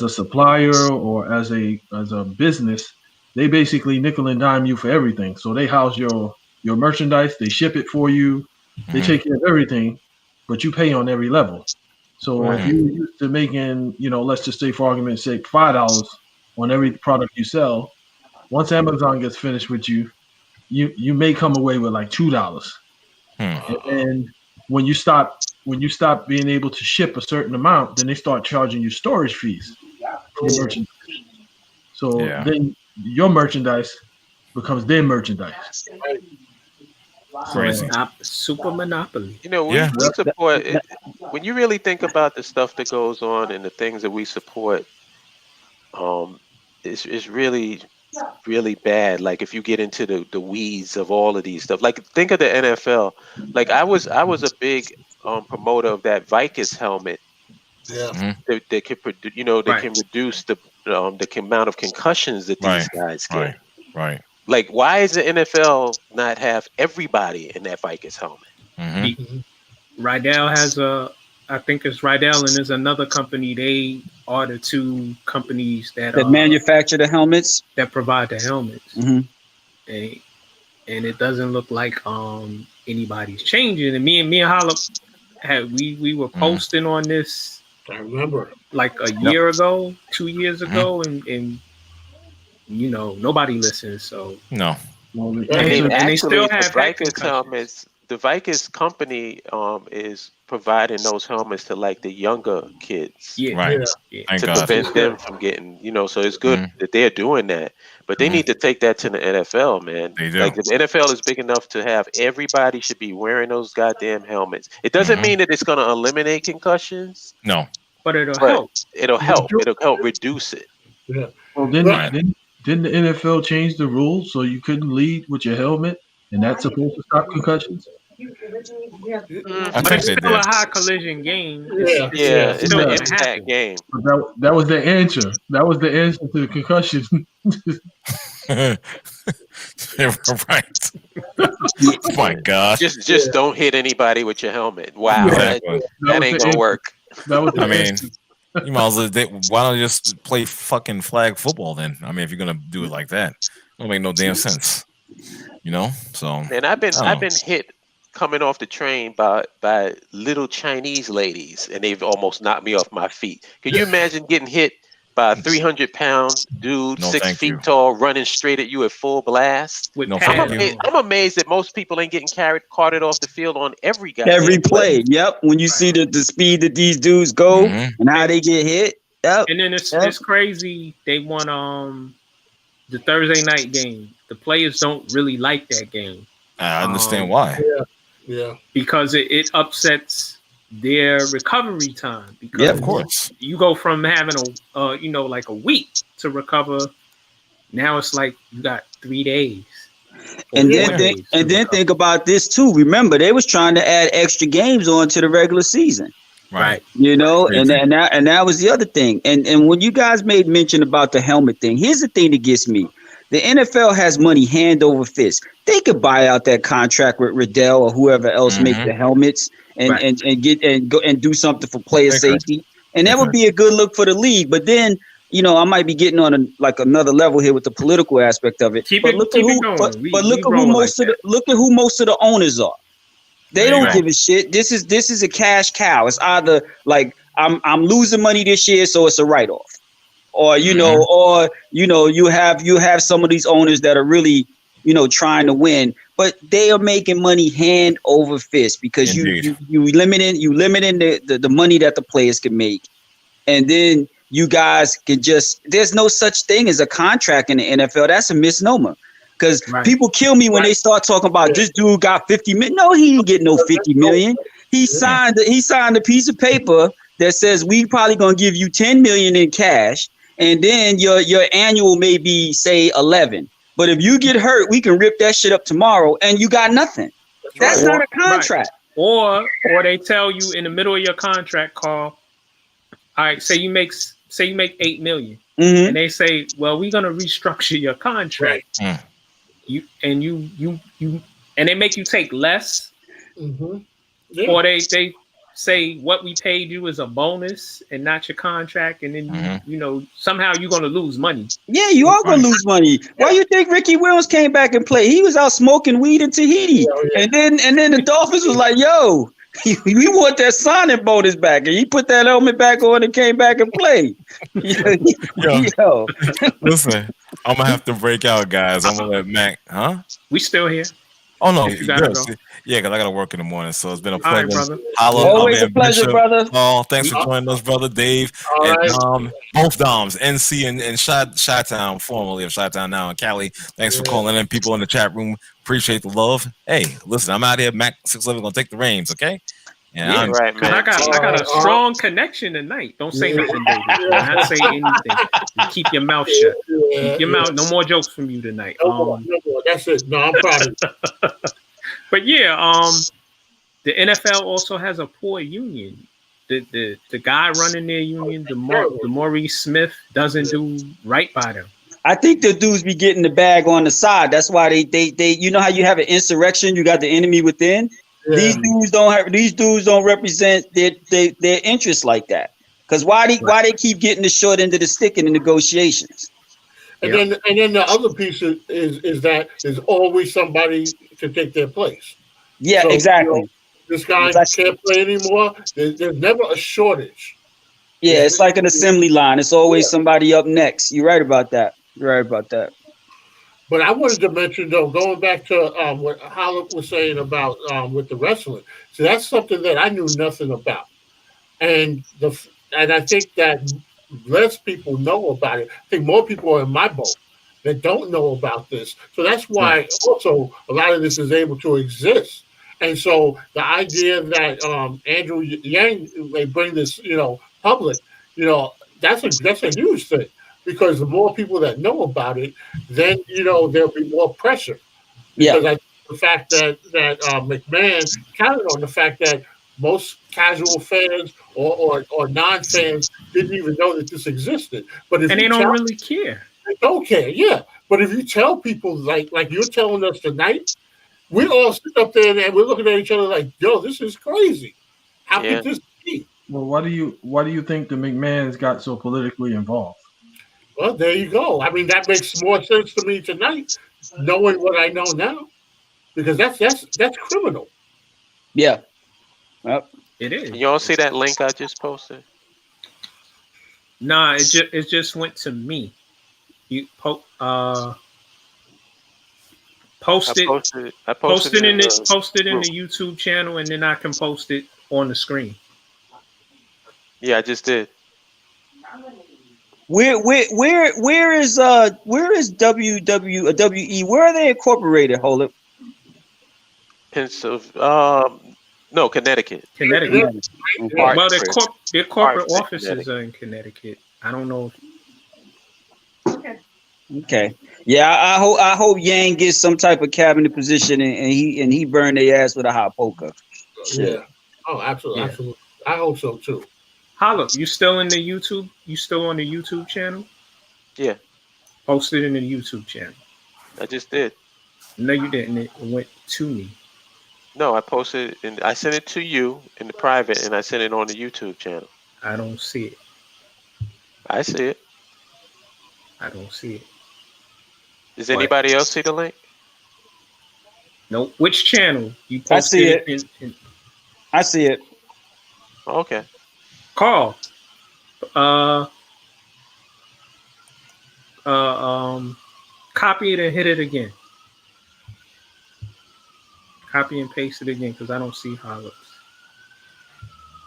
a supplier or as a business, they basically nickel and dime you for everything. So they house your merchandise, they ship it for you, they take care of everything, but you pay on every level. So if you're used to making, let's just say for argument's sake, $5 on every product you sell, once Amazon gets finished with you, you may come away with like $2. And when you stop being able to ship a certain amount, then they start charging you storage fees for your merchandise. So then your merchandise becomes their merchandise. Crazy. Super monopoly. We support it. When you really think about the stuff that goes on and the things that we support, it's really, really bad. Like if you get into the weeds of all of these stuff, like think of the NFL. Like I was a big promoter of that Vikings helmet They can can reduce the amount of concussions that these guys get. Right. Like, why is the NFL not have everybody in that Vikings helmet? Rydell has I think it's Rydell, and there's another company. They are the two companies that manufacture the helmets, that provide the helmets. Mm-hmm. And it doesn't look like anybody's changing. And me and Holla we were posting on this. I remember, like a year ago, 2 years ago, and nobody listens. So no. And they still have Vikings helmets. The Vikings company is providing those helmets to like the younger kids, to prevent them from getting, So it's good that they're doing that, but they need to take that to the NFL, man. Like the NFL is big enough to have everybody should be wearing those goddamn helmets. It doesn't mean that it's going to eliminate concussions. No, but it'll help. It'll help. It'll help reduce it. Yeah. Well, didn't the NFL change the rules so you couldn't lead with your helmet, and that's supposed to stop concussions? I but it's still a high collision game. It's still an impact game. But that was the answer. That was the answer to the concussion. Right. Oh my God. Just don't hit anybody with your helmet. Wow. Exactly. That ain't gonna work. I mean, you might as well. Why don't you just play fucking flag football then? I mean, if you're gonna do it like that, it don't make no damn sense. So. And I've been hit coming off the train by little Chinese ladies, and they've almost knocked me off my feet. Can you imagine getting hit by a 300-pound dude, 6 feet tall, running straight at you at full blast? I'm amazed that most people ain't getting carted off the field on every play. Yep. When you see the speed that these dudes go and how they get hit. Yep. And then it's crazy. They won the Thursday night game. The players don't really like that game. I understand why. Yeah. Because it upsets their recovery time. Because of course. You go from having like a week to recover. Now it's like you got 3 days. And then think about this too. Remember, they was trying to add extra games on to the regular season. Right. And that was the other thing. And when you guys made mention about the helmet thing, here's the thing that gets me. The NFL has money hand over fist. They could buy out that contract with Riddell or whoever else make the helmets and go and do something for player safety. And that would be a good look for the league. But then, I might be getting on another level here with the political aspect of it. Look at who most of the owners are. They don't give a shit. This is a cash cow. It's either like I'm losing money this year, so it's a write-off. Or you have some of these owners that are really trying to win, but they are making money hand over fist because you limiting the money that the players can make, and then you guys can there's no such thing as a contract in the NFL. That's a misnomer because people kill me when they start talking about this dude got 50 million. No, he didn't get no 50 million. He signed a piece of paper that says we probably gonna give you 10 million in cash. And then your annual may be, say, 11. But if you get hurt, we can rip that shit up tomorrow, and you got nothing. That's not a contract. Or they tell you in the middle of your contract, Carl. All right, say you make 8 million, and they say, well, we're gonna restructure your contract. You and they make you take less, or they say what we paid you is a bonus and not your contract, and then somehow you're gonna lose money. Yeah, you are gonna lose money. Why you think Ricky Williams came back and played? He was out smoking weed in Tahiti, and then the Dolphins was like, "Yo, we want that signing bonus back," and he put that helmet back on and came back and played. Yo. Listen, I'm gonna have to break out, guys. I'm gonna let Mac. We still here. Oh no, because I gotta work in the morning, so it's been a pleasure. All right, brother. Always a pleasure, brother. Oh, thanks for joining us, brother Dave. And both Doms, NC and Chi-Town, formerly of Chi-Town, now in Cali. Thanks for calling in, people in the chat room. Appreciate the love. Hey, listen, I'm out here. Mac 611 gonna take the reins, okay? Man. I got a strong connection tonight. Don't say nothing, David. Do not say anything. Keep your mouth shut. Keep your mouth. No more jokes from you tonight. That's it. No, I'm proud of it. But yeah, the NFL also has a poor union. the guy running their union, the Maurice Smith, doesn't do right by them. I think the dudes be getting the bag on the side. That's why they you know how you have an insurrection, you got the enemy within. Yeah. These dudes don't represent their interests like that. Because why they keep getting the short end of the stick in the negotiations? And then the other piece is that there's always somebody to take their place. Yeah, so, You exactly. know, this guy can't play anymore. There's never a shortage. Yeah, it's like an assembly line. It's always somebody up next. You're right about that. But I wanted to mention, though, going back to what Holland was saying about with the wrestling. So that's something that I knew nothing about, and I think that less people know about it. I think more people are in my boat that don't know about this. So that's why also a lot of this is able to exist. And so the idea that Andrew Yang may bring this, public, that's a huge thing. Because the more people that know about it, then there'll be more pressure. Because I think the fact that McMahon counted on the fact that most casual fans or non-fans didn't even know that this existed. But if they don't really care. They don't care, yeah. But if you tell people like you're telling us tonight, we all sit up there and we're looking at each other like, yo, this is crazy. How could this be? Well, why do you think the McMahons got so politically involved? Well, there you go. I mean, that makes more sense to me tonight, knowing what I know now, because that's criminal. Yeah, well, it is. You all see that link I just posted? Nah, it just went to me. You posted in the YouTube channel, and then I can post it on the screen. Yeah, I just did. Where is WWE? Where are they incorporated? Hold it. No, Connecticut. Connecticut. Well, their corporate offices are in Connecticut. I don't know. Okay. Yeah, I hope Yang gets some type of cabinet position and he burned their ass with a hot poker. Yeah. Oh, absolutely, absolutely. I hope so too. Holla, you still in the YouTube? You still on the YouTube channel? Yeah. Post it in the YouTube channel. I just did. No, you didn't. It went to me. No, I posted and I sent it to you in the private, and I sent it on the YouTube channel. I don't see it. I see it. I don't see it. Does anybody else see the link? Nope. Which channel? You posted it. I see it. Okay. Carl. Copy it and hit it again. Copy and paste it again because I don't see Hollis.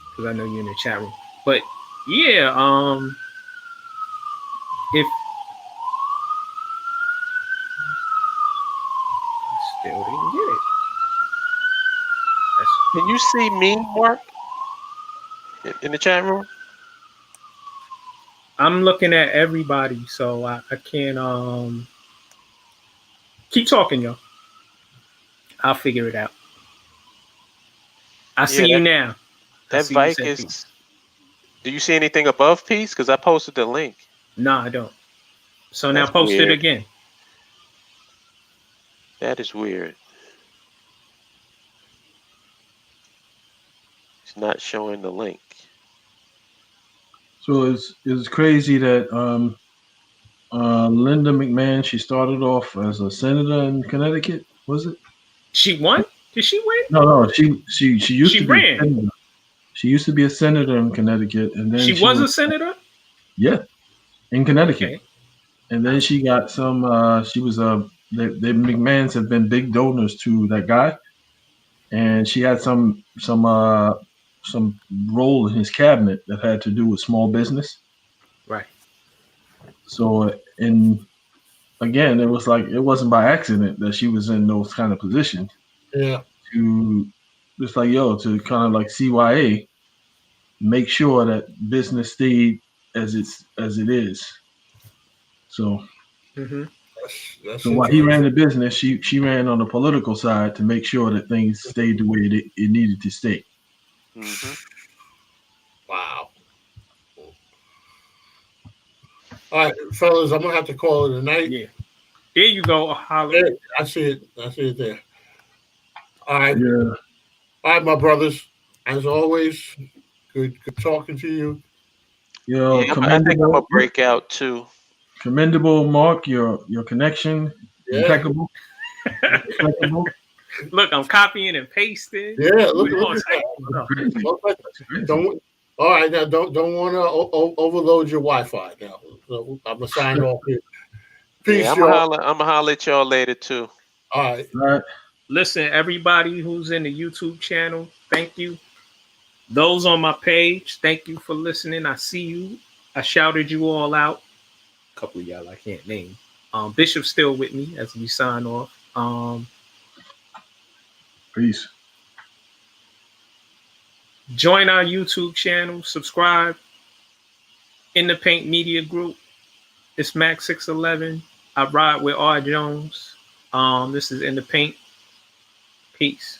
Because I know you're in the chat room. But yeah, if still didn't get it. Can you see me, Mark? In the chat room? I'm looking at everybody, so I can't keep talking, yo. I'll figure it out. I see you now. That Vike is. Do you see anything above Peace? Because I posted the link. No, I don't. So now post it again. That is weird. It's not showing the link. So it's crazy that Linda McMahon, she started off as a senator in Connecticut, was it? She won? Did she win? No. She used to ran. Be a senator. She used to be a senator in Connecticut, and then she was a senator. Yeah, in Connecticut, okay. And then she got some. She was the McMahons have been big donors to that guy, and she had some role in his cabinet that had to do with small business. Right. So, again, it was like it wasn't by accident that she was in those kind of positions. Yeah. To just like to kind of like CYA, make sure that business stayed as it is. So. Mm-hmm. So while he ran the business, she ran on the political side to make sure that things stayed the way it needed to stay. Mm-hmm. Wow. All right, fellas, I'm gonna have to call it a night. Yeah. There you go, Holly. Yeah, I see it. I see it there. All right. Yeah. All right, my brothers. As always, good talking to you. Yo, I think I'm gonna break out too. Commendable, Mark. Your connection, impeccable. Impeccable. Look, I'm copying and pasting. Yeah, look at that. Don't. All right, now don't want to overload your Wi-Fi now. So I'm gonna sign off here. Peace, I'm gonna holler at y'all later too. All right. All right. Listen, everybody who's in the YouTube channel, thank you. Those on my page, thank you for listening. I see you. I shouted you all out. A couple of y'all I can't name. Bishop's still with me as we sign off. Peace. Join our YouTube channel. Subscribe. In the Paint Media Group. It's Max 611. I ride with R. Jones. This is In the Paint. Peace.